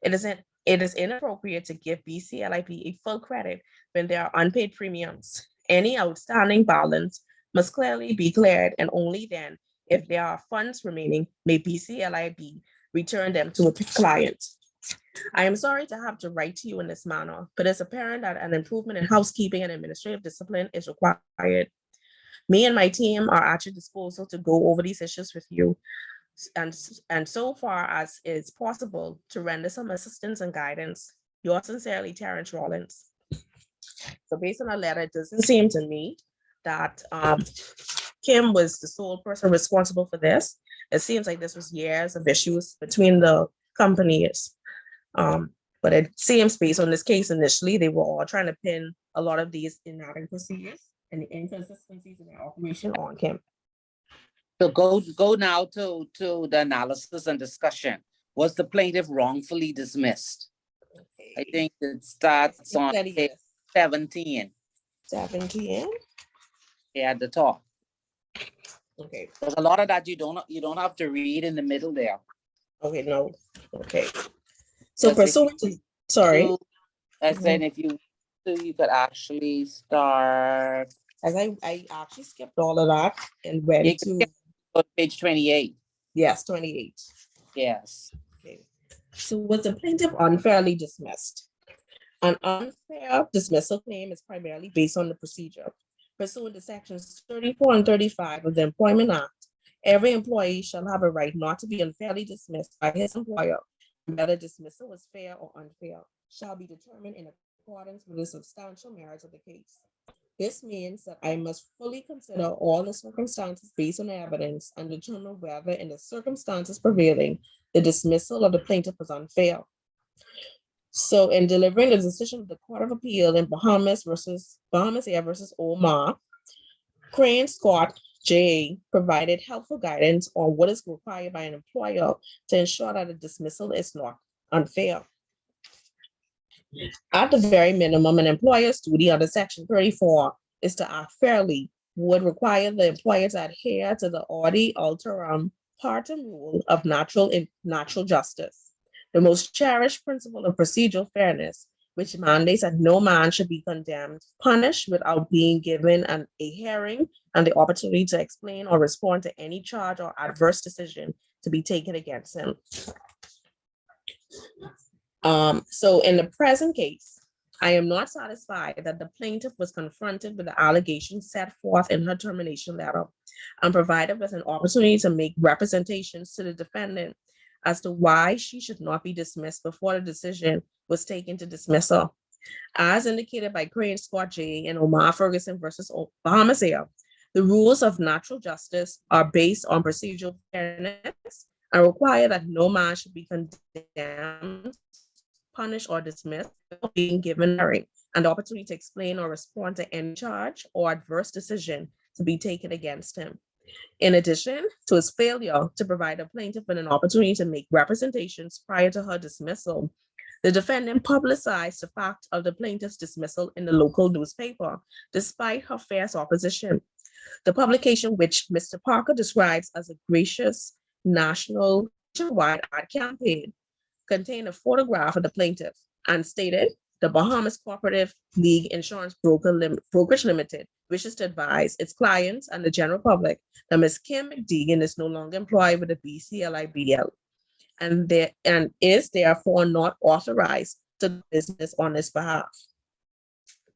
It is inappropriate to give BCLIB a full credit when there are unpaid premiums. Any outstanding balance must clearly be cleared, and only then, if there are funds remaining, may BCLIB return them to a client. I am sorry to have to write to you in this manner, but it's apparent that an improvement in housekeeping and administrative discipline is required. Me and my team are at your disposal to go over these issues with you, and so far as is possible, to render some assistance and guidance. Yours sincerely, Terrence Rollins. So based on our letter, it doesn't seem to me that Kim was the sole person responsible for this. It seems like this was years of issues between the companies. But it seems based on this case initially, they were all trying to pin a lot of these inadequacies and the inconsistencies in their operation on Kim. So go now to the analysis and discussion. Was the plaintiff wrongfully dismissed? I think it starts on page 17. 17. Yeah, at the top. Okay. There's a lot of that you don't have to read in the middle there. Okay, no. Okay. So Yes, pursuant to, sorry. I said if you could actually start. As I actually skipped all of that and went to page 28. Yes, 28. Yes. Okay. So was the plaintiff unfairly dismissed? An unfair dismissal claim is primarily based on the procedure. Pursuant to sections 34 and 35 of the Employment Act, every employee shall have a right not to be unfairly dismissed by his employer. Whether dismissal was fair or unfair shall be determined in accordance with the substantial merits of the case. This means that I must fully consider all the circumstances based on the evidence and determine whether in the circumstances prevailing, the dismissal of the plaintiff was unfair. So in delivering the decision of the Court of Appeal in Bahamas Air versus Omar, Crane Scott J. provided helpful guidance on what is required by an employer to ensure that a dismissal is not unfair. At the very minimum, an employer's duty under Section 34 is to act fairly, would require the employer to adhere to the Audi Alteram Partem rule of natural justice. The most cherished principle of procedural fairness which mandates that no man should be condemned, punished without being given a hearing and the opportunity to explain or respond to any charge or adverse decision to be taken against him. So in the present case, I am not satisfied that the plaintiff was confronted with the allegations set forth in her termination letter and provided with an opportunity to make representations to the defendant as to why she should not be dismissed before the decision was taken to dismiss her. As indicated by Crane Scott J. and Omar Ferguson versus Bahamas Air, the rules of natural justice are based on procedural fairness and require that no man should be condemned, punished, or dismissed without being given a hearing and the opportunity to explain or respond to any charge or adverse decision to be taken against him. In addition to his failure to provide a plaintiff with an opportunity to make representations prior to her dismissal, the defendant publicized the fact of the plaintiff's dismissal in the local newspaper, despite her fierce opposition. The publication, which Mr. Parker describes as a gracious nationwide ad campaign, contained a photograph of the plaintiff and stated, "The Bahamas Cooperative League Insurance Brokerage Limited wishes to advise its clients and the general public that Ms. Kim McDeegan is no longer employed with the BCLIBL and is therefore not authorized to do business on his behalf."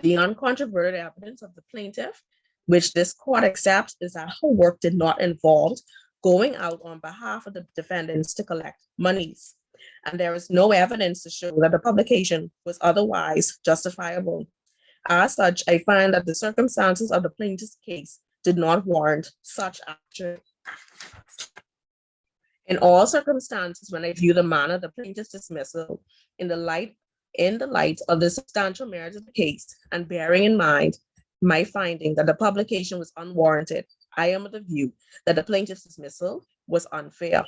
The uncontroverted evidence of the plaintiff, which this court accepts, is that her work did not involve going out on behalf of the defendants to collect monies. And there is no evidence to show that the publication was otherwise justifiable. As such, I find that the circumstances of the plaintiff's case did not warrant such action. In all circumstances, when I view the manner of the plaintiff's dismissal in the light of the substantial merits of the case, and bearing in mind my finding that the publication was unwarranted, I am of the view that the plaintiff's dismissal was unfair.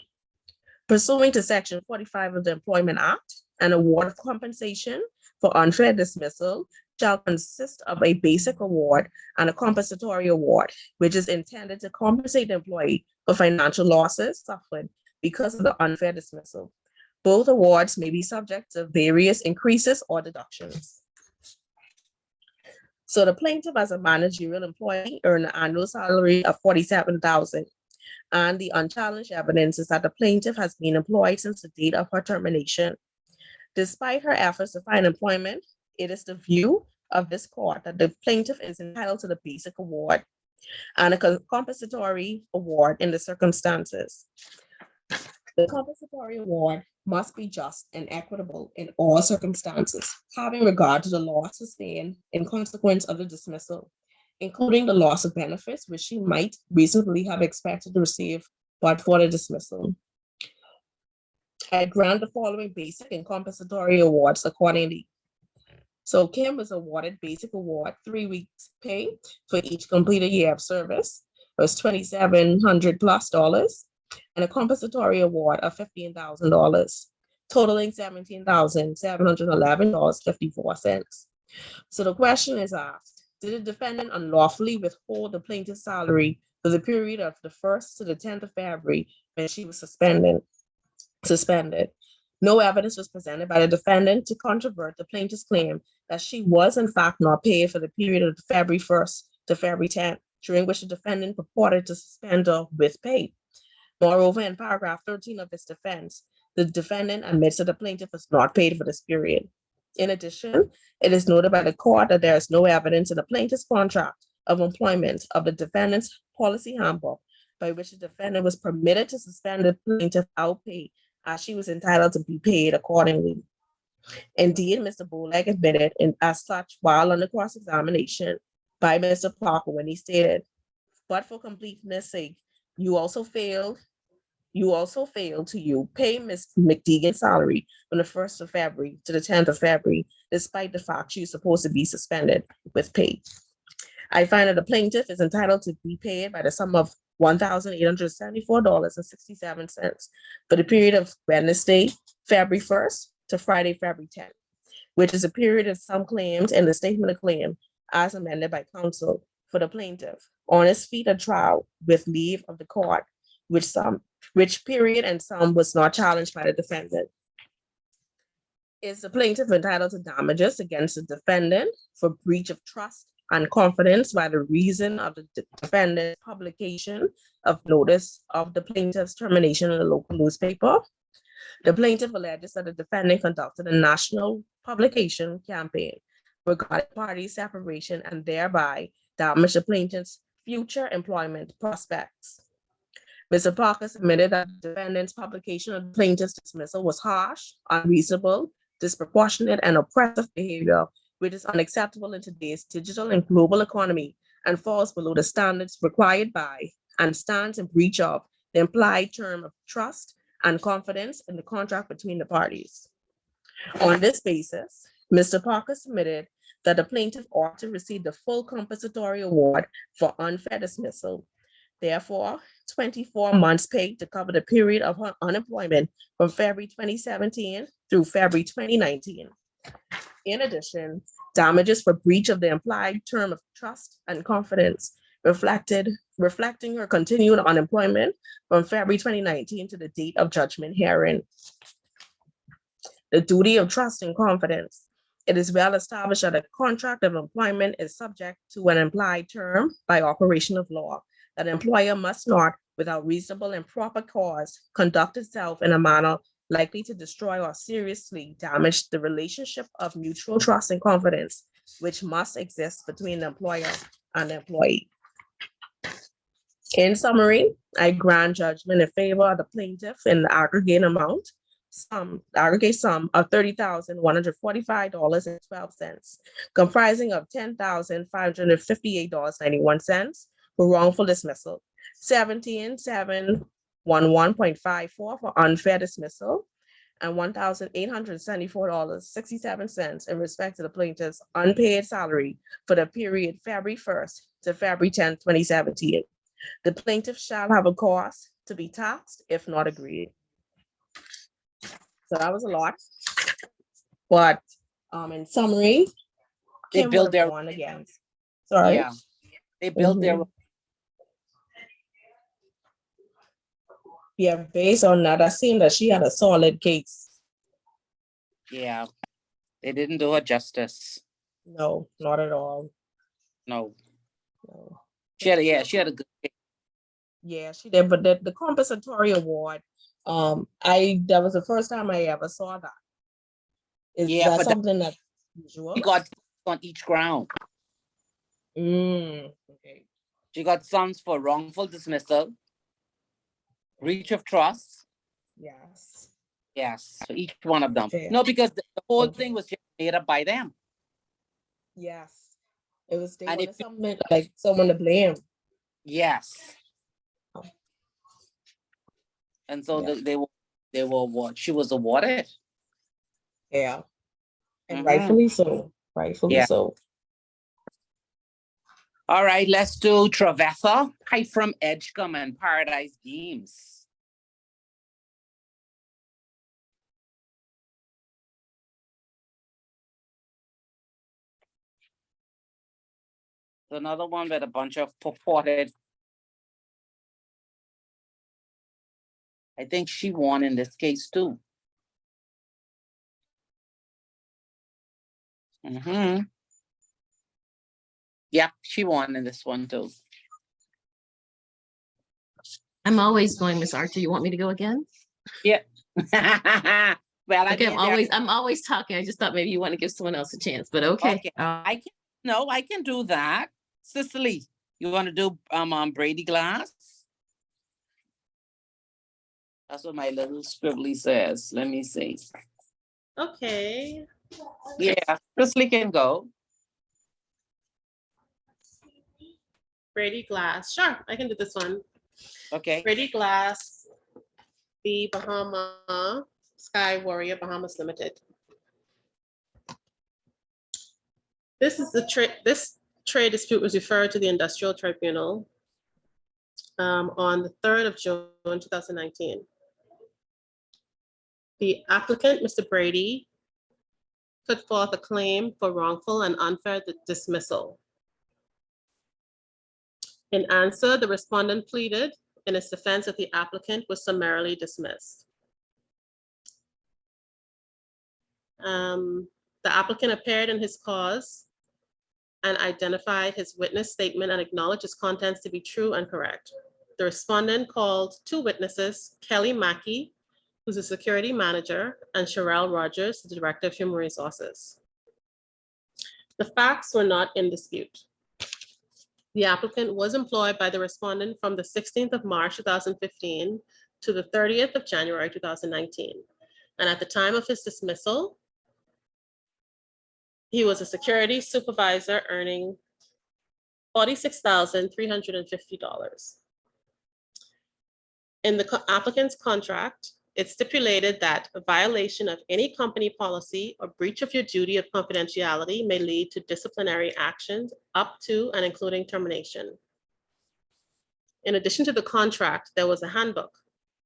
Pursuant to Section 45 of the Employment Act, an award of compensation for unfair dismissal shall consist of a basic award and a compensatory award, which is intended to compensate the employee for financial losses suffered because of the unfair dismissal. Both awards may be subject to various increases or deductions. So the plaintiff, as a managerial employee, earned an annual salary of $47,000. And the unchallenged evidence is that the plaintiff has been employed since the date of her termination. Despite her efforts to find employment, it is the view of this court that the plaintiff is entitled to the basic award and a compensatory award in the circumstances. The compensatory award must be just and equitable in all circumstances, having regard to the loss sustained in consequence of the dismissal, including the loss of benefits which she might reasonably have expected to receive but for the dismissal. I grant the following basic and compensatory awards accordingly. So Kim was awarded basic award 3 weeks pay for each completed year of service. It was $2,700+, and a compensatory award of $15,000, totaling $17,711.54. So the question is asked, did the defendant unlawfully withhold the plaintiff's salary for the period of the 1st to the 10th of February when she was suspended? No evidence was presented by the defendant to controvert the plaintiff's claim that she was in fact not paid for the period of February 1st to February 10th, during which the defendant purported to suspend her with pay. Moreover, in paragraph 13 of his defense, the defendant admits that the plaintiff was not paid for this period. In addition, it is noted by the court that there is no evidence in the plaintiff's contract of employment of the defendant's policy handbook by which the defendant was permitted to suspend the plaintiff without pay, as she was entitled to be paid accordingly. Indeed, Mr. Bolek admitted as such while under cross-examination by Mr. Parker when he stated, "But for completeness' sake, you also failed to pay Ms. McDeegan's salary from the 1st of February to the 10th of February, despite the fact she was supposed to be suspended with pay." I find that the plaintiff is entitled to be paid by the sum of $1,874.67 for the period of Wednesday, February 1st to Friday, February 10th, which is a period of sum claimed in the statement of claim as amended by counsel for the plaintiff on his feet at trial with leave of the court, which period and sum was not challenged by the defendant. Is the plaintiff entitled to damages against the defendant for breach of trust and confidence by the reason of the defendant's publication of notice of the plaintiff's termination in a local newspaper? The plaintiff alleges that the defendant conducted a national publication campaign regarding party separation and thereby damaged the plaintiff's future employment prospects. Mr. Parker submitted that the defendant's publication of the plaintiff's dismissal was harsh, unreasonable, disproportionate, and oppressive behavior, which is unacceptable in today's digital and global economy and falls below the standards required by and stands in breach of the implied term of trust and confidence in the contract between the parties. On this basis, Mr. Parker submitted that the plaintiff ought to receive the full compensatory award for unfair dismissal. Therefore, 24 months paid to cover the period of her unemployment from February 2017 through February 2019. In addition, damages for breach of the implied term of trust and confidence reflecting her continued unemployment from February 2019 to the date of judgment herein. The duty of trust and confidence. It is well established that a contract of employment is subject to an implied term by operation of law, that an employer must not, without reasonable and proper cause, conduct itself in a manner likely to destroy or seriously damage the relationship of mutual trust and confidence, which must exist between the employer and the employee. In summary, I grant judgment in favor of the plaintiff in the aggregate sum of $30,145.12, comprising of $10,558.91 for wrongful dismissal, $17,711.54 for unfair dismissal, and $1,874.67 in respect to the plaintiff's unpaid salary for the period February 1st to February 10th, 2017. The plaintiff shall have a cause to be taxed if not agreed. So that was a lot. But in summary, They Kim built would have their, won again. Sorry. yeah, they built their, Yeah, based on that, I seen that she had a solid case. yeah, they didn't do her justice. No, not at all. No, No. she had a good case. Yeah, she did. But the compensatory award, that was the first time I ever saw that. Is Yeah, that but something that's usual? she got on each ground. Okay. She got sums for wrongful dismissal, breach of trust. Yes. Yes, for each one of them. Okay. No, because the whole Okay. thing was just made up by them. Yes. It was they And wanted if you- something like someone to blame. Yes. Oh. And so Yeah. they were what she was awarded. Yeah. And Mhm. rightfully so. Rightfully Yeah. so. All right, let's do Travessa. Hi from Edgecombe and Paradise Games. Another one with a bunch of purported. I think she won in this case too. Yep, she won in this one too. I'm always going, Miss Archer. You want me to go again? Yeah. Well, Okay, I mean, I'm always talking. I just thought maybe you want to give someone else a chance, but okay. Okay. I can do that. Cicely, you want to do Brady Glass? That's what my little scribbly says. Let me see. Okay. Yeah, Cicely can go. Brady Glass. Sure, I can do this one. Okay. Brady Glass, the Bahama Sky Warrior Bahamas Limited. This trade dispute was referred to the Industrial Tribunal on the 3rd of June, 2019. The applicant, Mr. Brady, put forth a claim for wrongful and unfair dismissal. In answer, the respondent pleaded in its defense that the applicant was summarily dismissed. The applicant appeared in his cause and identified his witness statement and acknowledged its contents to be true and correct. The respondent called two witnesses, Kelly Mackey, who's a security manager, and Sherelle Rogers, the director of human resources. The facts were not in dispute. The applicant was employed by the respondent from the 16th of March 2015 to the 30th of January 2019. And at the time of his dismissal, he was a security supervisor earning $46,350. In the applicant's contract, it stipulated that a violation of any company policy or breach of your duty of confidentiality may lead to disciplinary actions up to and including termination. In addition to the contract, there was a handbook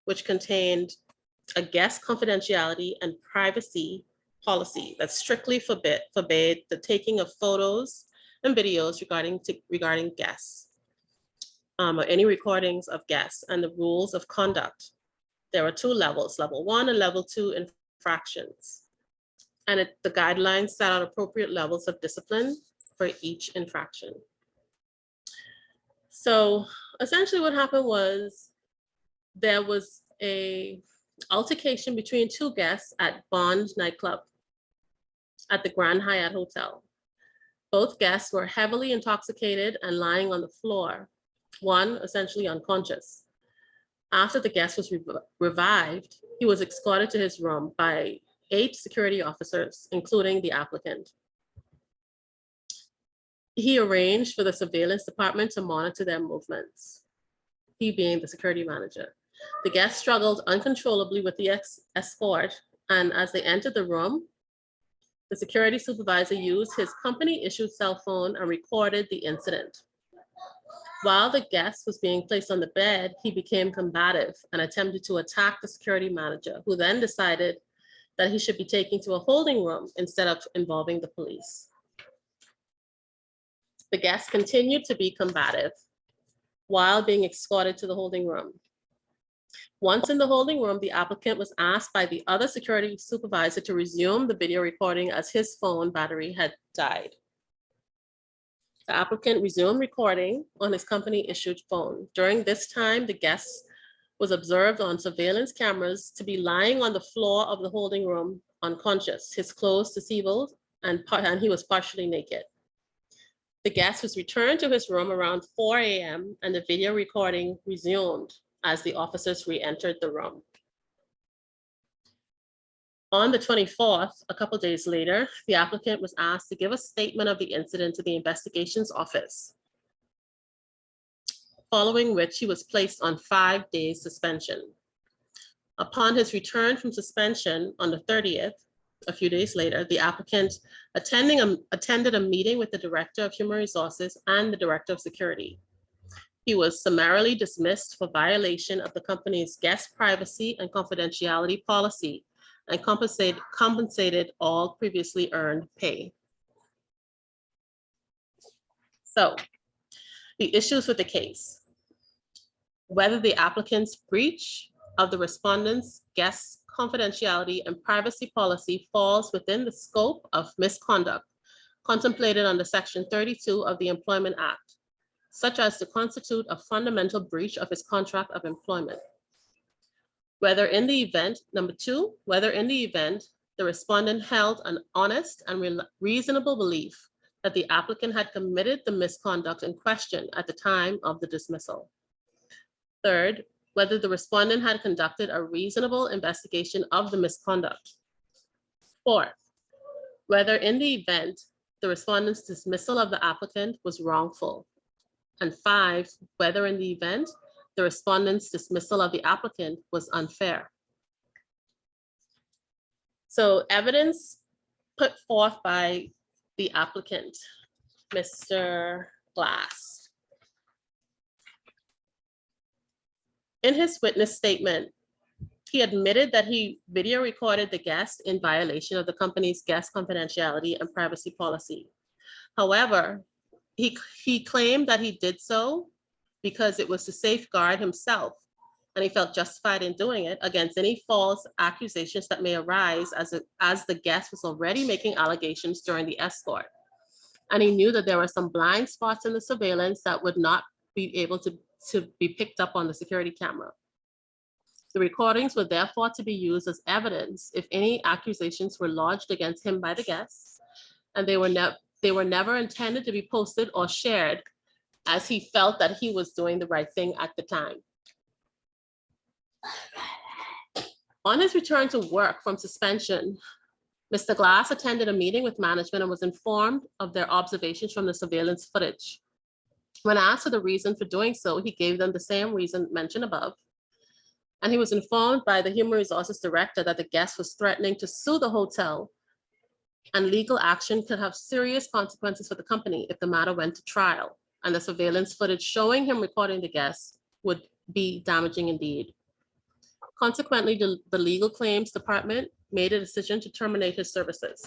which contained a guest confidentiality and privacy policy that strictly forbade the taking of photos and videos regarding guests or any recordings of guests, and the rules of conduct. There were two levels, level 1 and level 2 infractions. And the guidelines set out appropriate levels of discipline for each infraction. So essentially what happened was there was a altercation between two guests at Bond nightclub at the Grand Hyatt Hotel. Both guests were heavily intoxicated and lying on the floor, one essentially unconscious. After the guest was revived, he was escorted to his room by 8 security officers, including the applicant. He arranged for the surveillance department to monitor their movements, he being the security manager. The guest struggled uncontrollably with the escort, and as they entered the room, the security supervisor used his company-issued cell phone and recorded the incident. While the guest was being placed on the bed, he became combative and attempted to attack the security manager, who then decided that he should be taken to a holding room instead of involving the police. The guest continued to be combative while being escorted to the holding room. Once in the holding room, the applicant was asked by the other security supervisor to resume the video recording as his phone battery had died. The applicant resumed recording on his company-issued phone. During this time, the guest was observed on surveillance cameras to be lying on the floor of the holding room, unconscious, his clothes disabled, and he was partially naked. The guest was returned to his room around 4 a.m. and the video recording resumed as the officers re-entered the room. On the 24th, a couple days later, the applicant was asked to give a statement of the incident to the investigations office, following which he was placed on 5 days suspension. Upon his return from suspension on the 30th, a few days later, the applicant attended a meeting with the Director of Human Resources and the Director of Security. He was summarily dismissed for violation of the company's guest privacy and confidentiality policy and compensated all previously earned pay. So, the issues with the case: whether the applicant's breach of the respondent's guest confidentiality and privacy policy falls within the scope of misconduct contemplated under Section 32 of the Employment Act, such as to constitute a fundamental breach of his contract of employment. Whether in the event, number 2, whether in the event the respondent held an honest and reasonable belief that the applicant had committed the misconduct in question at the time of the dismissal. Third, whether the respondent had conducted a reasonable investigation of the misconduct. Fourth, whether in the event the respondent's dismissal of the applicant was wrongful. And 5, whether in the event the respondent's dismissal of the applicant was unfair. So evidence put forth by the applicant, Mr. Glass. In his witness statement, he admitted that he video recorded the guest in violation of the company's guest confidentiality and privacy policy. However, he claimed that he did so because it was to safeguard himself and he felt justified in doing it against any false accusations that may arise as the guest was already making allegations during the escort. And he knew that there were some blind spots in the surveillance that would not be able to be picked up on the security camera. The recordings were therefore to be used as evidence if any accusations were lodged against him by the guests, and they were never intended to be posted or shared, as he felt that he was doing the right thing at the time. On his return to work from suspension, Mr. Glass attended a meeting with management and was informed of their observations from the surveillance footage. When asked for the reason for doing so, he gave them the same reason mentioned above. And he was informed by the Human Resources Director that the guest was threatening to sue the hotel, and legal action could have serious consequences for the company if the matter went to trial. And the surveillance footage showing him recording the guest would be damaging indeed. Consequently, the Legal Claims Department made a decision to terminate his services.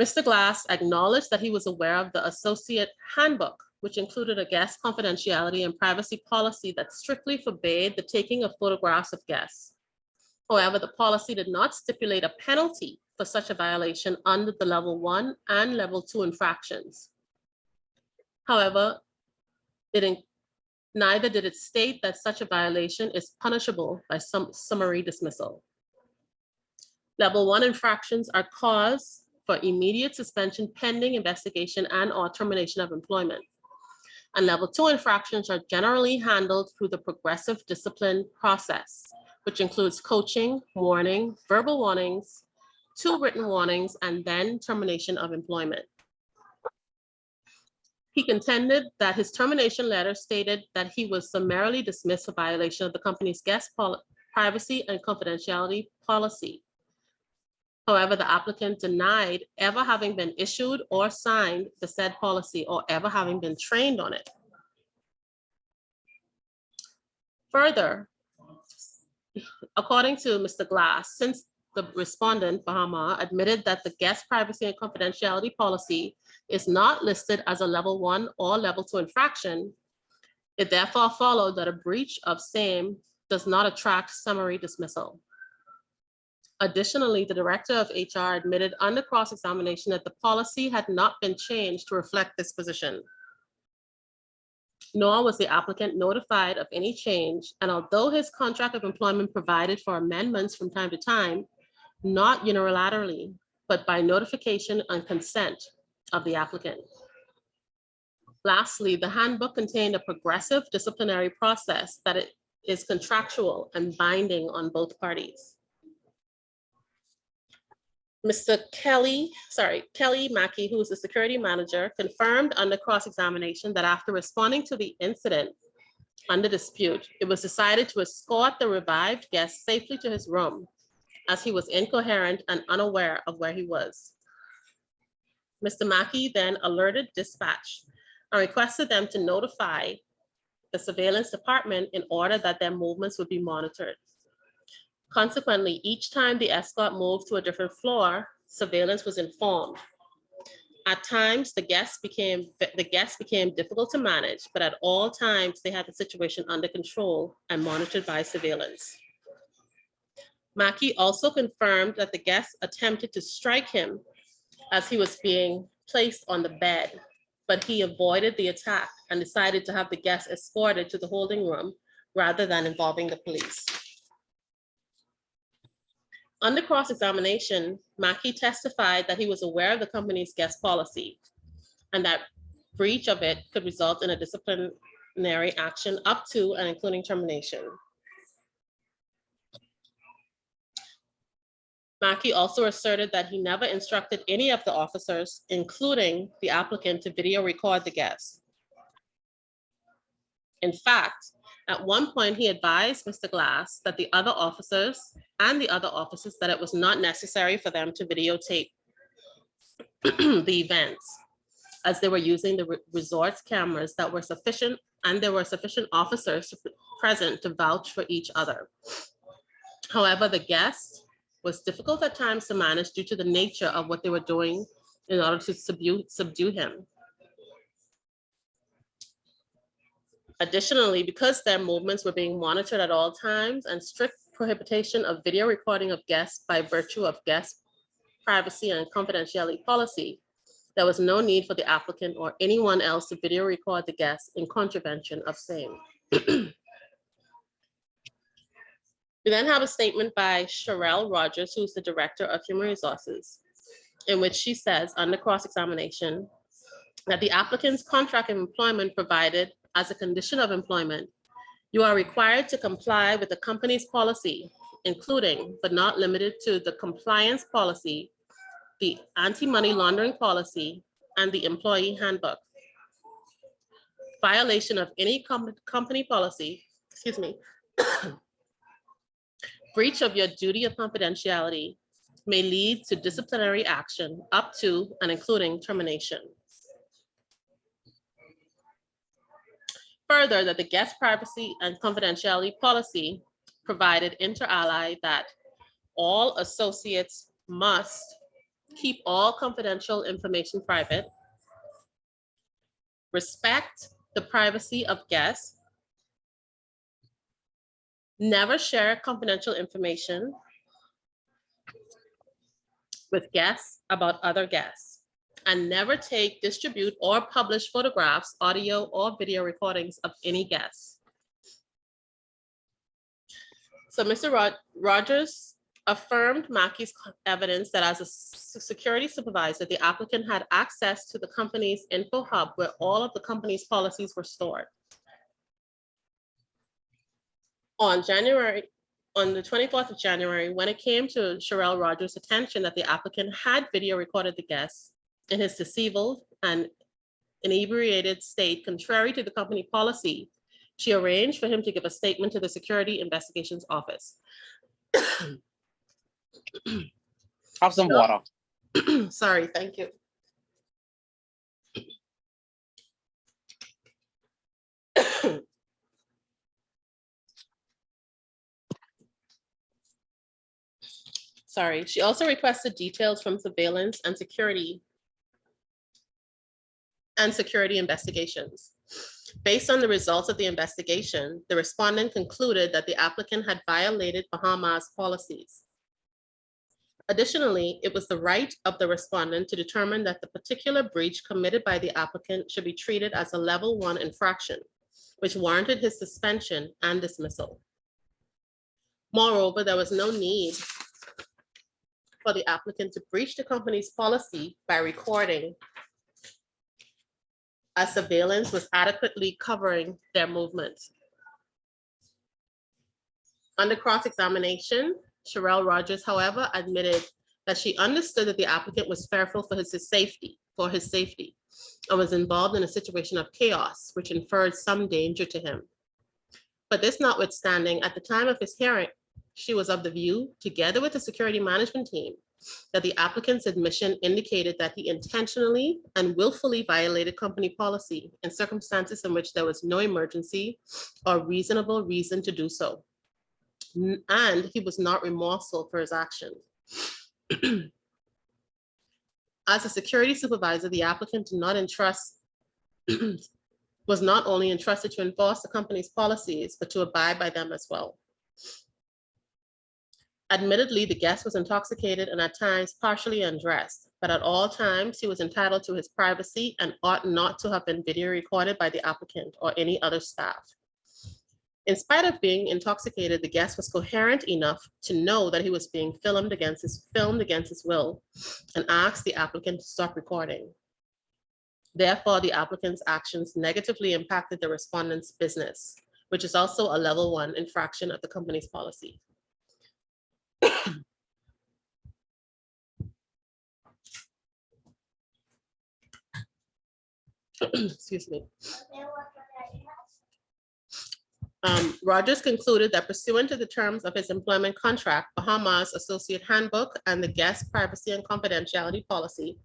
Mr. Glass acknowledged that he was aware of the associate handbook, which included a guest confidentiality and privacy policy that strictly forbade the taking of photographs of guests. However, the policy did not stipulate a penalty for such a violation under the level 1 and level 2 infractions. However, neither did it state that such a violation is punishable by some summary dismissal. Level 1 infractions are cause for immediate suspension pending investigation and/or termination of employment. And level 2 infractions are generally handled through the progressive discipline process, which includes coaching, warning, verbal warnings, 2 written warnings, and then termination of employment. He contended that his termination letter stated that he was summarily dismissed for violation of the company's guest privacy and confidentiality policy. However, the applicant denied ever having been issued or signed the said policy or ever having been trained on it. Further, according to Mr. Glass, since the respondent, Bahama, admitted that the guest privacy and confidentiality policy is not listed as a level 1 or level 2 infraction, it therefore followed that a breach of same does not attract summary dismissal. Additionally, the director of HR admitted under cross-examination that the policy had not been changed to reflect this position, nor was the applicant notified of any change. And although his contract of employment provided for amendments from time to time, not unilaterally, but by notification and consent of the applicant. Lastly, the handbook contained a progressive disciplinary process that it is contractual and binding on both parties. Mr. Kelly Mackey, who is the security manager, confirmed under cross-examination that after responding to the incident under dispute, it was decided to escort the revived guest safely to his room, as he was incoherent and unaware of where he was. Mr. Mackey then alerted dispatch and requested them to notify the surveillance department in order that their movements would be monitored. Consequently, each time the escort moved to a different floor, surveillance was informed. At times, the guests became difficult to manage, but at all times, they had the situation under control and monitored by surveillance. Mackey also confirmed that the guest attempted to strike him as he was being placed on the bed, but he avoided the attack and decided to have the guest escorted to the holding room rather than involving the police. Under cross-examination, Mackey testified that he was aware of the company's guest policy and that breach of it could result in a disciplinary action up to and including termination. Mackey also asserted that he never instructed any of the officers, including the applicant, to video record the guest. In fact, at one point, he advised Mr. Glass that the other officers that it was not necessary for them to videotape the events, as they were using the resort's cameras that were sufficient, and there were sufficient officers present to vouch for each other. However, the guest was difficult at times to manage due to the nature of what they were doing in order to subdue him. Additionally, because their movements were being monitored at all times and strict prohibition of video recording of guests by virtue of guest privacy and confidentiality policy, there was no need for the applicant or anyone else to video record the guests in contravention of same. We then have a statement by Sherelle Rogers, who's the Director of Human Resources, in which she says, under cross-examination, that the applicant's contract of employment provided as a condition of employment, you are required to comply with the company's policy, including but not limited to the compliance policy, the anti-money laundering policy, and the employee handbook. Violation of any company policy, excuse me, breach of your duty of confidentiality may lead to disciplinary action up to and including termination. Further, that the guest privacy and confidentiality policy provided inter alia that all associates must keep all confidential information private, respect the privacy of guests, never share confidential information with guests about other guests, and never take, distribute, or publish photographs, audio, or video recordings of any guests. So Mr. Rogers affirmed Mackey's evidence that as a security supervisor, the applicant had access to the company's info hub where all of the company's policies were stored. On the 24th of January, when it came to Sherelle Rogers' attention that the applicant had video recorded the guests in his disabled and inebriated state, contrary to the company policy, she arranged for him to give a statement to the Security Investigations Office. Have some water. Sorry, thank you. Sorry, she also requested details from surveillance and security investigations. Based on the results of the investigation, the respondent concluded that the applicant had violated Bahamas policies. Additionally, it was the right of the respondent to determine that the particular breach committed by the applicant should be treated as a level 1 infraction, which warranted his suspension and dismissal. Moreover, there was no need for the applicant to breach the company's policy by recording, as surveillance was adequately covering their movements. Under cross-examination, Sherelle Rogers, however, admitted that she understood that the applicant was fearful for his safety, and was involved in a situation of chaos, which inferred some danger to him. But this notwithstanding, at the time of his hearing, she was of the view, together with the security management team, that the applicant's admission indicated that he intentionally and willfully violated company policy in circumstances in which there was no emergency or reasonable reason to do so. And he was not remorseful for his actions. As a security supervisor, the applicant did not was not only entrusted to enforce the company's policies, but to abide by them as well. Admittedly, the guest was intoxicated and at times partially undressed, but at all times he was entitled to his privacy and ought not to have been video recorded by the applicant or any other staff. In spite of being intoxicated, the guest was coherent enough to know that he was being filmed against his will and asked the applicant to stop recording. Therefore, the applicant's actions negatively impacted the respondent's business, which is also a level 1 infraction of the company's policy. Excuse me. Rogers concluded that pursuant to the terms of his employment contract, Bahamas Associate Handbook, and the guest privacy and confidentiality policy,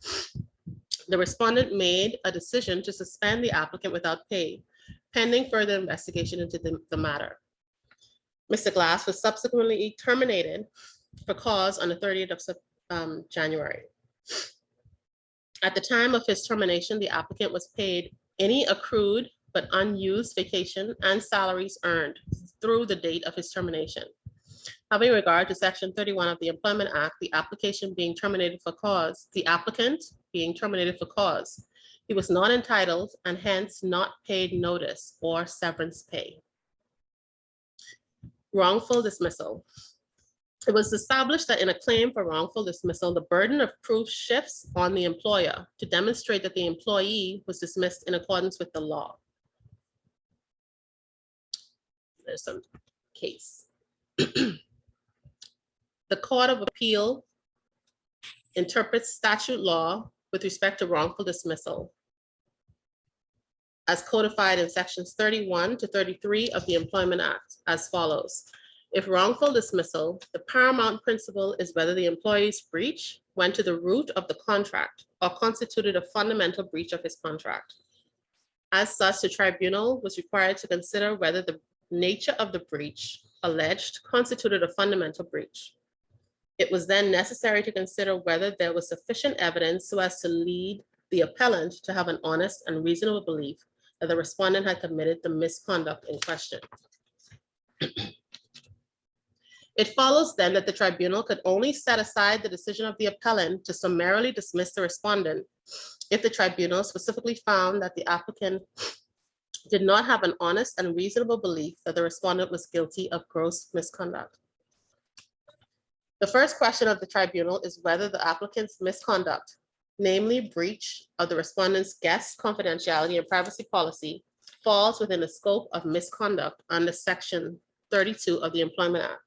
the respondent made a decision to suspend the applicant without pay, pending further investigation into the matter. Mr. Glass was subsequently terminated for cause on the 30th of January. At the time of his termination, the applicant was paid any accrued but unused vacation and salaries earned through the date of his termination. Having regard to Section 31 of the Employment Act, the applicant being terminated for cause, he was not entitled and hence not paid notice or severance pay. Wrongful dismissal. It was established that in a claim for wrongful dismissal, the burden of proof shifts on the employer to demonstrate that the employee was dismissed in accordance with the law. There's some case. The Court of Appeal interprets statute law with respect to wrongful dismissal as codified in sections 31 to 33 of the Employment Act as follows. If wrongful dismissal, the paramount principle is whether the employee's breach went to the root of the contract or constituted a fundamental breach of his contract. As such, the tribunal was required to consider whether the nature of the breach alleged constituted a fundamental breach. It was then necessary to consider whether there was sufficient evidence so as to lead the appellant to have an honest and reasonable belief that the respondent had committed the misconduct in question. It follows then that the tribunal could only set aside the decision of the appellant to summarily dismiss the respondent if the tribunal specifically found that the applicant did not have an honest and reasonable belief that the respondent was guilty of gross misconduct. The first question of the tribunal is whether the applicant's misconduct, namely breach of the respondent's guest confidentiality and privacy policy, falls within the scope of misconduct under Section 32 of the Employment Act.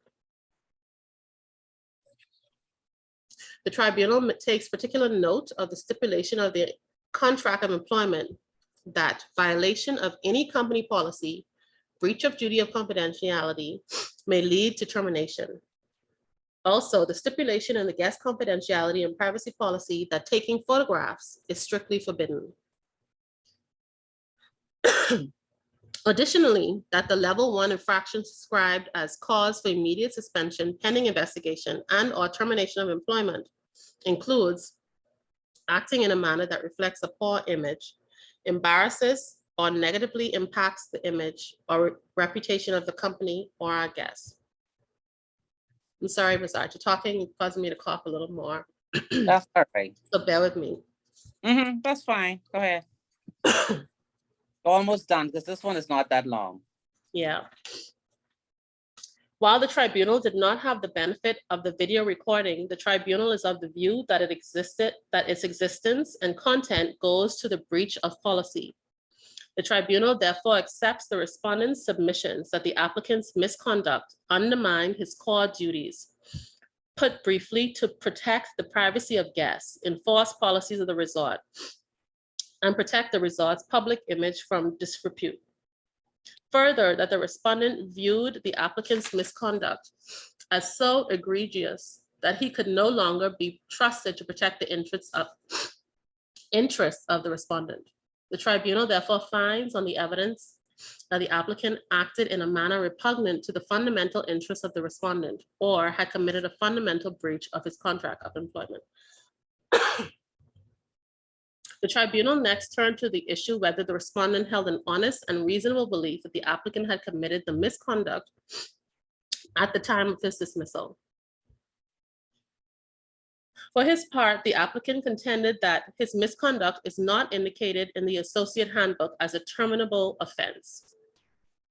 The tribunal takes particular note of the stipulation of the contract of employment that violation of any company policy, breach of duty of confidentiality may lead to termination. Also, the stipulation in the guest confidentiality and privacy policy that taking photographs is strictly forbidden. Additionally, that the level 1 infraction described as cause for immediate suspension pending investigation and or termination of employment includes acting in a manner that reflects a poor image, embarrasses or negatively impacts the image or reputation of the company or our guests. I'm sorry, Ms. Archer, talking causing me to cough a little more. That's all right. So bear with me. That's fine. Go ahead. Almost done because this one is not that long. Yeah. While the tribunal did not have the benefit of the video recording, the tribunal is of the view that its existence and content goes to the breach of policy. The tribunal therefore accepts the respondent's submissions that the applicant's misconduct undermined his core duties. Put briefly, to protect the privacy of guests, enforce policies of the resort, and protect the resort's public image from disrepute. Further, that the respondent viewed the applicant's misconduct as so egregious that he could no longer be trusted to protect the interests of the respondent. The tribunal therefore finds on the evidence that the applicant acted in a manner repugnant to the fundamental interests of the respondent or had committed a fundamental breach of his contract of employment. The tribunal next turned to the issue whether the respondent held an honest and reasonable belief that the applicant had committed the misconduct at the time of his dismissal. For his part, the applicant contended that his misconduct is not indicated in the associate handbook as a terminable offense.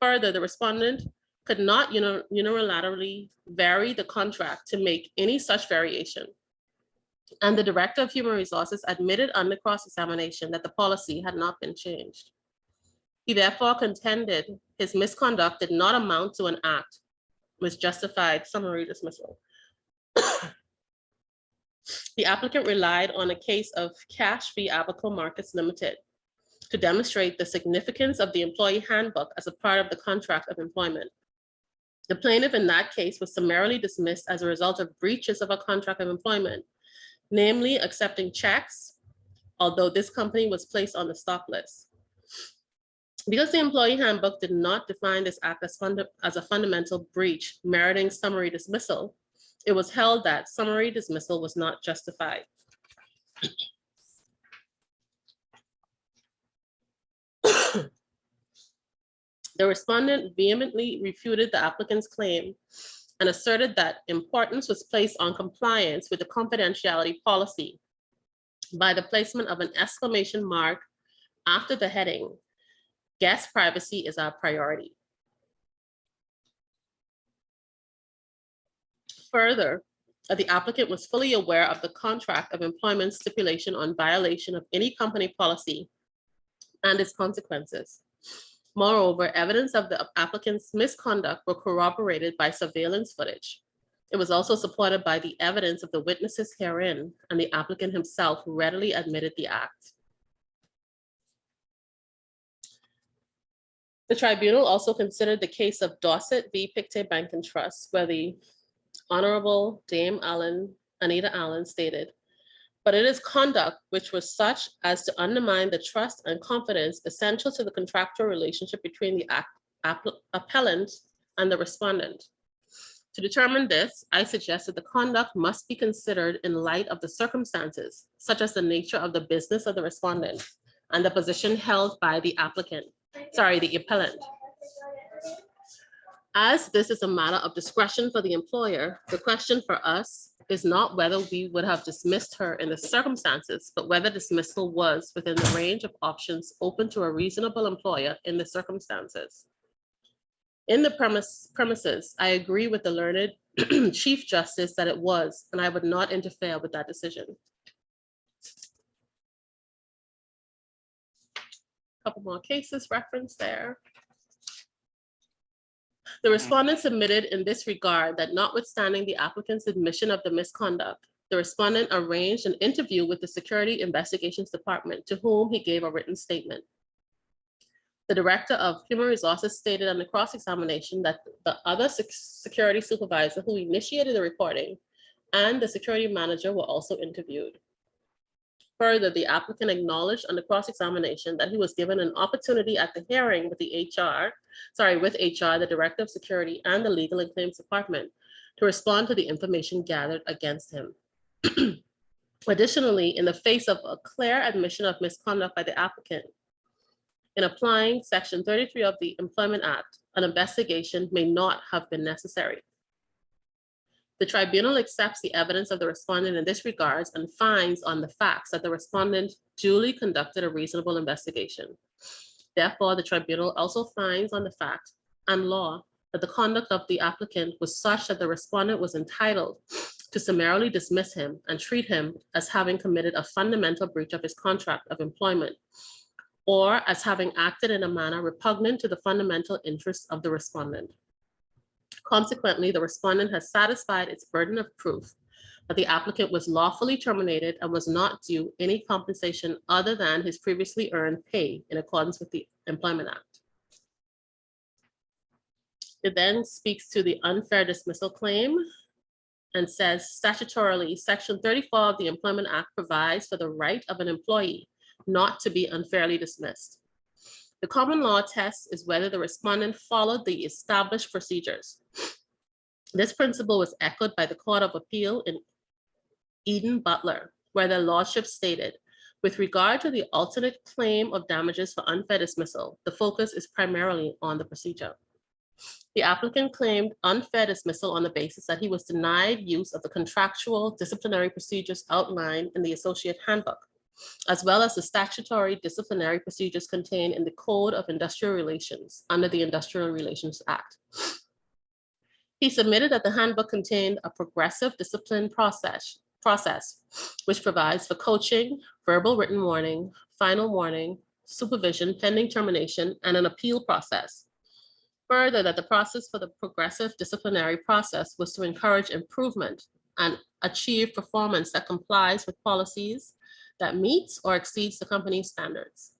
Further, the respondent could not unilaterally vary the contract to make any such variation. And the Director of Human Resources admitted under cross-examination that the policy had not been changed. He therefore contended his misconduct did not amount to an act which justified summary dismissal. The applicant relied on a case of Cash v. Abaco Markets Limited to demonstrate the significance of the employee handbook as a part of the contract of employment. The plaintiff in that case was summarily dismissed as a result of breaches of a contract of employment, namely accepting checks, although this company was placed on the stop list. Because the employee handbook did not define this act as a fundamental breach meriting summary dismissal, it was held that summary dismissal was not justified. The respondent vehemently refuted the applicant's claim and asserted that importance was placed on compliance with the confidentiality policy by the placement of an exclamation mark after the heading, "Guest privacy is our priority." Further, the applicant was fully aware of the contract of employment stipulation on violation of any company policy and its consequences. Moreover, evidence of the applicant's misconduct were corroborated by surveillance footage. It was also supported by the evidence of the witnesses herein, and the applicant himself readily admitted the act. The tribunal also considered the case of Dorset v. Pictet Bank and Trust, where the Honorable Dame Anita Allen stated, "But it is conduct which was such as to undermine the trust and confidence essential to the contractual relationship between the appellant and the respondent. To determine this, I suggest that the conduct must be considered in light of the circumstances, such as the nature of the business of the respondent and the position held by the appellant. As this is a matter of discretion for the employer, the question for us is not whether we would have dismissed her in the circumstances, but whether dismissal was within the range of options open to a reasonable employer in the circumstances. In the premises, I agree with the learned Chief Justice that it was, and I would not interfere with that decision." Couple more cases referenced there. The respondent submitted in this regard that notwithstanding the applicant's admission of the misconduct, the respondent arranged an interview with the Security Investigations Department, to whom he gave a written statement. The Director of Human Resources stated on the cross-examination that the other security supervisor who initiated the reporting and the security manager were also interviewed. Further, the applicant acknowledged on the cross-examination that he was given an opportunity at the hearing with HR, the Director of Security and the Legal and Claims Department to respond to the information gathered against him. Additionally, in the face of a clear admission of misconduct by the applicant, in applying Section 33 of the Employment Act, an investigation may not have been necessary. The tribunal accepts the evidence of the respondent in this regard and finds on the facts that the respondent duly conducted a reasonable investigation. Therefore, the tribunal also finds on the fact and law that the conduct of the applicant was such that the respondent was entitled to summarily dismiss him and treat him as having committed a fundamental breach of his contract of employment, or as having acted in a manner repugnant to the fundamental interests of the respondent. Consequently, the respondent has satisfied its burden of proof that the applicant was lawfully terminated and was not due any compensation other than his previously earned pay in accordance with the Employment Act. It then speaks to the unfair dismissal claim and says statutorily, Section 34 of the Employment Act provides for the right of an employee not to be unfairly dismissed. The common law test is whether the respondent followed the established procedures. This principle was echoed by the Court of Appeal in Eden Butler, where the lordship stated, with regard to the alternate claim of damages for unfair dismissal, the focus is primarily on the procedure. The applicant claimed unfair dismissal on the basis that he was denied use of the contractual disciplinary procedures outlined in the Associate Handbook, as well as the statutory disciplinary procedures contained in the Code of Industrial Relations under the Industrial Relations Act. He submitted that the handbook contained a progressive discipline process, which provides for coaching, verbal written warning, final warning, supervision pending termination, and an appeal process. Further, that the process for the progressive disciplinary process was to encourage improvement and achieve performance that complies with policies that meets or exceeds the company's standards.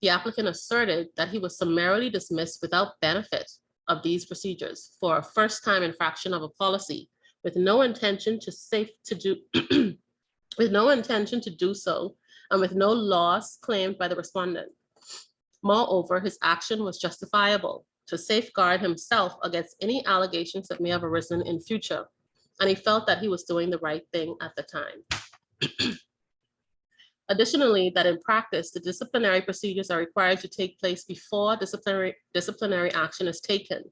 The applicant asserted that he was summarily dismissed without benefit of these procedures for a first-time infraction of a policy with no intention to do so and with no loss claimed by the respondent. Moreover, his action was justifiable to safeguard himself against any allegations that may have arisen in future, and he felt that he was doing the right thing at the time. Additionally, that in practice, the disciplinary procedures are required to take place before disciplinary action is taken,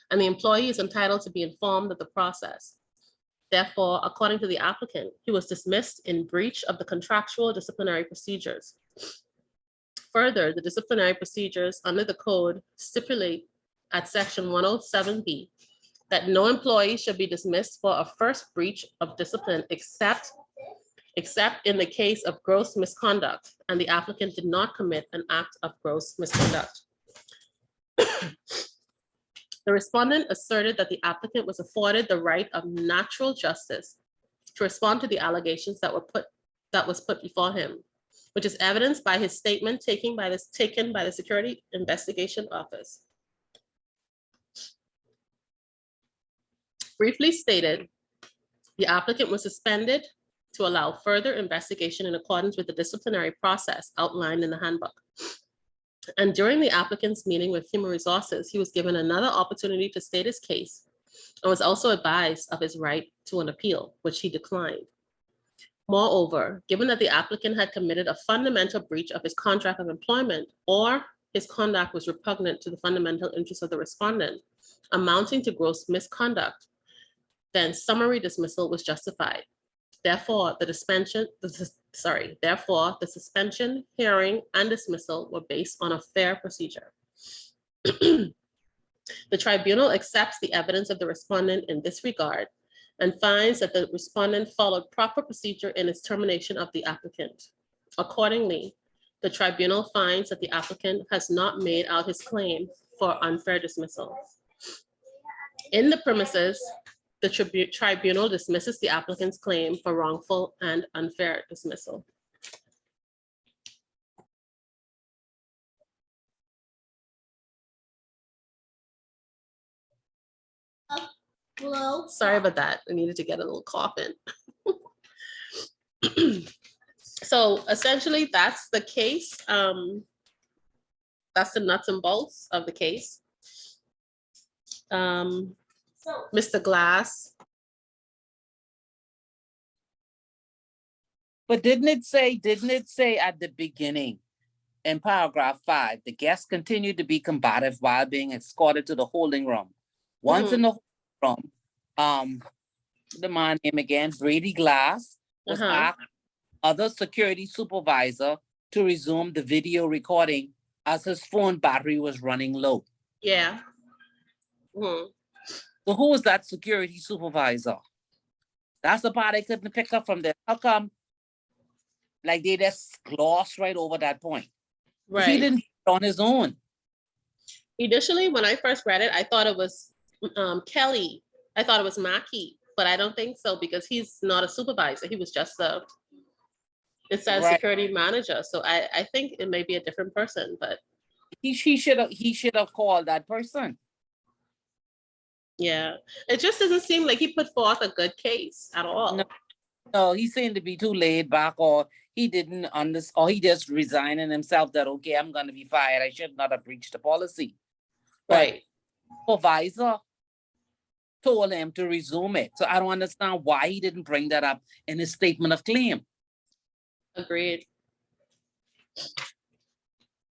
and the employee is entitled to be informed of the process. Therefore, according to the applicant, he was dismissed in breach of the contractual disciplinary procedures. Further, the disciplinary procedures under the code stipulate at section 107B that no employee should be dismissed for a first breach of discipline except in the case of gross misconduct, and the applicant did not commit an act of gross misconduct. The respondent asserted that the applicant was afforded the right of natural justice to respond to the allegations that was put before him, which is evidenced by his statement taken by the Security Investigation Office. Briefly stated, the applicant was suspended to allow further investigation in accordance with the disciplinary process outlined in the handbook. And during the applicant's meeting with Human Resources, he was given another opportunity to state his case and was also advised of his right to an appeal, which he declined. Moreover, given that the applicant had committed a fundamental breach of his contract of employment, or his conduct was repugnant to the fundamental interests of the respondent, amounting to gross misconduct, then summary dismissal was justified. Therefore, the suspension, hearing, and dismissal were based on a fair procedure. The tribunal accepts the evidence of the respondent in this regard and finds that the respondent followed proper procedure in its termination of the applicant. Accordingly, the tribunal finds that the applicant has not made out his claim for unfair dismissal. In the premises, the tribunal dismisses the applicant's claim for wrongful and unfair dismissal. Hello. Sorry about that. I needed to get a little cough in. So essentially, that's the case. That's the nuts and bolts of the case. Mr. Glass. But didn't it say at the beginning in paragraph 5, the guests continued to be combative while being escorted to the holding room. Once in the room, the man name again, Brady Glass, was asked other security supervisor to resume the video recording as his phone battery was running low. Yeah. So who was that security supervisor? That's the part I couldn't pick up from there. How come, like, they just glossed right over that point? Right. He didn't on his own. Initially, when I first read it, I thought it was Kelly. I thought it was Mackie, but I don't think so because he's not a supervisor. He was just it says security manager. So I think it may be a different person, but he should have called that person. Yeah, it just doesn't seem like he put forth a good case at all. No, he seemed to be too laid back, or he didn't understand, or he just resigning himself that, okay, I'm going to be fired. I should not have breached the policy. Right. But supervisor told him to resume it. So I don't understand why he didn't bring that up in his statement of claim. Agreed.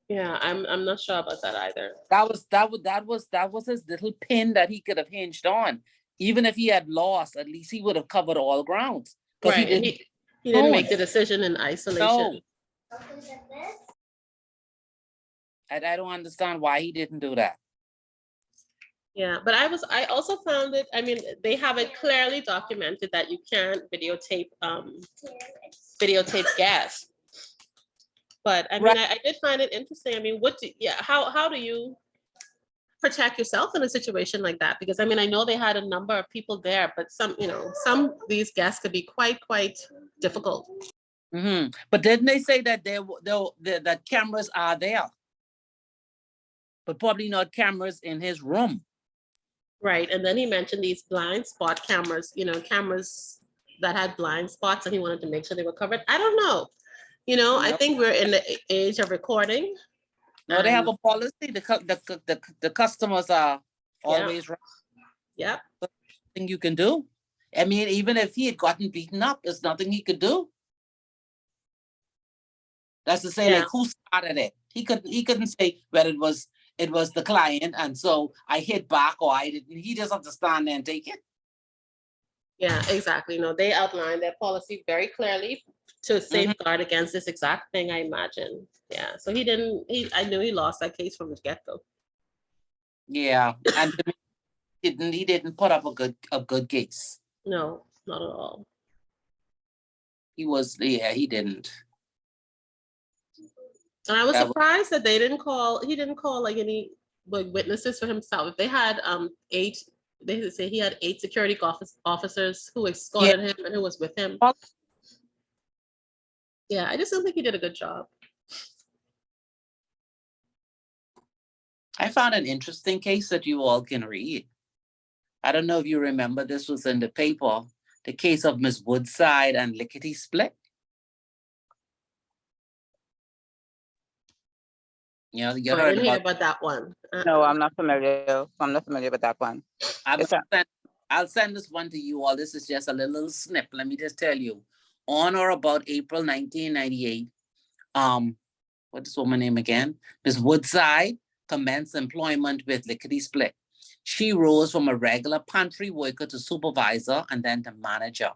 Yeah, I'm not sure about that either. That was his little pin that he could have hinged on. Even if he had lost, at least he would have covered all grounds. Right. He didn't make the decision in isolation. No. I don't understand why he didn't do that. Yeah, but I also found it, I mean, they have it clearly documented that you can't videotape guests. But I mean, I did find it interesting. I mean, how do you protect yourself in a situation like that? Because I mean, I know they had a number of people there, but some of these guests could be quite difficult. Mm-hmm. But didn't they say that that cameras are there, but probably not cameras in his room? Right, and then he mentioned these blind spot cameras, cameras that had blind spots, and he wanted to make sure they were covered. I don't know. I think we're in the age of recording. No, they have a policy. The customers are always right. Yeah. Nothing you can do. I mean, even if he had gotten beaten up, there's nothing he could do. That's to say, Yeah. like, who started it? He couldn't say whether it was the client, and so I hit back or I didn't. He just have to stand there and take it. Yeah, exactly. No, they outlined their policy very clearly to safeguard against this exact thing, I imagine. Yeah, so I knew he lost that case from the get-go. Yeah, and to me, he didn't put up a good case. No, not at all. He didn't. And I was That was- surprised that he didn't call like any like witnesses for himself. If they had they say he had 8 security officers who escorted him and who was with him. Well- Yeah, I just don't think he did a good job. I found an interesting case that you all can read. I don't know if you remember, this was in the paper, the case of Miss Woodside and Lickety Split. You know, you Oh, I heard didn't hear about. about that one. No, I'm not familiar. I'm not familiar with that one. I'll send this one to you all. This is just a little snip. Let me just tell you. On or about April 1998, what's this woman's name again? Miss Woodside commenced employment with Lickety Split. She rose from a regular pantry worker to supervisor and then to manager.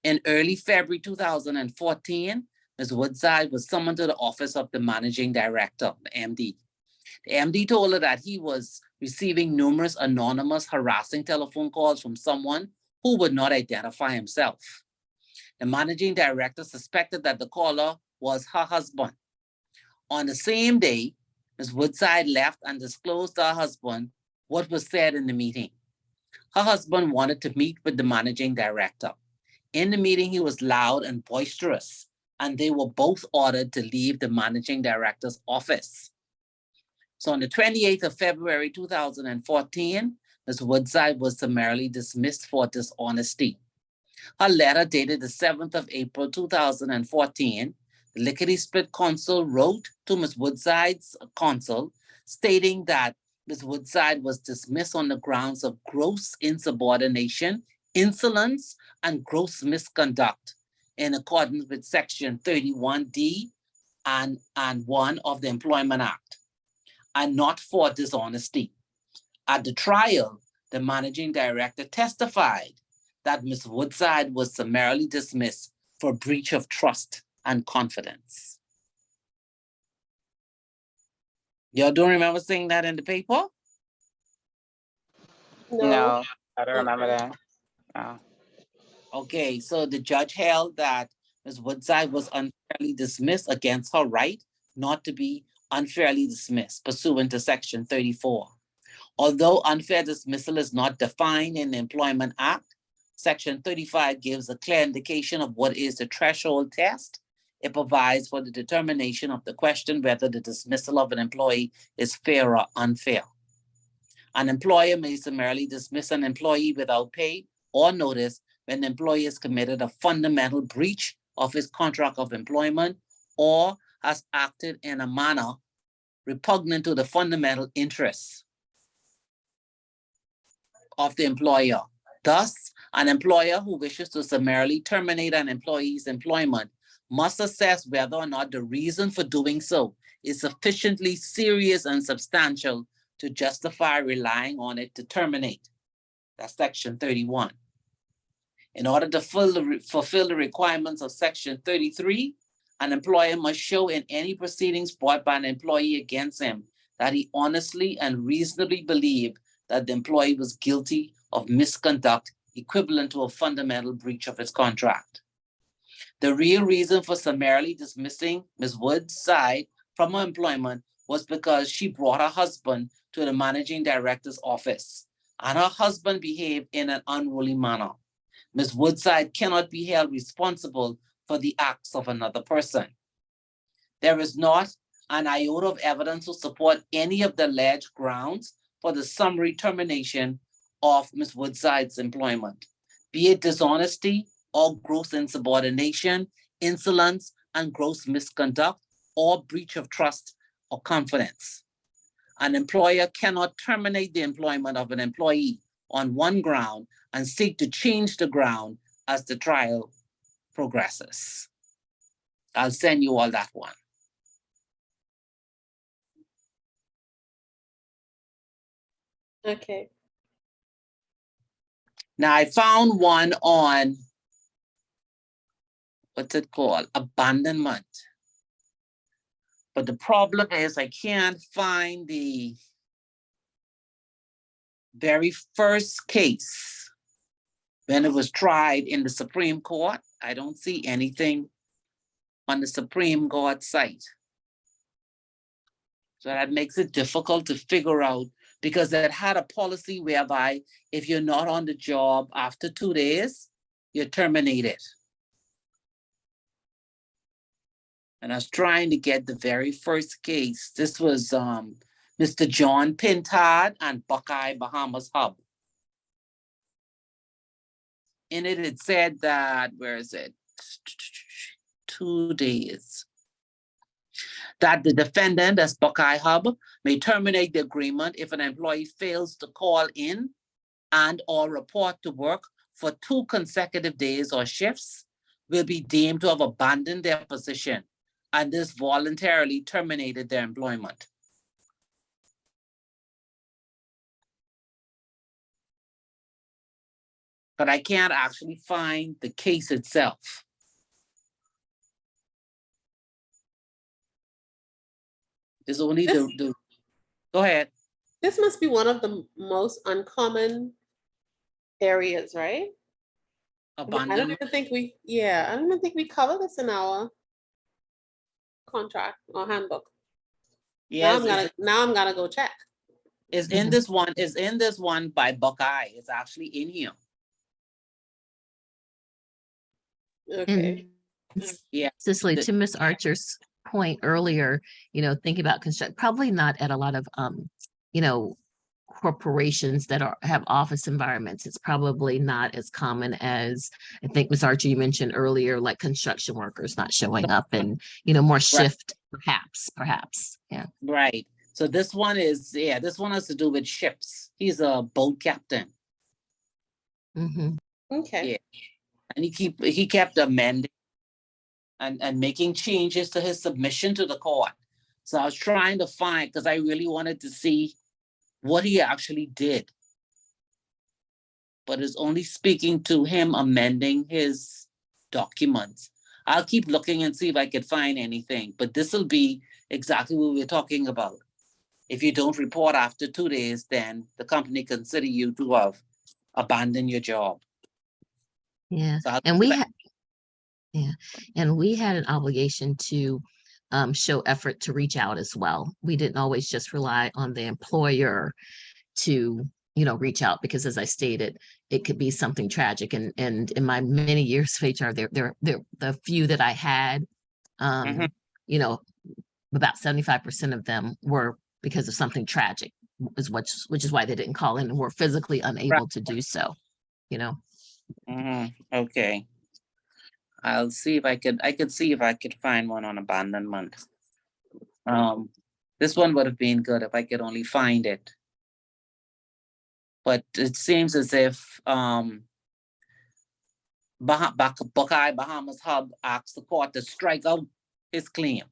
In early February 2014, Ms. Woodside was summoned to the office of the managing director, the MD. The MD told her that he was receiving numerous anonymous harassing telephone calls from someone who would not identify himself. The managing director suspected that the caller was her husband. On the same day, Ms. Woodside left and disclosed to her husband what was said in the meeting. Her husband wanted to meet with the managing director. In the meeting, he was loud and boisterous, and they were both ordered to leave the managing director's office. So on the 28th of February 2014, Ms. Woodside was summarily dismissed for dishonesty. Her letter dated the 7th of April 2014, the Lickety Split consul wrote to Ms. Woodside's consul stating that Ms. Woodside was dismissed on the grounds of gross insubordination, insolence, and gross misconduct in accordance with Section 31D and 1 of the Employment Act, and not for dishonesty. At the trial, the managing director testified that Ms. Woodside was summarily dismissed for breach of trust and confidence. Y'all don't remember seeing that in the paper? No, I don't remember that. No. Okay, so the judge held that Ms. Woodside was unfairly dismissed against her right not to be unfairly dismissed pursuant to Section 34. Although unfair dismissal is not defined in the Employment Act, Section 35 gives a clear indication of what is the threshold test. It provides for the determination of the question whether the dismissal of an employee is fair or unfair. An employer may summarily dismiss an employee without pay or notice when the employee has committed a fundamental breach of his contract of employment or has acted in a manner repugnant to the fundamental interests of the employer. Thus, an employer who wishes to summarily terminate an employee's employment must assess whether or not the reason for doing so is sufficiently serious and substantial to justify relying on it to terminate. That's Section 31. In order to fulfill the requirements of Section 33, an employer must show in any proceedings brought by an employee against him that he honestly and reasonably believed that the employee was guilty of misconduct equivalent to a fundamental breach of his contract. The real reason for summarily dismissing Ms. Woodside from her employment was because she brought her husband to the managing director's office, and her husband behaved in an unruly manner. Ms. Woodside cannot be held responsible for the acts of another person. There is not an iota of evidence to support any of the alleged grounds for the summary termination of Ms. Woodside's employment, be it dishonesty or gross insubordination, insolence and gross misconduct, or breach of trust or confidence. An employer cannot terminate the employment of an employee on one ground and seek to change the ground as the trial progresses. I'll send you all that one. Okay. Now I found one on, what's it called? Abandonment. But the problem is I can't find the very first case when it was tried in the Supreme Court. I don't see anything on the Supreme Court site. So that makes it difficult to figure out, because it had a policy whereby if you're not on the job after 2 days, you're terminated. And I was trying to get the very first case. This was Mr. John Pintard and Buckeye Bahamas Hub. In it, it said that, where is it? 2 days. That the defendant, as Buckeye Hub, may terminate the agreement if an employee fails to call in and or report to work for 2 consecutive days or shifts, will be deemed to have abandoned their position and this voluntarily terminated their employment. But I can't actually find the case itself. It's only the, go ahead. This must be one of the most uncommon areas, right? I don't Abandonment. even think I don't even think we cover this in our contract or handbook. Yes, Now I'm gonna go check. it's in this one, is in this one by Buckeye. It's actually in here. Okay. Yeah. Cicely, The- to Miss Archer's point earlier, thinking about construct, probably not at a lot of, corporations that have office environments. It's probably not as common as, I think, Ms. Archer, you mentioned earlier, like construction workers not showing up and, more shift, perhaps. Yeah. Right. So this one is, this one has to do with ships. He's a boat captain. Mm-hmm. Okay. Yeah. And he kept amending and making changes to his submission to the court. So I was trying to find, because I really wanted to see what he actually did. But it's only speaking to him amending his documents. I'll keep looking and see if I can find anything, but this will be exactly what we're talking about. If you don't report after 2 days, then the company consider you to have abandoned your job. Yeah. So And we had an obligation to show effort to reach out as well. We didn't always just rely on the employer to, reach out, because as I stated, it could be something tragic. And in my many years of HR, the few that I had, about 75% of them were because of something tragic, which is why they didn't call in and were physically unable to do so, Okay. I'll see if I could see if I could find one on abandonment. This one would have been good if I could only find it. But it seems as if Buckeye Bahamas Hub asked the court to strike out his claim.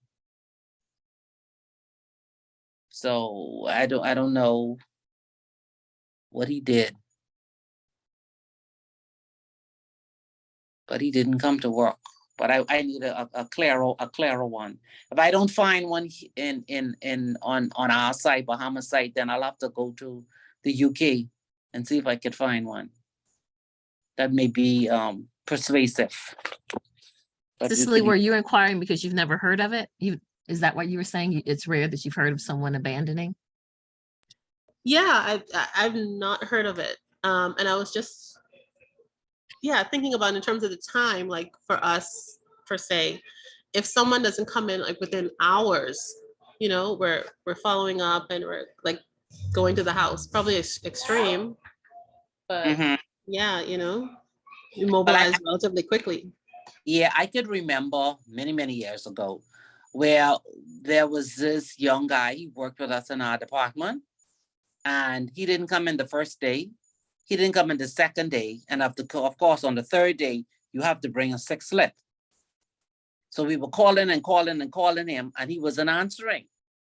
So I don't know what he did. But he didn't come to work. But I need a clearer one. If I don't find one on our site, Bahamas site, then I'll have to go to the UK and see if I could find one that may be persuasive. But Cicely, were you inquiring because you've never heard of it? Is that what you were saying? It's rare that you've heard of someone abandoning? Yeah, I've not heard of it. And I was just thinking about in terms of the time, like for us, per se, if someone doesn't come in like within hours, we're following up and we're like going to the house, probably extreme, but you mobilize relatively quickly. Yeah, I could remember many years ago where there was this young guy, he worked with us in our department, and he didn't come in the first day. He didn't come in the second day. And of course, on the third day, you have to bring a sick slip. So we were calling and calling and calling him, and he wasn't answering.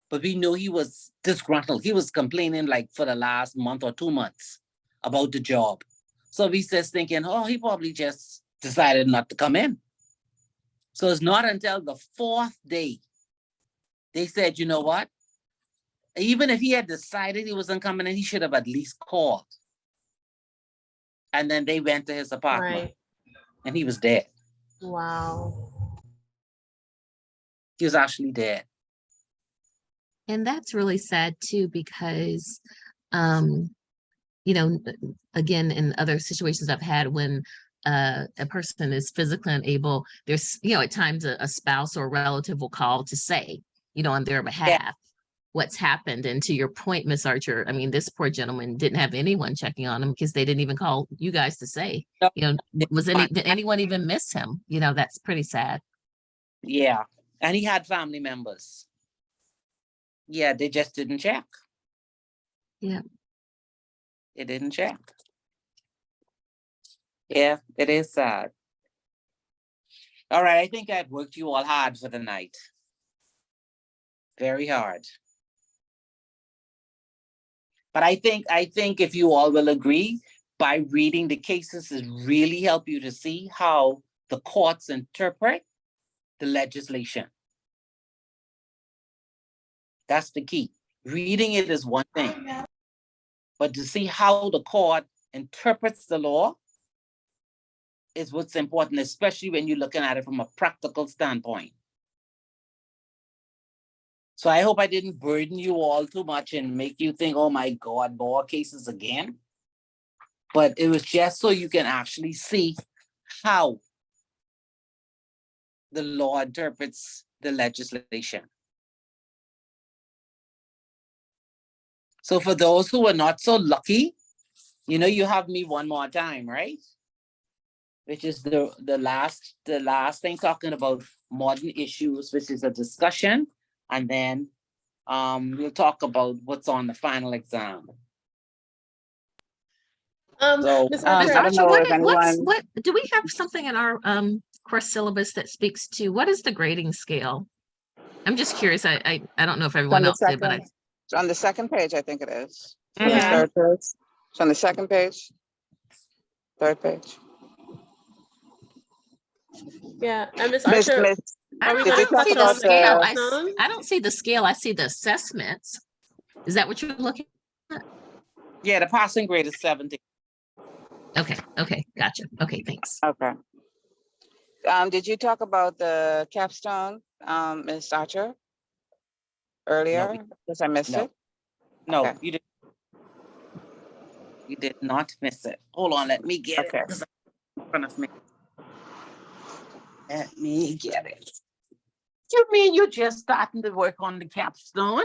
But we knew he was disgruntled. He was complaining like for the last month or 2 months about the job. So we just thinking, oh, he probably just decided not to come in. So it's not until the 4th day, they said, you know what? Even if he had decided he wasn't coming in, he should have at least called. And then they went to his apartment, Right. and he was dead. Wow. He was actually dead. And that's really sad too, because, you know, again, in other situations I've had when a person is physically unable, there's, you know, at times a spouse or a relative will call to say, you know, on their behalf, what's happened. And to your point, Miss Archer, I mean, this poor gentleman didn't have anyone checking on him because they didn't even call you guys to say, Nope. you know, did anyone even miss him? You know, that's pretty sad. Yeah. And he had family members. Yeah, they just didn't check. Yeah. They didn't check. Yeah, it is sad. All right, I think I've worked you all hard for the night. Very hard. But I think if you all will agree, by reading the cases, it really help you to see how the courts interpret the legislation. That's the key. Reading it is one thing, but to see how the court interprets the law is what's important, especially when you're looking at it from a practical standpoint. So I hope I didn't burden you all too much and make you think, oh my God, more cases again. But it was just so you can actually see how the law interprets the legislation. So for those who are not so lucky, you know, you have me one more time, right? Which is the last thing, talking about modern issues, which is a discussion. And then we'll talk about what's on the final exam. So, Ms. I Archer, don't know if anyone. What do we have something in our course syllabus that speaks to what is the grading scale? I'm just curious. I don't know if everyone else did, but It's on the second page, I think it is. It's on the Yeah. third page. It's on the second page. Third page. yeah, and Ms. Miss, Archer, Miss, I are we don't, Did gonna you I talk don't touch see the about on the scale. capstone? I don't see the scale. I see the assessments. Is that what you're looking? yeah, the passing grade is 70. Okay. Okay. Gotcha. Okay. Thanks. Okay. Did you talk about the capstone, Ms. Archer? Earlier? Because I missed No. it? No, Okay. you did not miss it. Hold on, let me get Okay. it. 'Cause it's in front of me. Let me get it. You mean you're just starting to work on the capstone?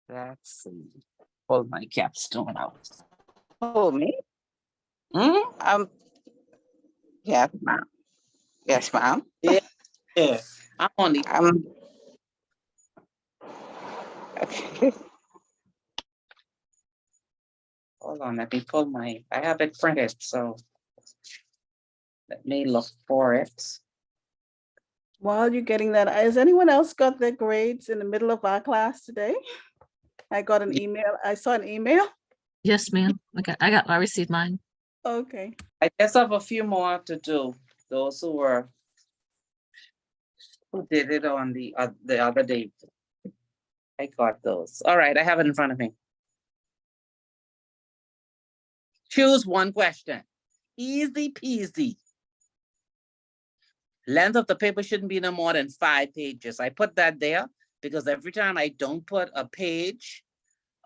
Let's see. Pull my capstone out. Oh, me? Hmm? Yes, ma'am. Yes, ma'am. Yeah. I'm only Okay. hold on, let me pull I have it printed, so let me look for it. While you're getting that, has anyone else got their grades in the middle of our class today? I got an email. I saw an email. Yes, ma'am. Okay. I received mine. Okay. I just have a few more to do. Those who did it on the other day. I got those. All right, I have it in front of me. Choose one question. Easy peasy. Length of the paper shouldn't be no more than 5 pages. I put that there because every time I don't put a page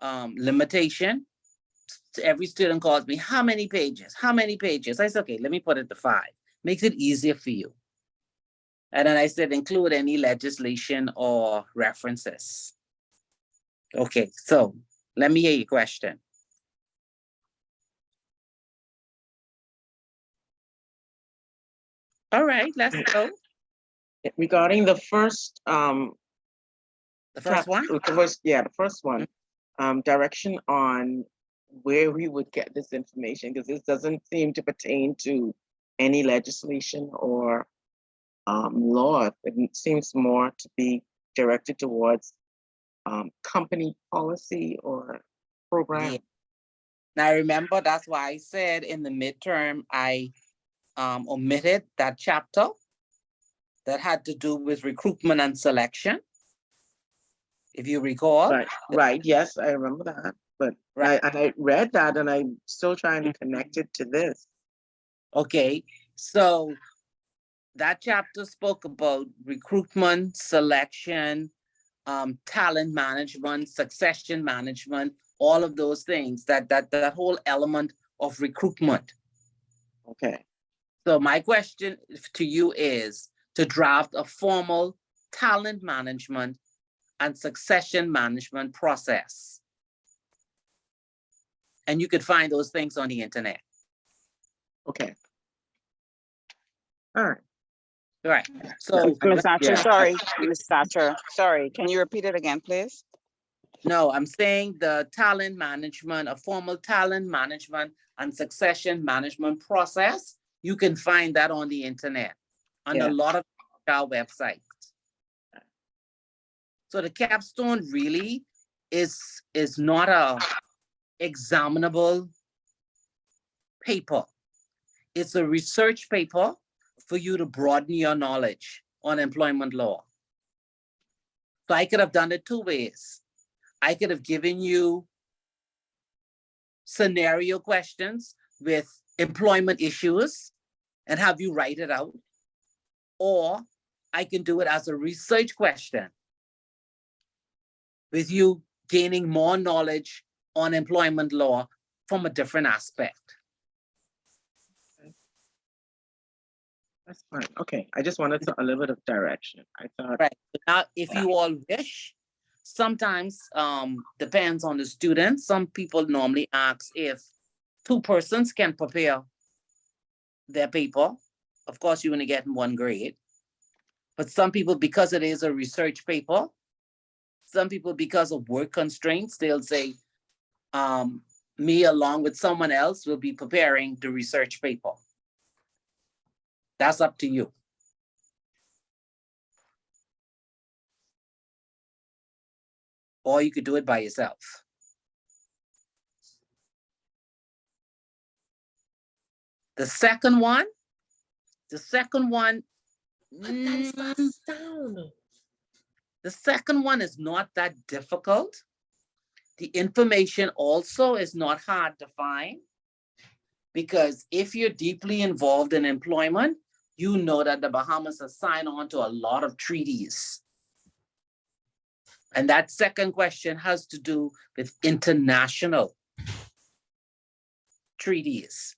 limitation, every student calls me, how many pages? How many pages? I said, okay, let me put it to 5. Makes it easier for you. And then I said, include any legislation or references. Okay, so let me hear your question. All right, let's go. Regarding the first, The first one? the first one, direction on where we would get this information, because this doesn't seem to pertain to any legislation or law. It seems more to be directed towards company policy or program. Yeah. Now, remember, that's why I said in the midterm, I omitted that chapter that had to do with recruitment and selection. If you recall. Right. Yes, I remember that. But Right. I read that and I'm still trying to connect it to this. Okay, so that chapter spoke about recruitment, selection, talent management, succession management, all of those things, that whole element of recruitment. Okay. So my question to you is to draft a formal talent management and succession management process. And you could find those things on the internet. Okay. All right. Right. So Ms. Archer, yeah. sorry, Ms. Archer, sorry, can you repeat it again, please? no, I'm saying the talent management, a formal talent management and succession management process. You can find that on the internet on a Yeah. lot of our websites. So the capstone really is not a examinable paper. It's a research paper for you to broaden your knowledge on employment law. So I could have done it two ways. I could have given you scenario questions with employment issues and have you write it out. Or I can do it as a research question with you gaining more knowledge on employment law from a different aspect. That's fine. Okay. I just wanted a little bit of direction. I thought. Right. Now, if you all wish, sometimes depends on the student. Some people normally ask if two persons can prepare their paper. Of course, you only get one grade. But some people, because it is a research paper, some people, because of work constraints, they'll say, me along with someone else will be preparing the research paper. That's up to you. Or you could do it by yourself. The second one, Put that mm, stuff down. the second one is not that difficult. The information also is not hard to find, because if you're deeply involved in employment, you know that the Bahamas has signed on to a lot of treaties. And that second question has to do with international treaties.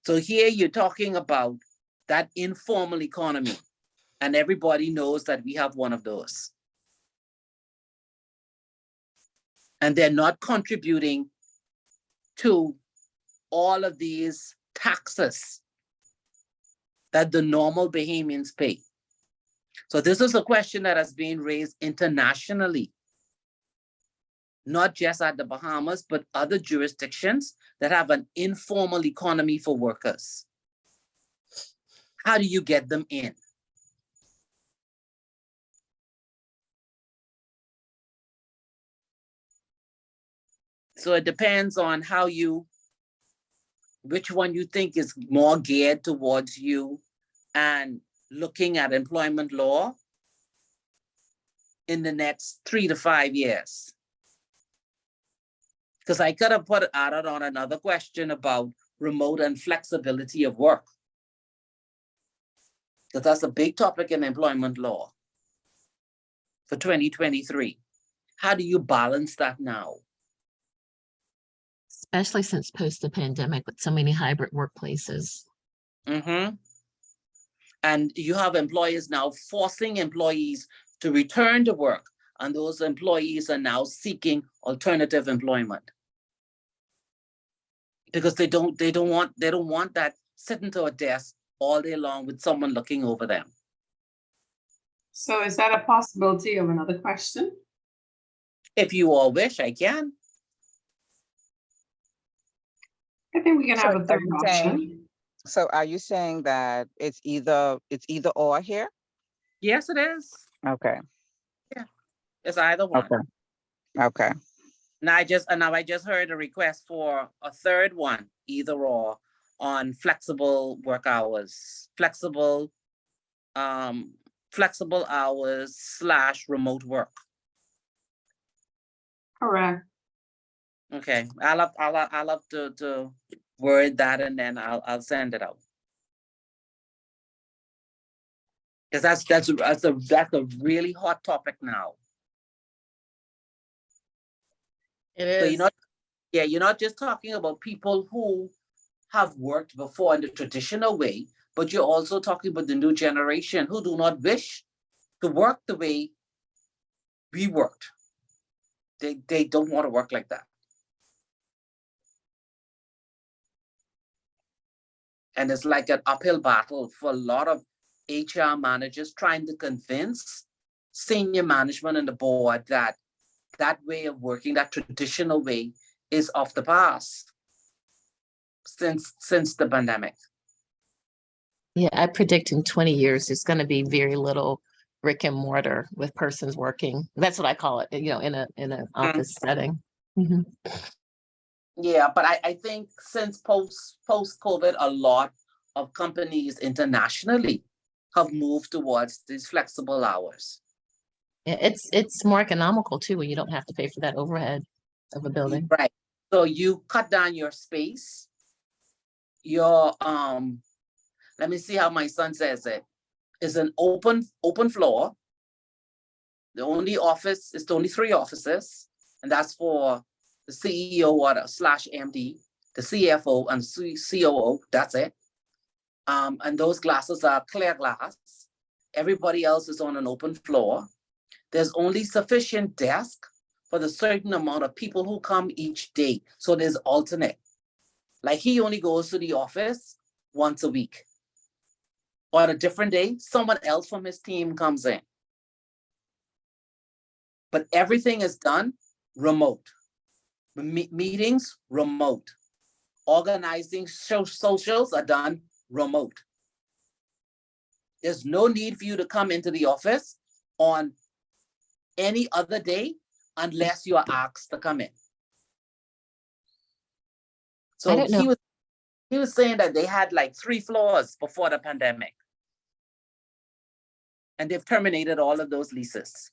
So here you're talking about that informal economy, and everybody knows that we have one of those. And they're not contributing to all of these taxes that the normal Bahamians pay. So this is a question that has been raised internationally, not just at the Bahamas, but other jurisdictions that have an informal economy for workers. How do you get them in? So it depends on how which one you think is more geared towards you and looking at employment law in the next 3 to 5 years. Because I could have added on another question about remote and flexibility of work. Because that's a big topic in employment law for 2023. How do you balance that now? Especially since post the pandemic with so many hybrid workplaces. Mm-hmm. And you have employers now forcing employees to return to work, and those employees are now seeking alternative employment because they don't want that sitting to a desk all day long with someone looking over them. So is that a possibility of another question? If you all wish, I can. I think we can So have a are third you saying- option. So are you saying that it's either or here? Yes, it is. Okay, It's either one. okay, okay. Now I just heard a request for a third one, either or, on flexible work hours, flexible hours / remote work. Correct. Okay, I'll have to word that and then I'll send it out. Because that's a really hot topic now. It So is. you're not just talking about people who have worked before in the traditional way, but you're also talking about the new generation who do not wish to work the way we worked. They don't want to work like that. And it's like an uphill battle for a lot of HR managers trying to convince senior management and the board that that way of working, that traditional way, is of the past since the pandemic. Yeah, I predict in 20 years, there's going to be very little brick and mortar with persons working. That's what I call it, you know, in an office setting. Mhm. Yeah, but I think since post-COVID, a lot of companies internationally have moved towards these flexible hours. Yeah, it's more economical too when you don't have to pay for that overhead of a building. Right. So you cut down your space. Your let me see how my son says it. Is an open floor. The only office is the only 3 offices, and that's for the CEO or /MD, the CFO and COO. That's it. And those glasses are clear glass. Everybody else is on an open floor. There's only sufficient desk for the certain amount of people who come each day. So there's alternate. Like he only goes to the office once a week. On a different day, someone else from his team comes in. But everything is done remote. Meetings, remote. Organizing socials are done remote. There's no need for you to come into the office on any other day unless you are asked to come in. So don't know. he was saying that they had like 3 floors before the pandemic. And they've terminated all of those leases.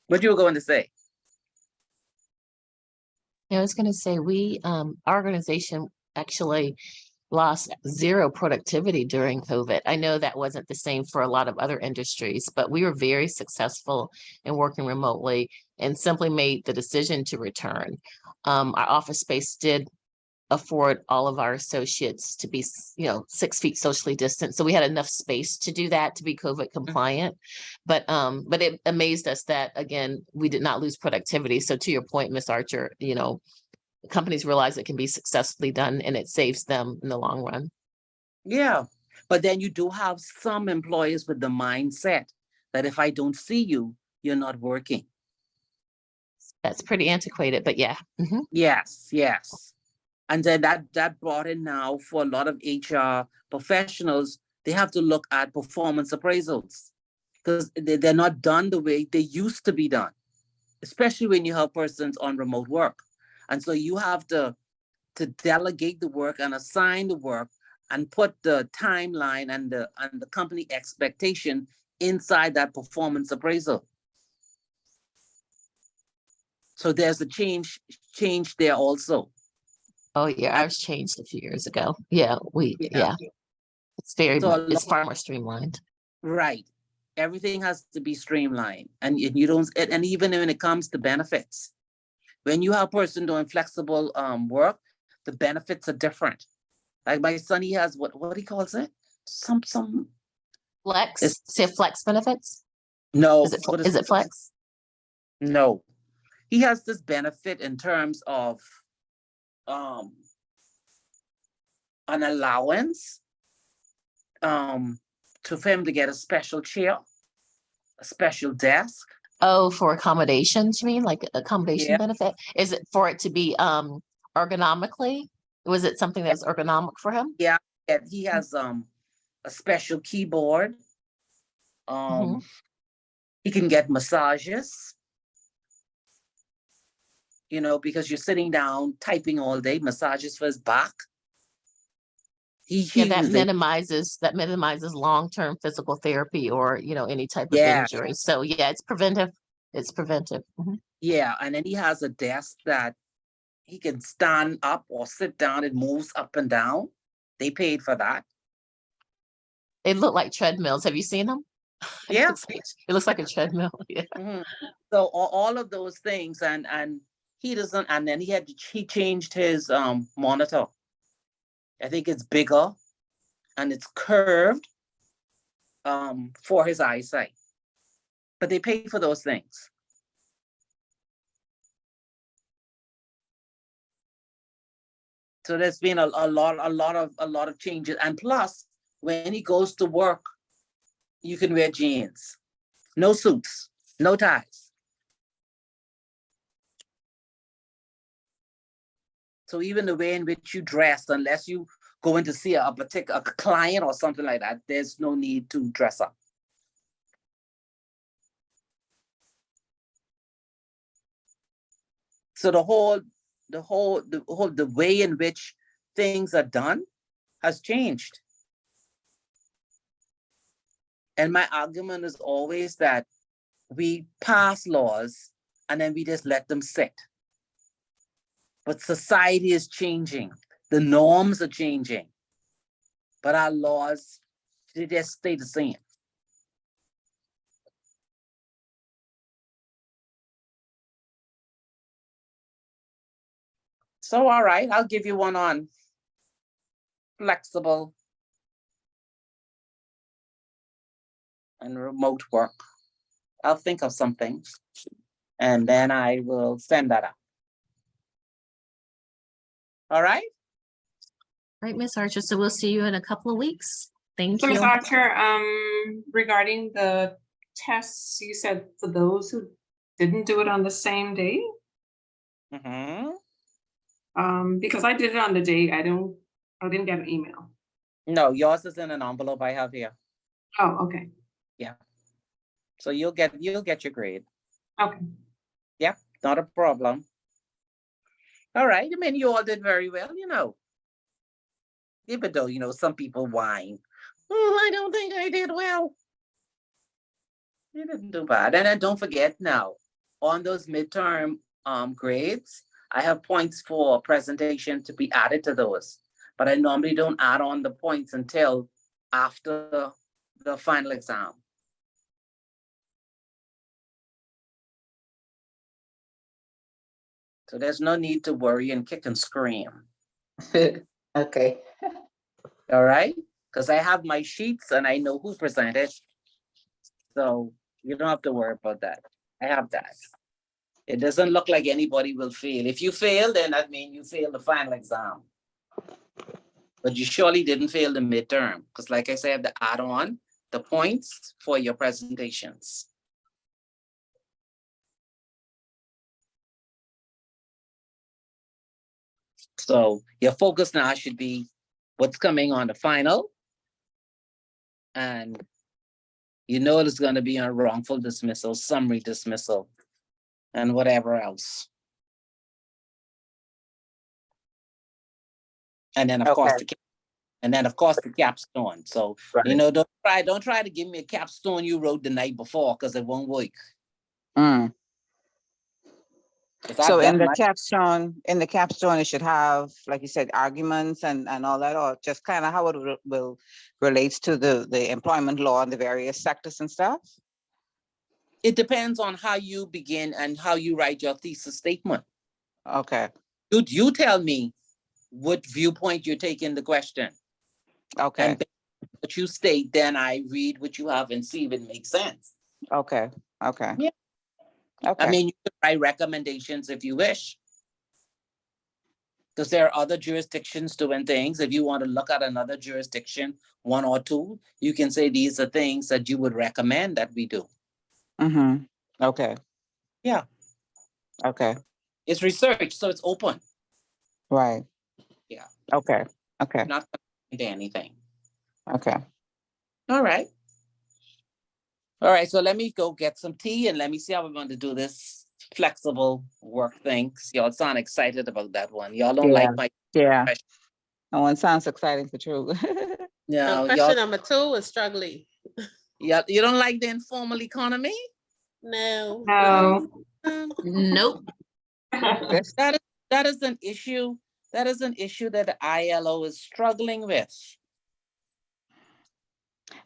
What you were going to say? I was going to say our organization actually lost 0 productivity during COVID. I know that wasn't the same for a lot of other industries, but we were very successful in working remotely and simply made the decision to return. Our office space did afford all of our associates to be, 6 feet socially distant. So we had enough space to do that, to be COVID compliant. But it amazed us that, again, we did not lose productivity. So to your point, Ms. Archer, companies realize it can be successfully done and it saves them in the long run. Yeah, but then you do have some employers with the mindset that if I don't see you, you're not working. That's pretty antiquated, but yeah. Mhm. Yes. And then that brought in now for a lot of HR professionals, they have to look at performance appraisals because they're not done the way they used to be done, especially when you have persons on remote work. And so you have to delegate the work and assign the work and put the timeline and the company expectation inside that performance appraisal. So there's a change there also. Oh yeah, ours changed a few years ago. Yeah, Yeah. It's far more streamlined. Right. Everything has to be streamlined, and you don't. And even when it comes to benefits, when you have a person doing flexible work, the benefits are different. Like my son, he has what he calls it, some Flex, say flex benefits. no. Is it flex? No, he has this benefit in terms of an allowance for him to get a special chair, a special desk. Oh, for accommodations, you mean, like accommodation Yeah. benefit? Is it for it to be ergonomically? Was it something that's ergonomic for him? Yeah, and he has a special keyboard. Mhm. He can get massages. You know, because you're sitting down typing all day, massages for his back. Yeah, that They- minimizes long-term physical therapy or, you know, any type of Yeah. injury. So yeah, it's preventive. It's preventive. Mhm. yeah, and then he has a desk that he can stand up or sit down. It moves up and down. They paid for that. They look like treadmills. Have you seen them? Yeah. It looks like a treadmill. Yeah. Mhm. So all of those things, and he doesn't. And then he changed his monitor. I think it's bigger, and it's curved for his eyesight. But they pay for those things. So there's been a lot of changes. And plus, when he goes to work, you can wear jeans, no suits, no ties. So even the way in which you dress, unless you go in to see a particular client or something like that, there's no need to dress up. So the way in which things are done has changed. And my argument is always that we pass laws and then we just let them sit. But society is changing. The norms are changing. But our laws, they just stay the same. So, all right, I'll give you one on flexible and remote work. I'll think of something and then I will send that out. All right? Right, Miss Archer. So we'll see you in a couple of weeks. Thank So Ms. you. Archer, regarding the tests, you said for those who didn't do it on the same day? Mhm. Because I did it on the day, I didn't get an email. No, yours is in an envelope I have here. Oh, okay, So you'll get your grade. okay. Yeah, not a problem. All right. I mean, you all did very well, you know. Even though, you know, some people whine. Oh, I don't think I did well. You didn't do bad. And then don't forget now, on those midterm grades, I have points for presentation to be added to those. But I normally don't add on the points until after the final exam. So there's no need to worry and kick and scream. Okay. All right? Because I have my sheets and I know who presented. So you don't have to worry about that. I have that. It doesn't look like anybody will fail. If you fail, then that means you failed the final exam. But you surely didn't fail the midterm. Because like I said, the add-on the points for your presentations. So your focus now should be what's coming on the final. And you know it's going to be a wrongful dismissal, summary dismissal, and whatever else. And then of course, the capstone. So, you know, don't try to give me a capstone you wrote the night before because it won't work. Mm. 'Cause I've So in got the my- capstone, it should have, like you said, arguments and all that, or just kind of how it will relates to the employment law and the various sectors and stuff? It depends on how you begin and how you write your thesis statement. Okay, You tell me what viewpoint you're taking the question. okay, And what you state, then I read what you have and see if it makes sense. okay, okay. Yeah. Okay. I mean, you could write recommendations if you wish. Because there are other jurisdictions doing things. If you want to look at another jurisdiction, one or two, you can say these are things that you would recommend that we do. Mm-hmm. Okay, Yeah, okay, it's research, so it's open. right. Yeah. Okay, okay, Not into anything. okay. All right. All right, so let me go get some tea and let me see how we're going to do this flexible work thing. Y'all sound excited about that one. Y'all don't Yeah. like my Yeah. question. That one sounds exciting for true. No, Question y'all, number 2 was struggling. y'all, you don't like the informal economy? No. No. Nope. This, That is an issue. That is an issue that the ILO is struggling with.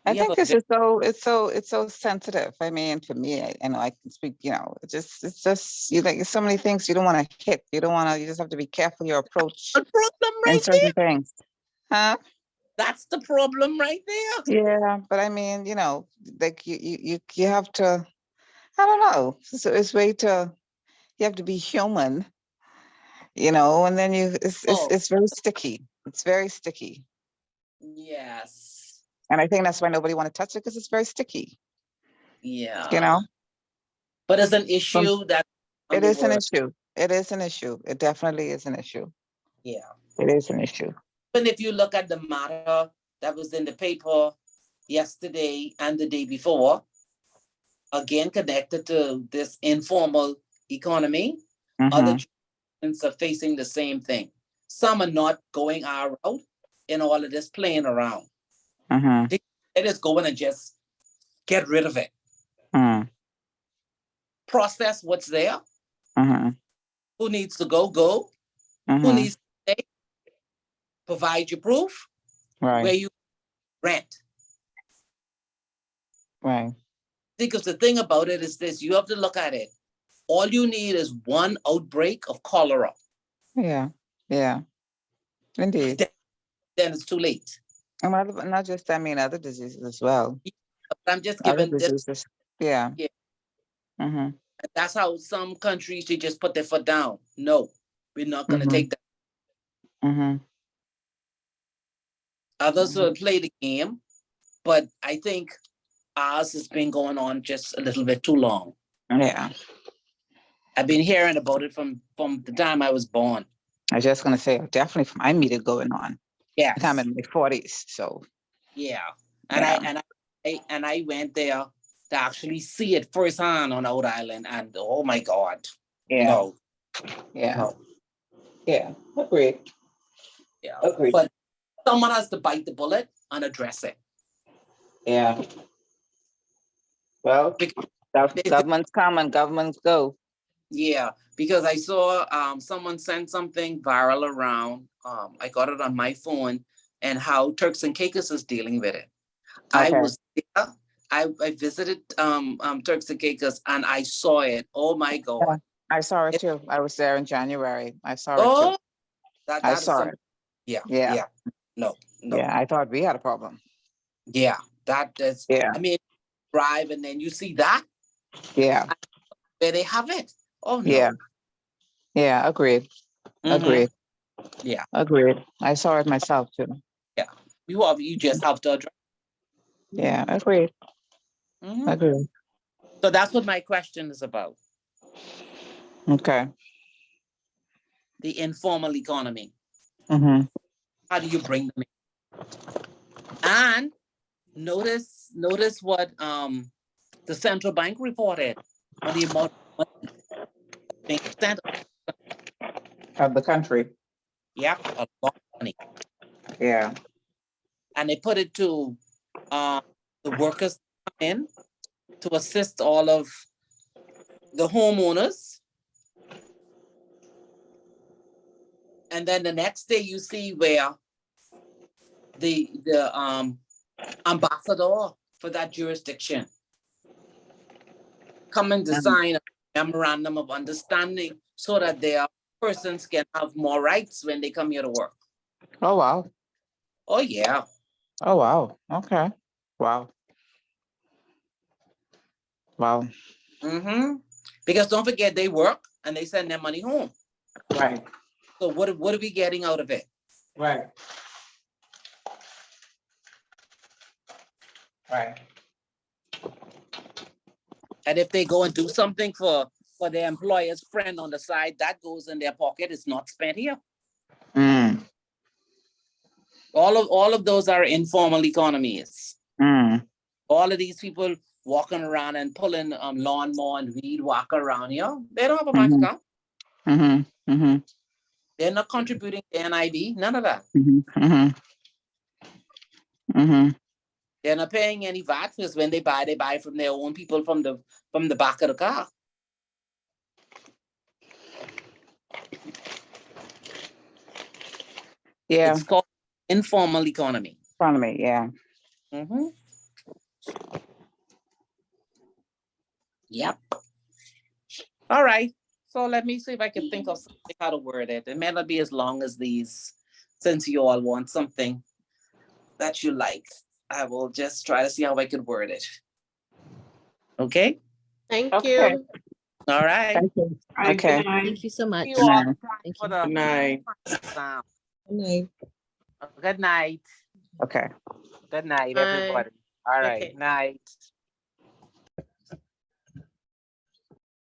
I We have think a it's so sensitive. I mean, for me, I know I can speak, it's just, there's so many things you don't want to hit. You don't want to, you just have to be careful your approach a problem in right there. certain things. Huh? That's the problem right there. Yeah, but I mean, like you have to, I don't know. So it's way to, you have to be human, and then Oh. it's very sticky. It's very sticky. Yes. And I think that's why nobody want to touch it because it's very sticky, Yeah. But it's an issue that It is an issue. It is an issue. It definitely is an issue. Yeah. It is an issue. And if you look at the matter that was in the paper yesterday and the day before, again connected to this informal economy, other students are facing the same thing. Some are not going our route in all of this playing around. They just go in and just get rid of it. Process what's there. Who needs to go, go. Who needs to stay, provide your proof, Right. where you rent. Right. Because the thing about it is this, you have to look at it. All you need is one outbreak of cholera. Yeah. Yeah. Indeed. Then it's too late. And not just, I mean, other diseases as well. I'm just Other giving this. diseases. Yeah. Yeah. That's how some countries, they just put their foot down. No, we're not going to take that. Others will play the game, but I think ours has been going on just a little bit too long. Yeah. I've been hearing about it from the time I was born. I was just going to say, definitely from my meeting going on. Yes. I'm in my 40s, so. Yeah. And I went there to actually see it firsthand on Rhode Island, and oh my God. Yeah. No. Yeah. No. Yeah. Agreed. Yeah. Agreed. But someone has to bite the bullet and address it. Yeah. Well, governments come and governments go. Yeah, because I saw someone sent something viral around. I got it on my phone, and how Turks and Caicos is dealing with it. Okay. I was there. I visited Turks and Caicos, and I saw it. Oh my God. Yeah, I saw it too. I was there in January. I saw it too. That saw is it. Yeah. Yeah. Yeah. No. Yeah, I thought we had a problem. Yeah, that is. Yeah. I mean, drive and then you see that. Yeah. Where they have it. Oh no. Yeah. Yeah. Agreed. Agreed. Yeah. Agreed. I saw it myself too. Yeah. You just have to address. Yeah. Agreed. Agreed. So that's what my question is about. Okay. The informal economy. How do you bring them in? And notice what the central bank reported on the amount of money being sent. Of the country. Yeah, a lot of money. Yeah. And they put it to the workers to come in to assist all of the homeowners. And then the next day you see where the ambassador for that jurisdiction coming to sign a memorandum of understanding so that their persons can have more rights when they come here to work. Oh, wow. Oh, yeah. Oh, wow. Okay. Wow. Wow. Because don't forget, they work and they send their money home. Right. So what are we getting out of it? Right. Right. And if they go and do something for their employer's friend on the side, that goes in their pocket. It's not spent here. Mm, All of those are informal economies. mm, All of these people walking around and pulling lawnmower and weed whacker around here, they don't have a bank Mhm. account. mm-hmm, mm-hmm, They're not contributing to NIB, none of that. mm-hmm, mm-hmm. Mm-hmm. They're not paying any VAT because when they buy from their own people from the back of the car. Yeah, It's called informal economy. economy, yeah. Mhm. Yep. All right. So let me see if I can think of something how to word it. It may not be as long as these, since you all want something that you like. I will just try to see how I could word it. Okay. Thank Okay. you. All right. Thank you. All right, Okay. good night. Thank you so much. See you all night. Thank for you. the Good night. exam. Good night. Good night. Okay. Good night, Bye. everybody. All right. Okay. Night.